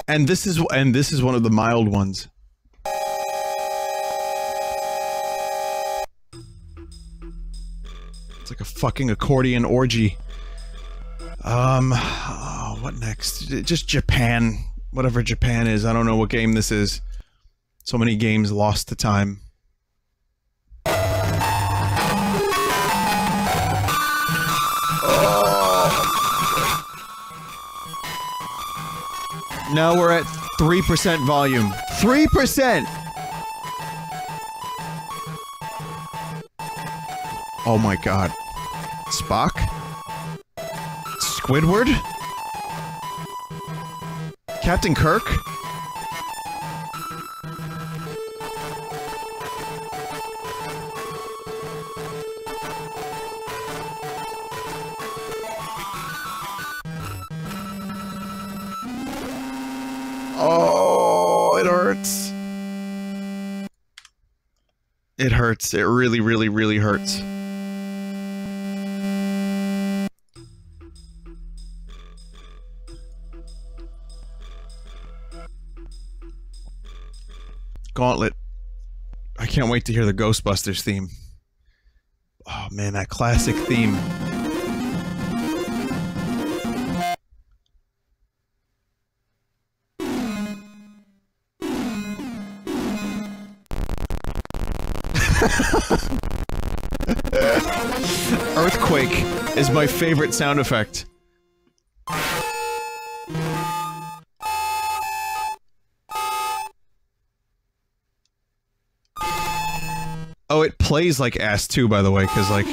And this is one of the mild ones. It's like a fucking accordion orgy. What next? Just Japan. Whatever Japan is. I don't know what game this is. So many games lost to time. Now we're at 3% volume. 3%! Oh my god. Spock? Squidward? Captain Kirk? Oh, it hurts. It hurts. It really, really, really hurts. Gauntlet. I can't wait to hear the Ghostbusters theme. Oh man, that classic theme. Earthquake is my favorite sound effect. Oh, it plays like ass too, by the way, because, like,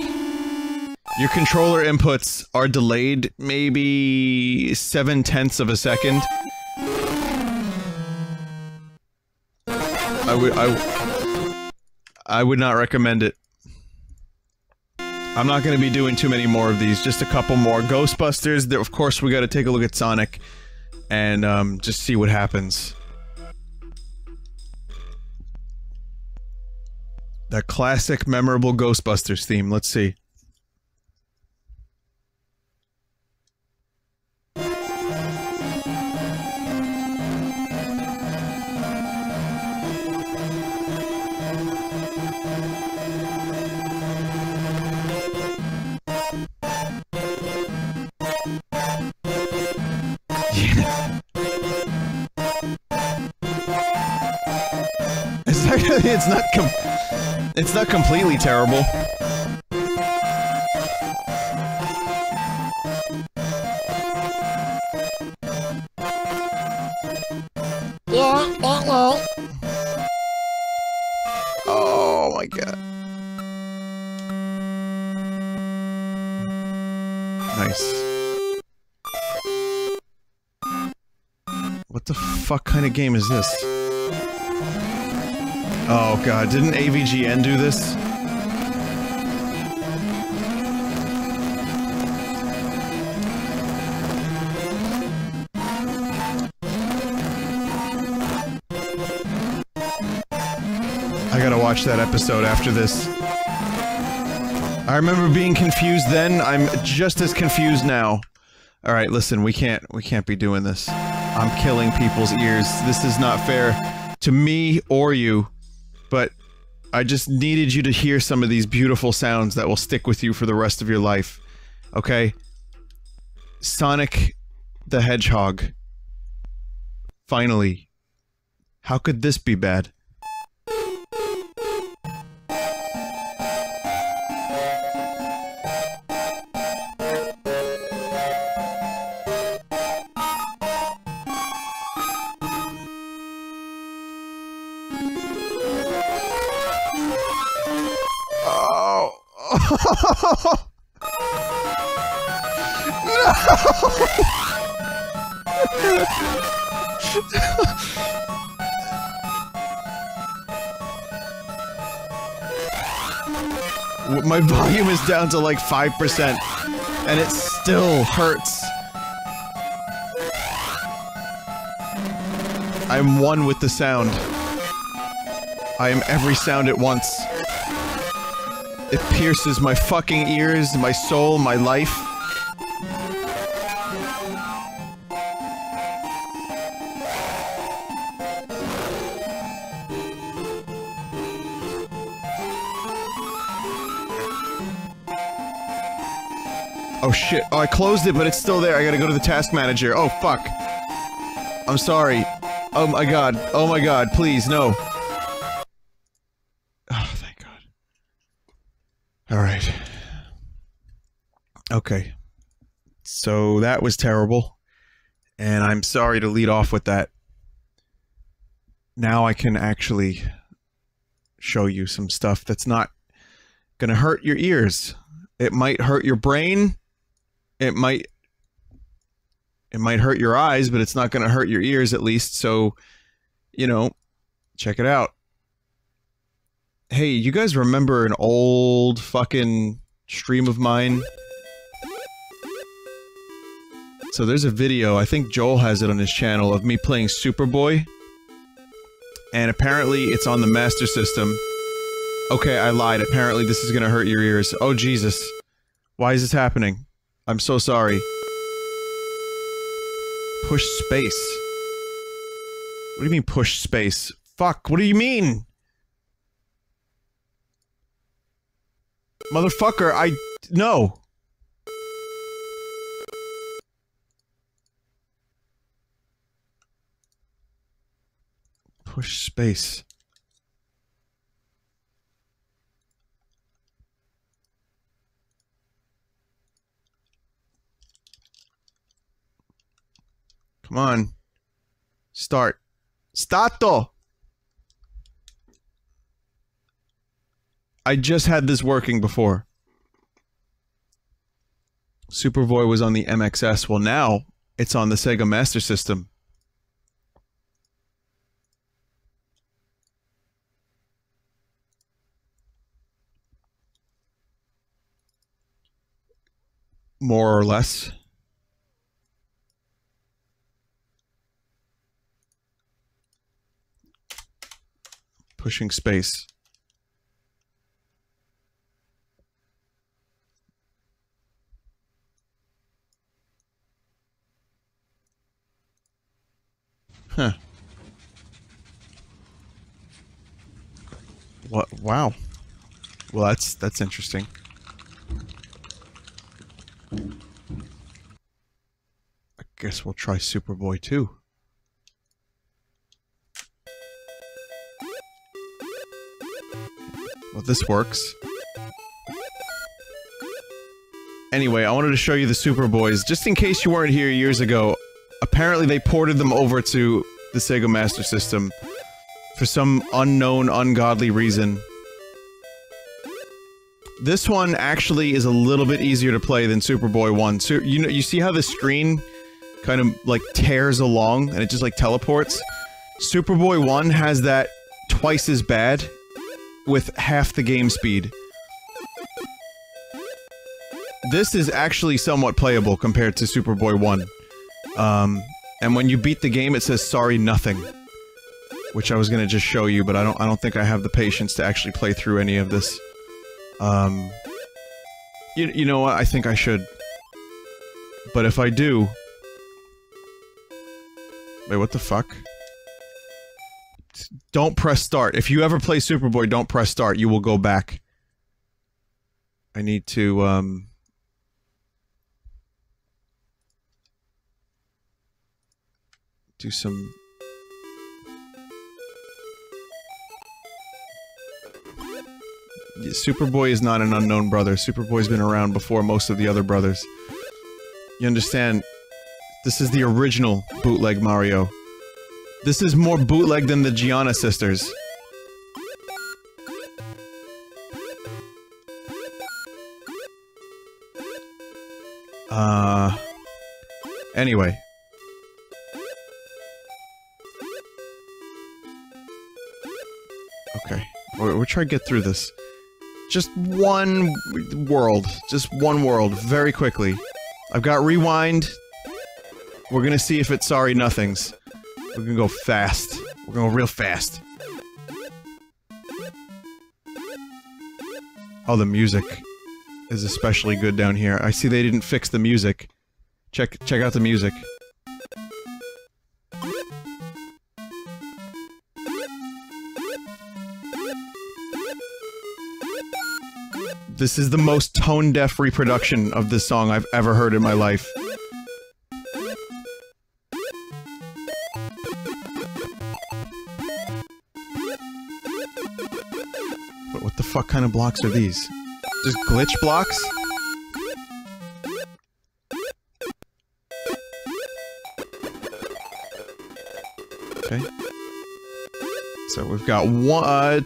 your controller inputs are delayed maybe 7/10 of a second. I would not recommend it. I'm not going to be doing too many more of these, just a couple more. Ghostbusters, of course we got to take a look at Sonic, and just see what happens. That classic, memorable Ghostbusters theme. Let's see. It's not completely terrible. Oh my god. Nice. What the fuck kind of game is this? Oh god, didn't AVGN do this? I gotta watch that episode after this. I remember being confused then, I'm just as confused now. Alright, listen, we can't be doing this. I'm killing people's ears. This is not fair to me or you. But I just needed you to hear some of these beautiful sounds that will stick with you for the rest of your life. Okay? Sonic the Hedgehog. Finally. How could this be bad? My volume is down to like 5%, and it still hurts. I'm one with the sound. I am every sound at once. It pierces my fucking ears, my soul, my life. Oh shit, oh I closed it, but it's still there. I gotta go to the task manager. Oh fuck. I'm sorry. Oh my god, please, no. Oh, thank god. Alright. Okay. So that was terrible. And I'm sorry to lead off with that. Now I can actually show you some stuff that's not gonna hurt your ears. It might hurt your brain. It might hurt your eyes, but it's not gonna hurt your ears at least. So, you know, check it out. Hey, you guys remember an old fucking stream of mine? So there's a video, I think Joel has it on his channel, of me playing Superboy. And apparently it's on the Master System. Okay, I lied. Apparently this is gonna hurt your ears. Oh, Jesus. Why is this happening? I'm so sorry. Push space. What do you mean push space? Fuck, what do you mean? Motherfucker, no. Push space. Come on. Start. Stato! I just had this working before. Superboy was on the MXS. Well, now it's on the Sega Master System. More or less. Pushing space. Huh. What? Wow. Well, that's interesting. I guess we'll try Superboy too. Well, this works. Anyway, I wanted to show you the Superboys, just in case you weren't here years ago. Apparently they ported them over to the Sega Master System for some unknown, ungodly reason. This one actually is a little bit easier to play than Superboy 1. So, you see how the screen kind of, like, tears along and it just, like, teleports? Superboy 1 has that twice as bad with half the game speed. This is actually somewhat playable compared to Superboy 1. And when you beat the game, it says sorry nothing. Which I was gonna just show you, but I don't think I have the patience to actually play through any of this. You know what? I think I should. But if I do... Wait, what the fuck? Don't press start. If you ever play Superboy, don't press start. You will go back. I need to, do some... Superboy is not an unknown brother. Superboy's been around before most of the other brothers. You understand? This is the original bootleg Mario. This is more bootleg than the Gianna sisters. Anyway. Okay. We're trying to get through this. Just one world. Just one world. Very quickly. I've got rewind. We're gonna see if it's sorry nothings. We're gonna go fast. We're gonna go real fast. Oh, the music is especially good down here. I see they didn't fix the music. Check out the music. This is the most tone-deaf reproduction of this song I've ever heard in my life. But what the fuck kind of blocks are these? Just glitch blocks? Okay. So we've got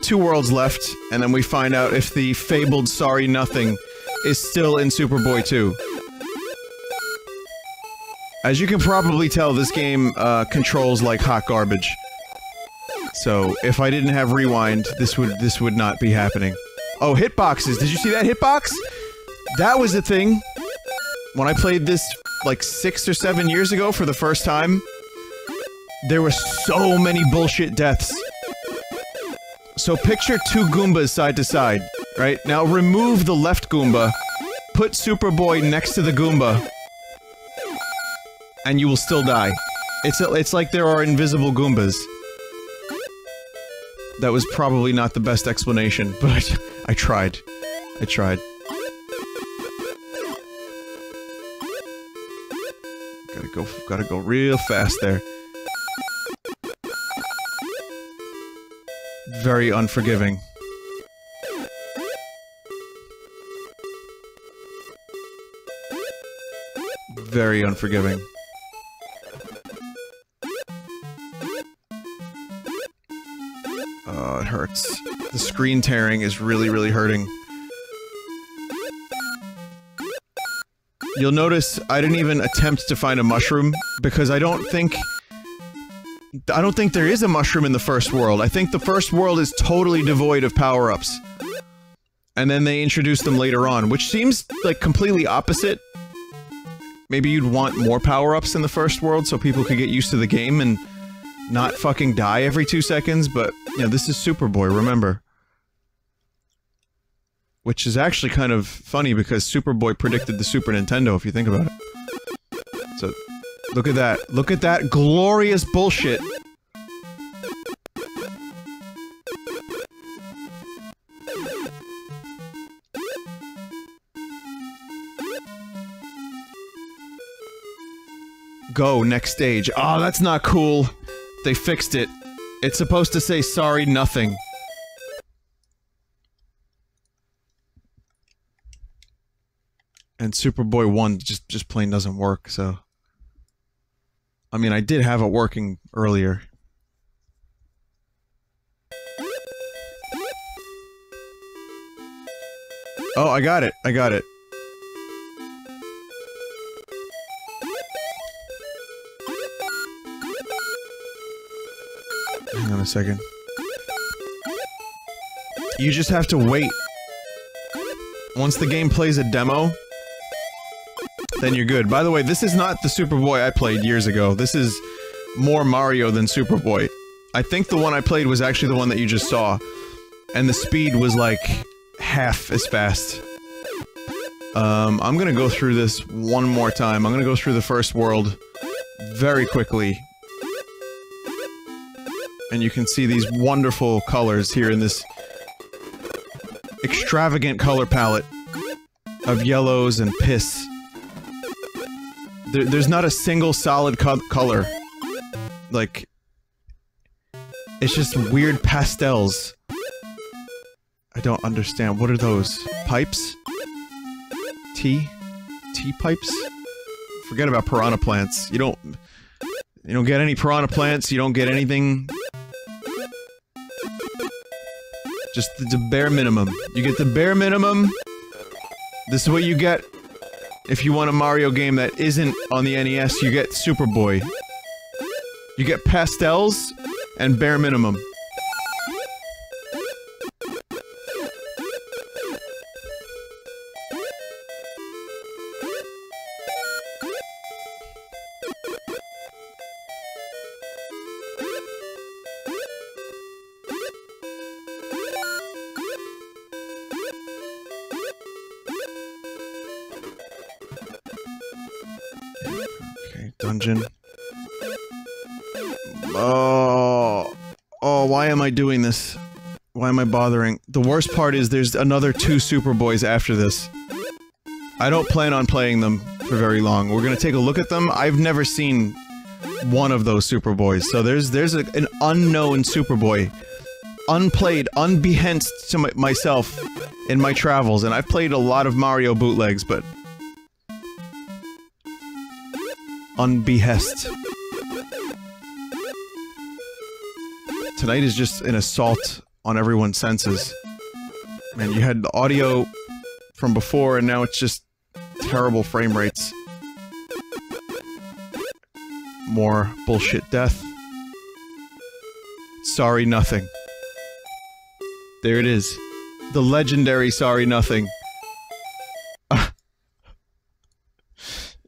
two worlds left, and then we find out if the fabled Sorry Nothing is still in Superboy 2. As you can probably tell, this game controls like hot garbage. So if I didn't have rewind, this would not be happening. Oh, hitboxes! Did you see that hitbox? That was the thing. When I played this like 6 or 7 years ago for the first time, there were so many bullshit deaths. So picture two Goombas side to side, right? Now remove the left Goomba, put Superboy next to the Goomba, and you will still die. It's like there are invisible Goombas. That was probably not the best explanation, but I tried. I tried. Gotta go real fast there. Very unforgiving. Very unforgiving. Oh, it hurts. The screen tearing is really, really hurting. You'll notice I didn't even attempt to find a mushroom, because I don't think there is a mushroom in the first world. I think the first world is totally devoid of power-ups. And then they introduce them later on, which seems like completely opposite. Maybe you'd want more power-ups in the first world so people could get used to the game and not fucking die every 2 seconds, but, you know, this is Superboy, remember. Which is actually kind of funny because Superboy predicted the Super Nintendo, if you think about it. So, look at that. Look at that glorious bullshit. Go, next stage. Oh, that's not cool. They fixed it. It's supposed to say sorry nothing. And Superboy 1 just plain doesn't work, so... I mean, I did have it working earlier. Oh, I got it. I got it. Hang on a second. You just have to wait. Once the game plays a demo, then you're good. By the way, this is not the Superboy I played years ago. This is more Mario than Superboy. I think the one I played was actually the one that you just saw. And the speed was like half as fast. I'm gonna go through this one more time. I'm gonna go through the first world very quickly. And you can see these wonderful colors here in this extravagant color palette of yellows and piss. There's not a single solid color. Like, it's just weird pastels. I don't understand. What are those? Pipes? Tea pipes? Forget about piranha plants. You don't get any piranha plants, you don't get anything. Just the bare minimum. You get the bare minimum. This is what you get. If you want a Mario game that isn't on the NES, you get Superboy. You get pastels and bare minimum. Dungeon. Oh, why am I doing this? Why am I bothering? The worst part is there's another 2 Superboys after this. I don't plan on playing them for very long. We're gonna take a look at them. I've never seen one of those Superboys, so there's an unknown Superboy. Unplayed, unbehenced to myself in my travels, and I've played a lot of Mario bootlegs, but... unbehest. Tonight is just an assault on everyone's senses. Man, you had the audio from before, and now it's just terrible frame rates. More bullshit death. Sorry Nothing. There it is. The legendary Sorry Nothing.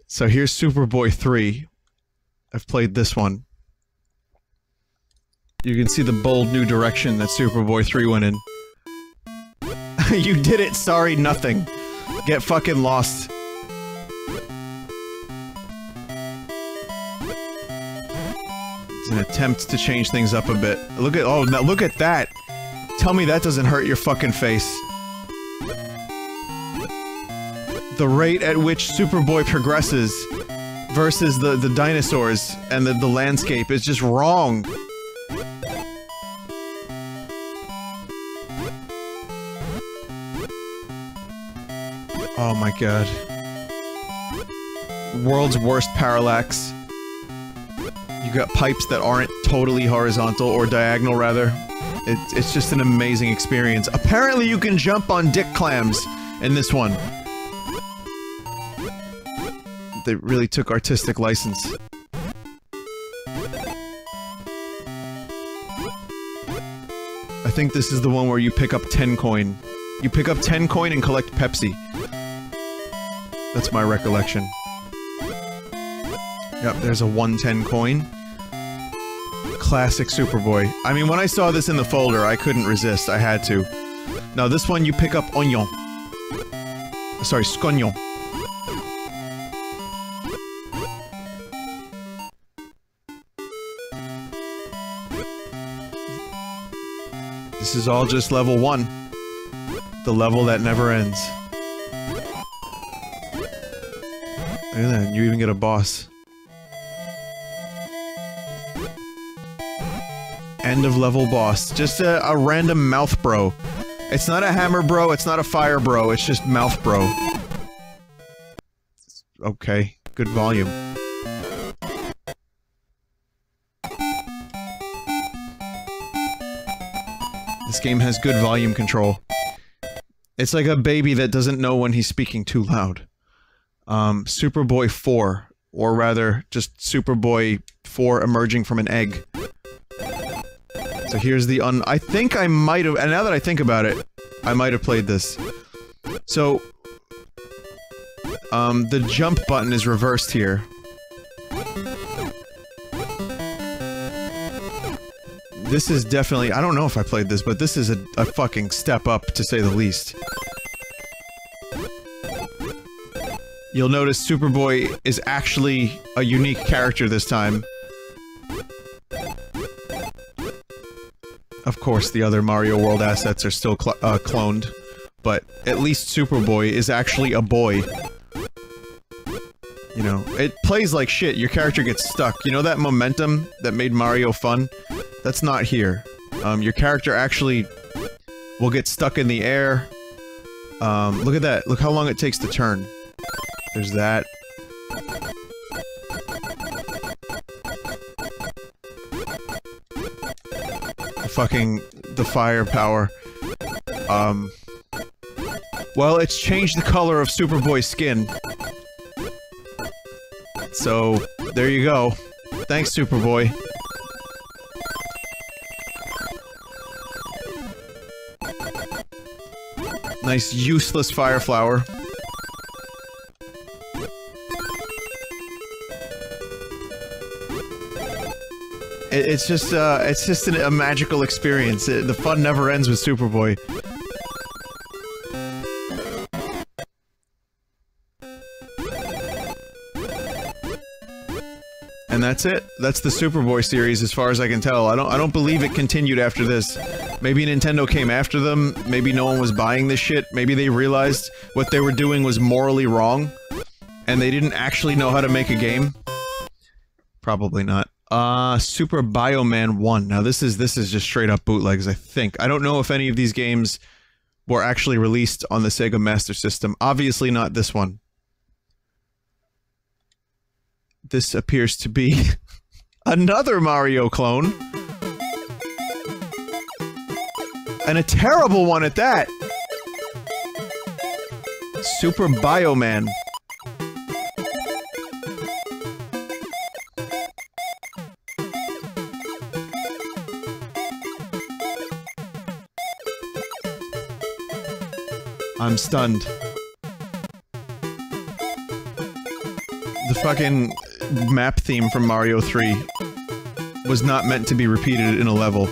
So here's Superboy 3. I've played this one. You can see the bold new direction that Superboy 3 went in. You did it, Sorry Nothing. Get fucking lost. It's an attempt to change things up a bit. Look at- oh, now look at that! Tell me that doesn't hurt your fucking face. The rate at which Superboy progresses versus the dinosaurs and the landscape is just wrong. Oh my god. World's worst parallax. You got pipes that aren't totally horizontal, or diagonal rather. It's just an amazing experience. Apparently you can jump on dick clams in this one. They really took artistic license. I think this is the one where you pick up 10 coin. You pick up 10 coin and collect Pepsi. That's my recollection. Yep, there's a 110 coin. Classic Superboy. I mean, when I saw this in the folder, I couldn't resist. I had to. Now, this one you pick up oignon. Sorry, scognon. This is all just level 1. The level that never ends. Look at that, you even get a boss. End of level boss. Just a random mouth bro. It's not a hammer bro, it's not a fire bro, it's just mouth bro. Okay, good volume. This game has good volume control. It's like a baby that doesn't know when he's speaking too loud. Superboy 4, or rather, just Superboy 4 emerging from an egg. So here's the I think I might have- and now that I think about it, I might have played this. So, the jump button is reversed here. This is definitely- I don't know if I played this, but this is a fucking step up, to say the least. You'll notice Superboy is actually a unique character this time. Of course, the other Mario World assets are still cloned, but at least Superboy is actually a boy. You know, it plays like shit, your character gets stuck. You know that momentum that made Mario fun? That's not here. Your character actually will get stuck in the air. Look at that, look how long it takes to turn. There's that. The firepower. Well, it's changed the color of Superboy's skin. So, there you go. Thanks, Superboy. Nice, useless fire flower. It's just a magical experience. The fun never ends with Superboy. And that's it. That's the Superboy series as far as I can tell. I don't believe it continued after this. Maybe Nintendo came after them, maybe no one was buying this shit, maybe they realized what they were doing was morally wrong, and they didn't actually know how to make a game. Probably not. Super Bioman 1. Now this is just straight up bootlegs, I think. I don't know if any of these games were actually released on the Sega Master System. Obviously not this one. This appears to be another Mario clone. and a terrible one at that. Super Bioman. I'm stunned. The fucking map theme from Mario 3 was not meant to be repeated in a level.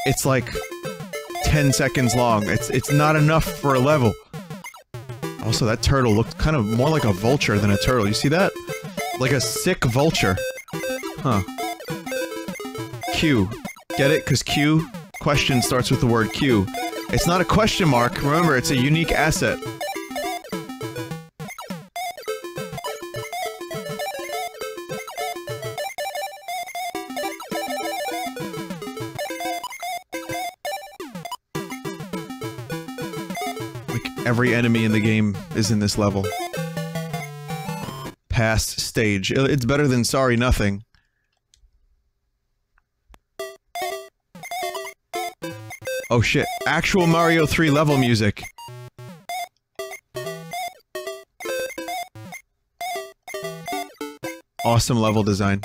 It's like 10 seconds long. It's not enough for a level. Also, that turtle looked kind of more like a vulture than a turtle. You see that? Like a sick vulture. Huh. Q. Get it? 'Cause Q? Question starts with the word Q. It's not a question mark. Remember, it's a unique asset. Every enemy in the game is in this level. Past stage. It's better than Sorry Nothing. Oh shit. Actual Mario 3 level music. Awesome level design.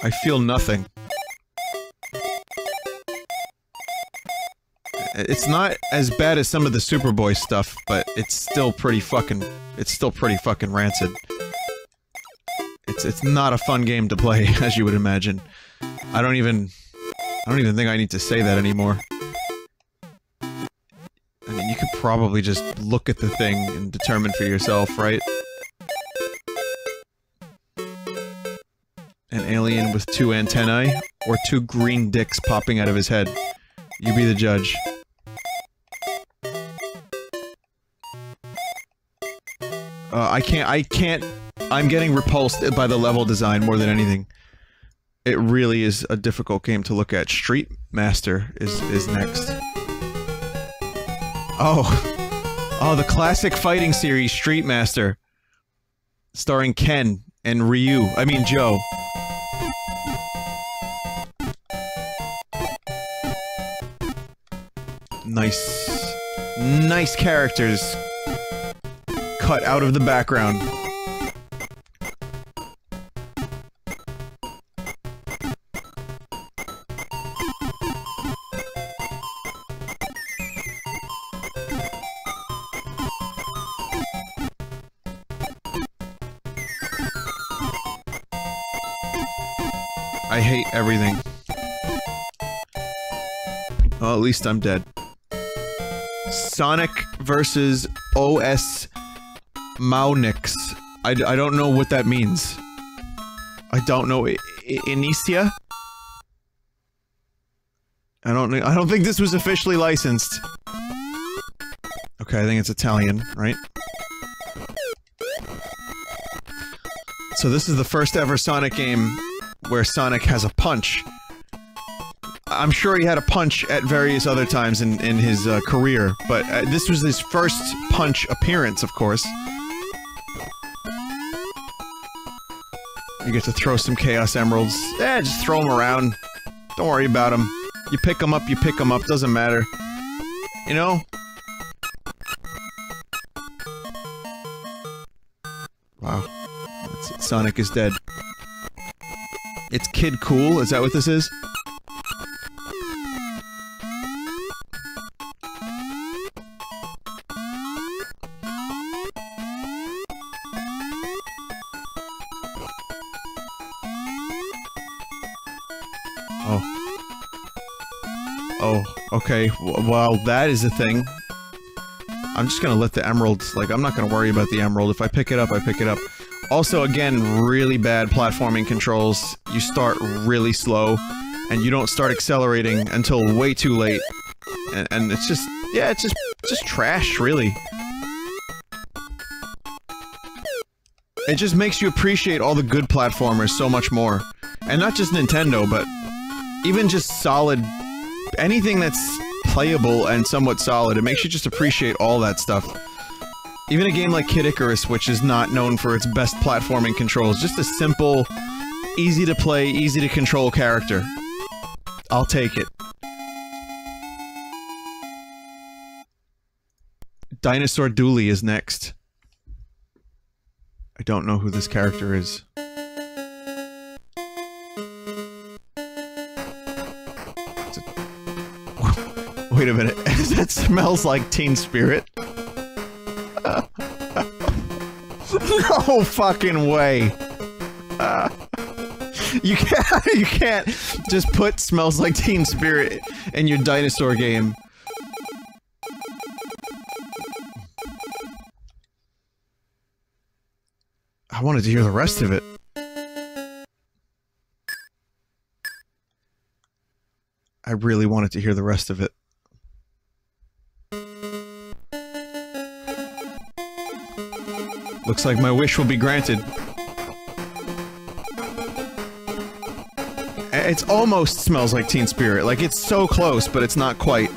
I feel nothing. It's not as bad as some of the Superboy stuff, but it's still pretty fucking rancid. It's not a fun game to play, as you would imagine. I don't even think I need to say that anymore. I mean, you could probably just look at the thing and determine for yourself, right? An alien with 2 antennae, or 2 green dicks popping out of his head. You be the judge. I'm getting repulsed by the level design more than anything. It really is a difficult game to look at. Street Master is next. Oh, the classic fighting series, Street Master. Starring Ken and Joe. Nice characters cut out of the background. I hate everything. Well, at least I'm dead. Sonic versus OS Maunix. I don't know what that means. I don't know. Inicia? I don't think this was officially licensed. Okay, I think it's Italian, right? So this is the first ever Sonic game where Sonic has a punch. I'm sure he had a punch at various other times in his career, but this was his first punch appearance, of course. You get to throw some Chaos Emeralds. Just throw them around. Don't worry about them. You pick them up, doesn't matter. You know? Wow. That's it. Sonic is dead. It's Kid Cool, is that what this is? Oh, okay. Well, that is a thing. I'm just gonna let the emeralds, like, I'm not gonna worry about the emerald. If I pick it up, I pick it up. Also, again, really bad platforming controls. You start really slow, and you don't start accelerating until way too late. And it's just, yeah, it's just trash, really. It just makes you appreciate all the good platformers so much more. And not just Nintendo, but even just solid... anything that's playable and somewhat solid. It makes you just appreciate all that stuff. Even a game like Kid Icarus, which is not known for its best platforming controls, just a simple, easy to play, easy to control character. I'll take it. Dinosaur Dooley is next. I don't know who this character is. Wait a minute. That smells like Teen Spirit. No fucking way. You can't just put Smells Like Teen Spirit in your dinosaur game. I wanted to hear the rest of it. I really wanted to hear the rest of it. Looks like my wish will be granted. It's almost Smells Like Teen Spirit. Like, it's so close, but it's not quite.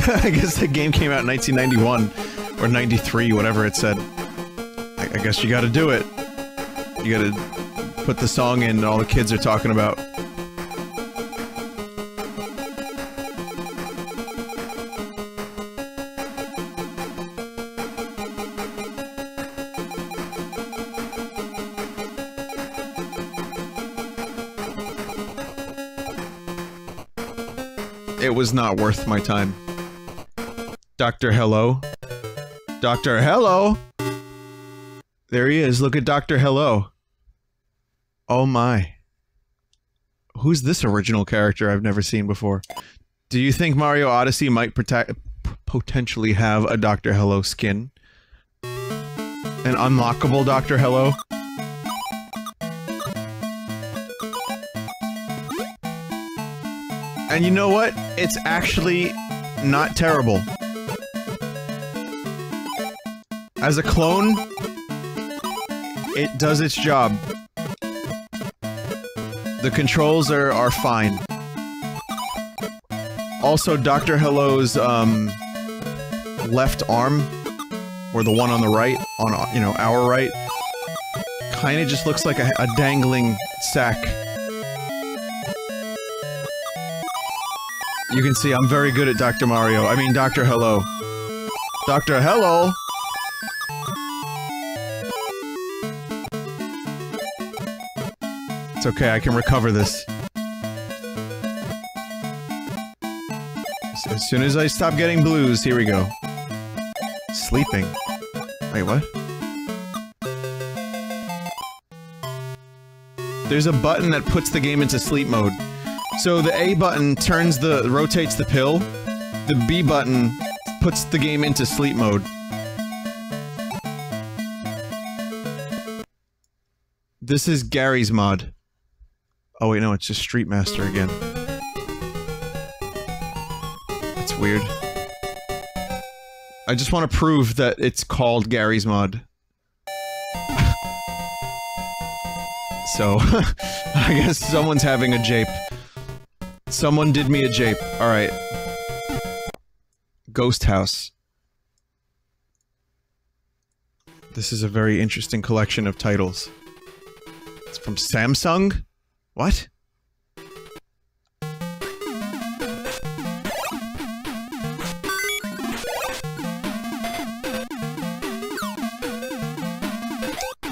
I guess the game came out in 1991, or 93, whatever it said. I guess you gotta do it. You gotta put the song in all the kids are talking about. It was not worth my time. Dr. Hello? Dr. Hello? There he is, look at Dr. Hello. Oh my. Who's this original character I've never seen before? Do you think Mario Odyssey might potentially have a Dr. Hello skin? An unlockable Dr. Hello? And you know what? It's actually not terrible. As a clone, it does its job. The controls are fine. Also, Dr. Hello's, left arm, or the one on the right, on, you know, our right, kinda just looks like a dangling sack. You can see I'm very good at Dr. Mario. I mean, Dr. Hello. Dr. Hello! It's okay, I can recover this. As soon as I stop getting blues, here we go. Sleeping. Wait, what? There's a button that puts the game into sleep mode. So the A button rotates the pill. The B button puts the game into sleep mode. This is Gary's mod. Oh wait, no, it's just Street Master again. It's weird. I just want to prove that it's called Gary's mod. So, I guess someone's having a jape. Someone did me a jape. Alright. Ghost House. This is a very interesting collection of titles. It's from Samsung? What?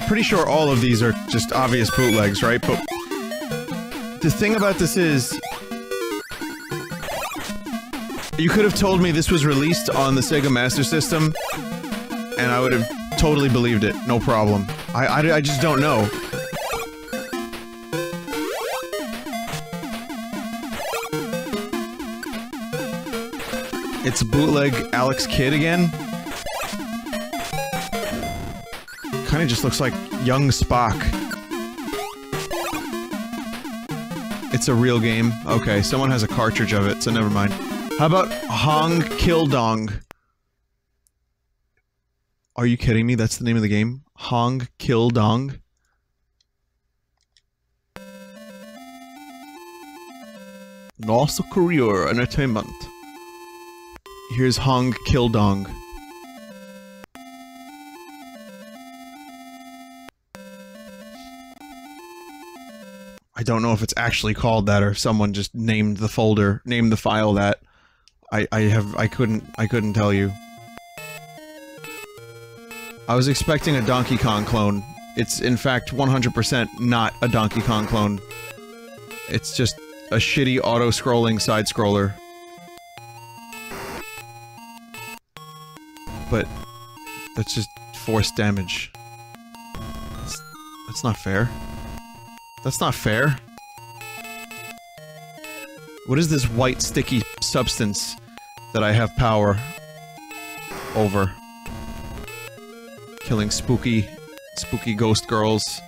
Pretty sure all of these are just obvious bootlegs, right? But the thing about this is, you could have told me this was released on the Sega Master System, and I would have totally believed it, no problem. I just don't know. It's bootleg Alex Kidd again. Kinda just looks like young Spock. It's a real game. Okay, someone has a cartridge of it, so never mind. How about Hong Kildong? Are you kidding me? That's the name of the game? Hong Kill Dong? North Korea Entertainment. Here's Hong Kill Dong. I don't know if it's actually called that or if someone just named the folder, named the file that. I couldn't tell you. I was expecting a Donkey Kong clone. It's in fact 100% not a Donkey Kong clone. It's just a shitty auto-scrolling side-scroller. But that's just forced damage. That's not fair. That's not fair. What is this white sticky substance that I have power over? Killing spooky ghost girls.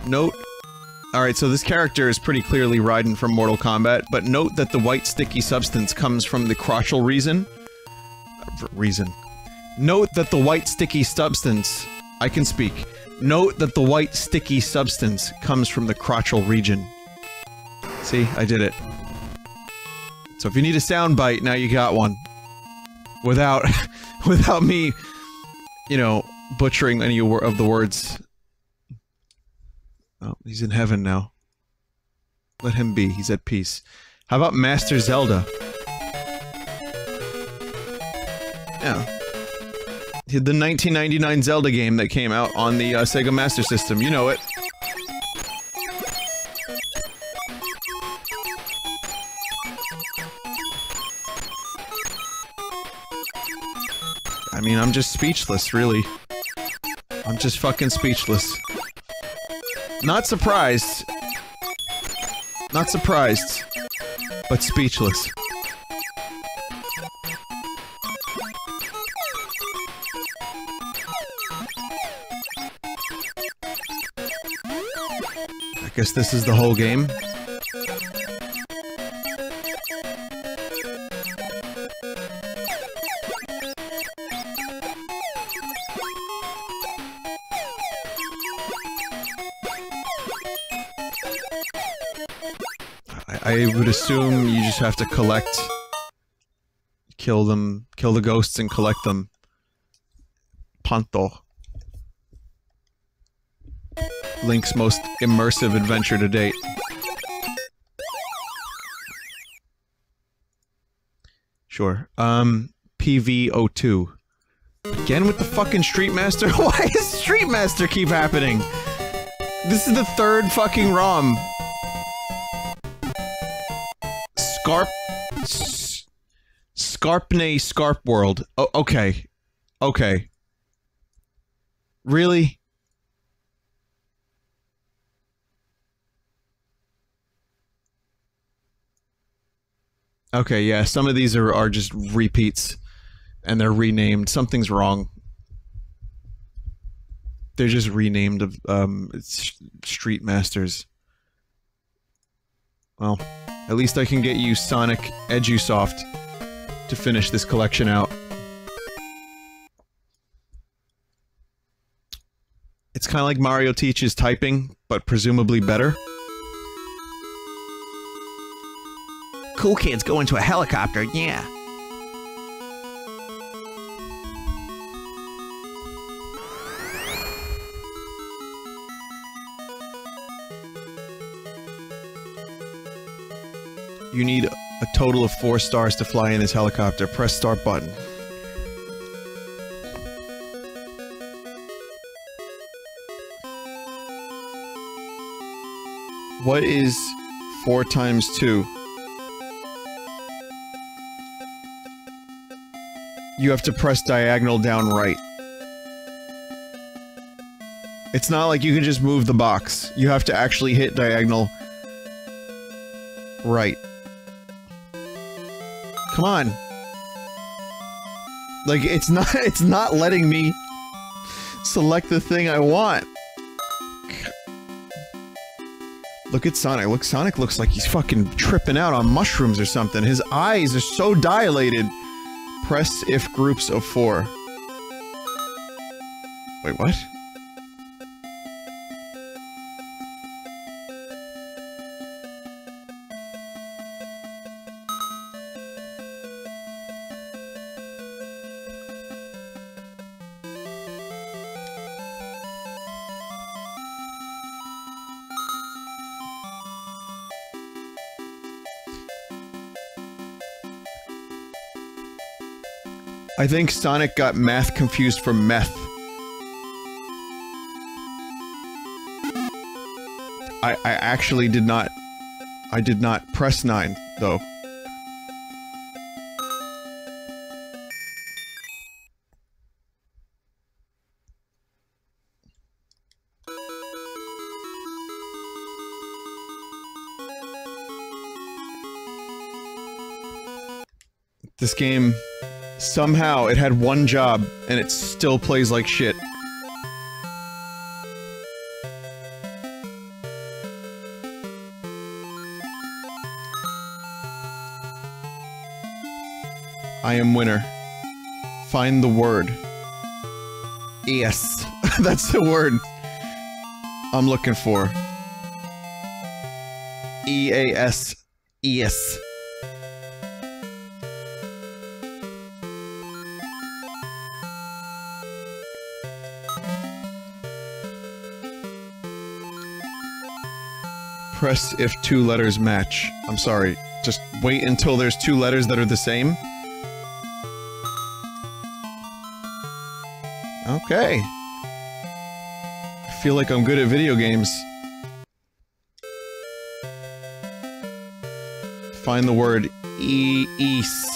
Note. Alright, so this character is pretty clearly Raiden from Mortal Kombat, but note that the white sticky substance comes from the crotchal region. Note that the white sticky substance... I can speak. Note that the white sticky substance comes from the crotchal region. See? I did it. So if you need a soundbite, now you got one. Without... without me, you know, butchering any of the words. Oh, he's in heaven now. Let him be. He's at peace. How about Master Zelda? Yeah. The 1999 Zelda game that came out on the Sega Master System. You know it. I mean, I'm just speechless, really. I'm just fucking speechless. Not surprised. Not surprised. But speechless. I guess this is the whole game. I would assume you just have to collect... kill them, kill the ghosts and collect them. Panto. Link's most immersive adventure to date. Sure. PvO2. Again with the fucking Street Master? Why does Street Master keep happening? This is the third fucking ROM. Scarp World. Oh, okay. Okay. Really? Okay, yeah, some of these are just repeats. And they're renamed. Something's wrong. They're just renamed of, Street Masters. Well, at least I can get you Sonic Edusoft to finish this collection out. It's kind of like Mario teaches typing, but presumably better. Cool kids go into a helicopter, yeah. You need a total of 4 stars to fly in this helicopter. Press start button. What is 4 times 2? You have to press diagonal down right. It's not like you can just move the box. You have to actually hit diagonal right. Come on. Like, it's not letting me select the thing I want. Look at Sonic. Look, Sonic looks like he's fucking tripping out on mushrooms or something. His eyes are so dilated. Press if groups of 4. Wait, what? I think Sonic got math confused for meth. I actually did not... I did not press 9, though. This game... Somehow, it had one job, and it still plays like shit. I am winner. Find the word. Yes. That's the word I'm looking for. E-A-S. Yes. Press if 2 letters match. I'm sorry. Just wait until there's 2 letters that are the same. Okay. I feel like I'm good at video games. Find the word east.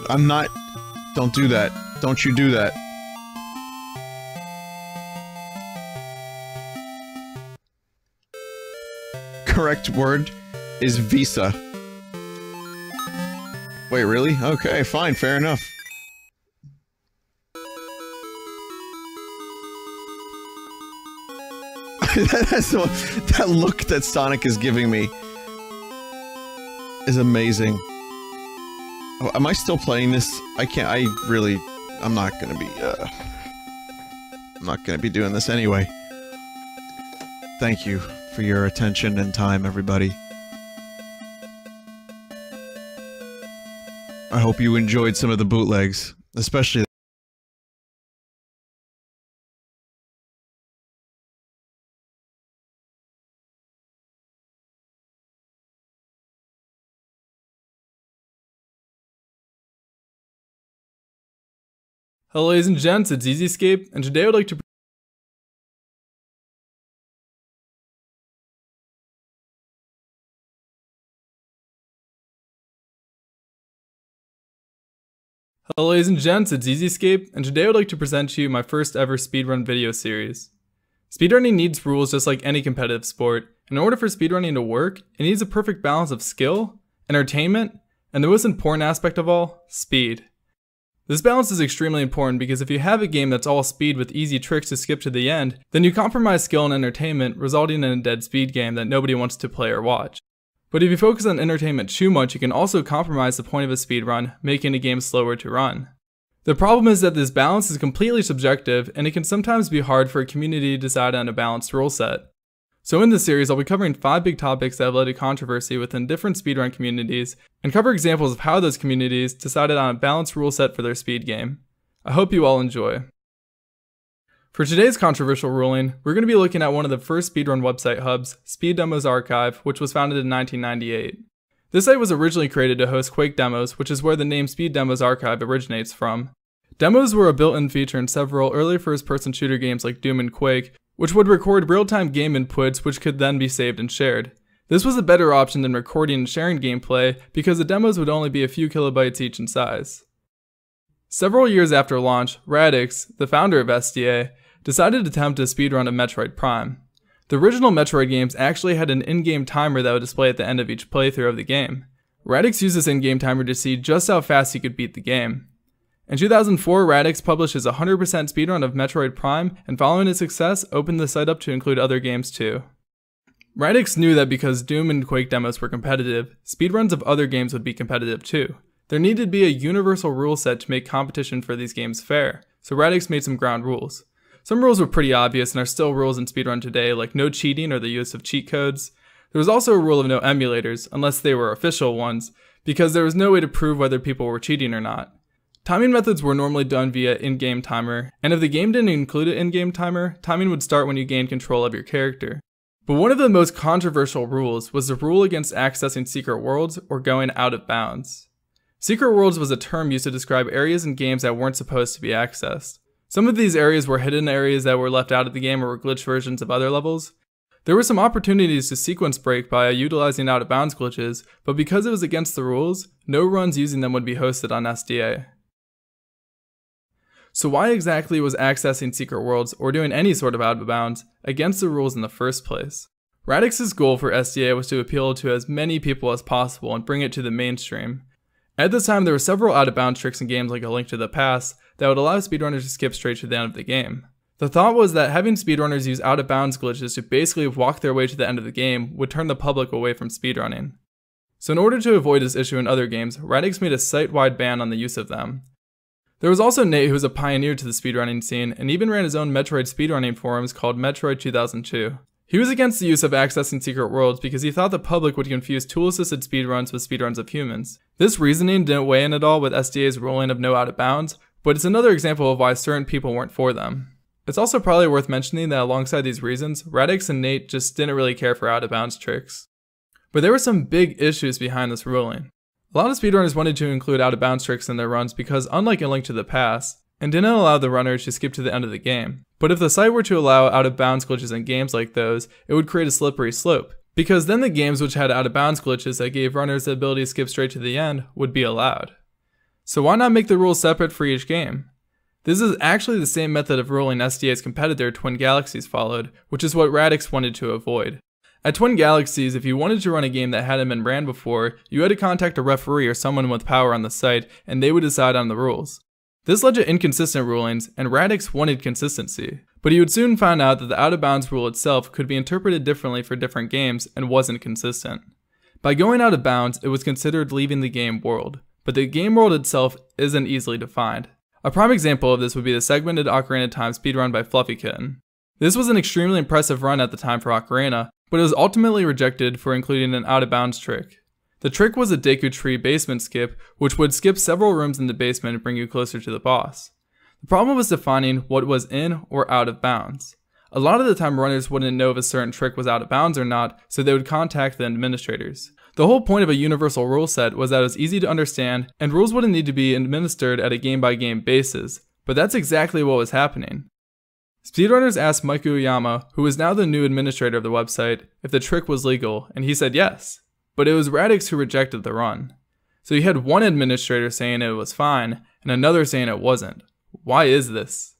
I'm not... Don't do that. Don't you do that. Correct word is visa. Wait, really? Okay, fine, fair enough. That look that Sonic is giving me is amazing. Oh, am I still playing this? I can't, I'm not gonna be doing this anyway. Thank you for your attention and time, everybody. I hope you enjoyed some of the bootlegs, especially Hello ladies and gents, it's EasyEscape, and today I would like to Hello ladies and gents, it's EasyEscape, and today I would like to present to you my first ever speedrun video series. Speedrunning needs rules just like any competitive sport. In order for speedrunning to work, it needs a perfect balance of skill, entertainment, and the most important aspect of all, speed. This balance is extremely important because if you have a game that's all speed with easy tricks to skip to the end, then you compromise skill and entertainment, resulting in a dead speed game that nobody wants to play or watch. But if you focus on entertainment too much, you can also compromise the point of a speedrun, making a game slower to run. The problem is that this balance is completely subjective, and it can sometimes be hard for a community to decide on a balanced rule set. So in this series, I'll be covering 5 big topics that have led to controversy within different speedrun communities, and cover examples of how those communities decided on a balanced rule set for their speed game. I hope you all enjoy. For today's controversial ruling, we're going to be looking at one of the first speedrun website hubs, Speed Demos Archive, which was founded in 1998. This site was originally created to host Quake demos, which is where the name Speed Demos Archive originates from. Demos were a built-in feature in several early first-person shooter games like Doom and Quake, which would record real-time game inputs which could then be saved and shared. This was a better option than recording and sharing gameplay because the demos would only be a few kilobytes each in size. Several years after launch, Radix, the founder of SDA, decided to attempt a speedrun of Metroid Prime. The original Metroid games actually had an in-game timer that would display at the end of each playthrough of the game. Radix used this in-game timer to see just how fast he could beat the game. In 2004, Radix published his 100% speedrun of Metroid Prime, and following its success, opened the site up to include other games too. Radix knew that because Doom and Quake demos were competitive, speedruns of other games would be competitive too. There needed to be a universal rule set to make competition for these games fair, so Radix made some ground rules. Some rules were pretty obvious and are still rules in speedrun today, like no cheating or the use of cheat codes. There was also a rule of no emulators, unless they were official ones, because there was no way to prove whether people were cheating or not. Timing methods were normally done via in-game timer, and if the game didn't include an in-game timer, timing would start when you gained control of your character. But one of the most controversial rules was the rule against accessing secret worlds or going out of bounds. Secret worlds was a term used to describe areas in games that weren't supposed to be accessed. Some of these areas were hidden areas that were left out of the game or were glitched versions of other levels. There were some opportunities to sequence break by utilizing out of bounds glitches, but because it was against the rules, no runs using them would be hosted on SDA. So why exactly was accessing secret worlds, or doing any sort of out of bounds, against the rules in the first place? Radix's goal for SDA was to appeal to as many people as possible and bring it to the mainstream. At the time, there were several out of bounds tricks in games like A Link to the Past that would allow speedrunners to skip straight to the end of the game. The thought was that having speedrunners use out of bounds glitches to basically walk their way to the end of the game would turn the public away from speedrunning. So in order to avoid this issue in other games, Radix made a site-wide ban on the use of them. There was also Nate, who was a pioneer to the speedrunning scene and even ran his own Metroid speedrunning forums called Metroid 2002. He was against the use of accessing secret worlds because he thought the public would confuse tool-assisted speedruns with speedruns of humans. This reasoning didn't weigh in at all with SDA's ruling of no out of bounds, but it's another example of why certain people weren't for them. It's also probably worth mentioning that alongside these reasons, Radix and Nate just didn't really care for out of bounds tricks. But there were some big issues behind this ruling. A lot of speedrunners wanted to include out of bounds tricks in their runs because, unlike A Link to the Past, and didn't allow the runners to skip to the end of the game. But if the site were to allow out of bounds glitches in games like those, it would create a slippery slope, because then the games which had out of bounds glitches that gave runners the ability to skip straight to the end would be allowed. So why not make the rules separate for each game? This is actually the same method of ruling SDA's competitor Twin Galaxies followed, which is what Radix wanted to avoid. At Twin Galaxies, if you wanted to run a game that hadn't been ran before, you had to contact a referee or someone with power on the site, and they would decide on the rules. This led to inconsistent rulings, and Radix wanted consistency. But he would soon find out that the out-of-bounds rule itself could be interpreted differently for different games and wasn't consistent. By going out of bounds, it was considered leaving the game world, but the game world itself isn't easily defined. A prime example of this would be the segmented Ocarina of Time speedrun by Fluffy Kitten. This was an extremely impressive run at the time for Ocarina, but it was ultimately rejected for including an out-of-bounds trick. The trick was a Deku Tree basement skip, which would skip several rooms in the basement and bring you closer to the boss. The problem was defining what was in or out of bounds. A lot of the time runners wouldn't know if a certain trick was out of bounds or not, so they would contact the administrators. The whole point of a universal rule set was that it was easy to understand, and rules wouldn't need to be administered at a game-by-game basis, but that's exactly what was happening. Speedrunners asked Mike Uyama, who is now the new administrator of the website, if the trick was legal, and he said yes. But it was Radix who rejected the run. So you had one administrator saying it was fine, and another saying it wasn't. Why is this?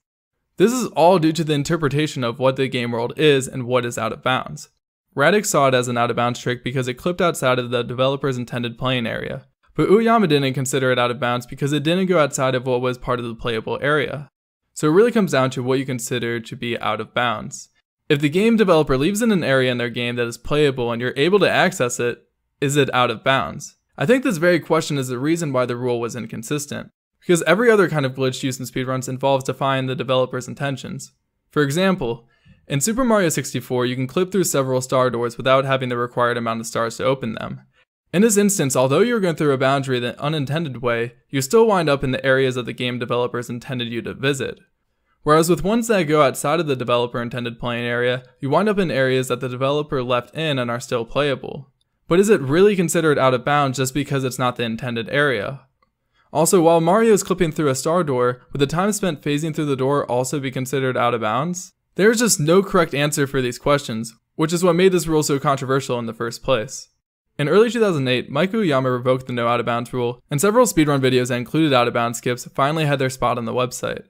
This is all due to the interpretation of what the game world is and what is out of bounds. Radix saw it as an out of bounds trick because it clipped outside of the developer's intended playing area. But Uyama didn't consider it out of bounds because it didn't go outside of what was part of the playable area. So it really comes down to what you consider to be out of bounds. If the game developer leaves in an area in their game that is playable and you're able to access it, is it out of bounds? I think this very question is the reason why the rule was inconsistent, because every other kind of glitch used in speedruns involves defying the developer's intentions. For example, in Super Mario 64 you can clip through several star doors without having the required amount of stars to open them. In this instance, although you're going through a boundary the unintended way, you still wind up in the areas that the game developers intended you to visit. Whereas with ones that go outside of the developer intended playing area, you wind up in areas that the developer left in and are still playable. But is it really considered out of bounds just because it's not the intended area? Also, while Mario is clipping through a star door, would the time spent phasing through the door also be considered out of bounds? There is just no correct answer for these questions, which is what made this rule so controversial in the first place. In early 2008, Mike Uyama revoked the no out of bounds rule, and several speedrun videos that included out of bounds skips finally had their spot on the website.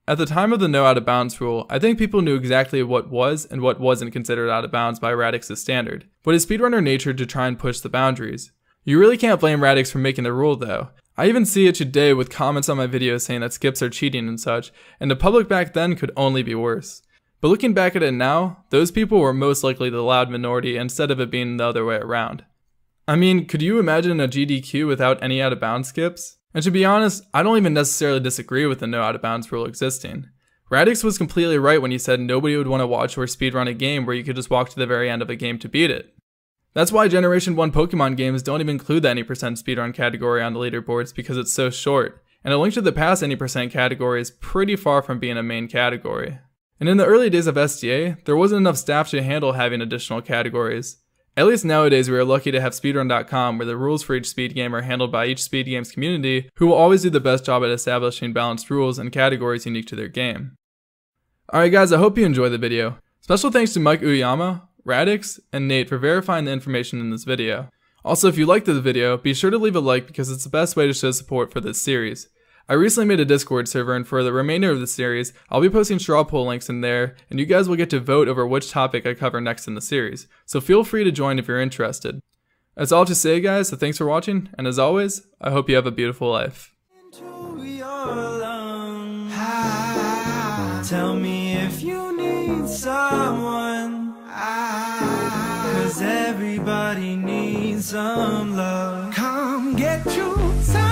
At the time of the no out of bounds rule, I think people knew exactly what was and what wasn't considered out of bounds by Radix's standard, but it's speedrunner nature to try and push the boundaries. You really can't blame Radix for making the rule though. I even see it today with comments on my videos saying that skips are cheating and such, and the public back then could only be worse. But looking back at it now, those people were most likely the loud minority instead of it being the other way around. I mean, could you imagine a GDQ without any out of bounds skips? And to be honest, I don't even necessarily disagree with the no out of bounds rule existing. Radix was completely right when he said nobody would want to watch or speedrun a game where you could just walk to the very end of a game to beat it. That's why Generation 1 Pokemon games don't even include the any percent speedrun category on the leaderboards because it's so short, and A Link to the Past any percent category is pretty far from being a main category. And in the early days of SDA, there wasn't enough staff to handle having additional categories. At least nowadays we are lucky to have speedrun.com where the rules for each speed game are handled by each speed games community who will always do the best job at establishing balanced rules and categories unique to their game. Alright guys, I hope you enjoyed the video. Special thanks to Mike Uyama, Radix, and Nate for verifying the information in this video. Also, if you liked this video, be sure to leave a like because it's the best way to show support for this series. I recently made a Discord server, and for the remainder of the series, I'll be posting straw poll links in there, and you guys will get to vote over which topic I cover next in the series, so feel free to join if you're interested. That's all to say guys, so thanks for watching, and as always, I hope you have a beautiful life. Tell me if you need someone, 'cause everybody needs some love. Come get you some.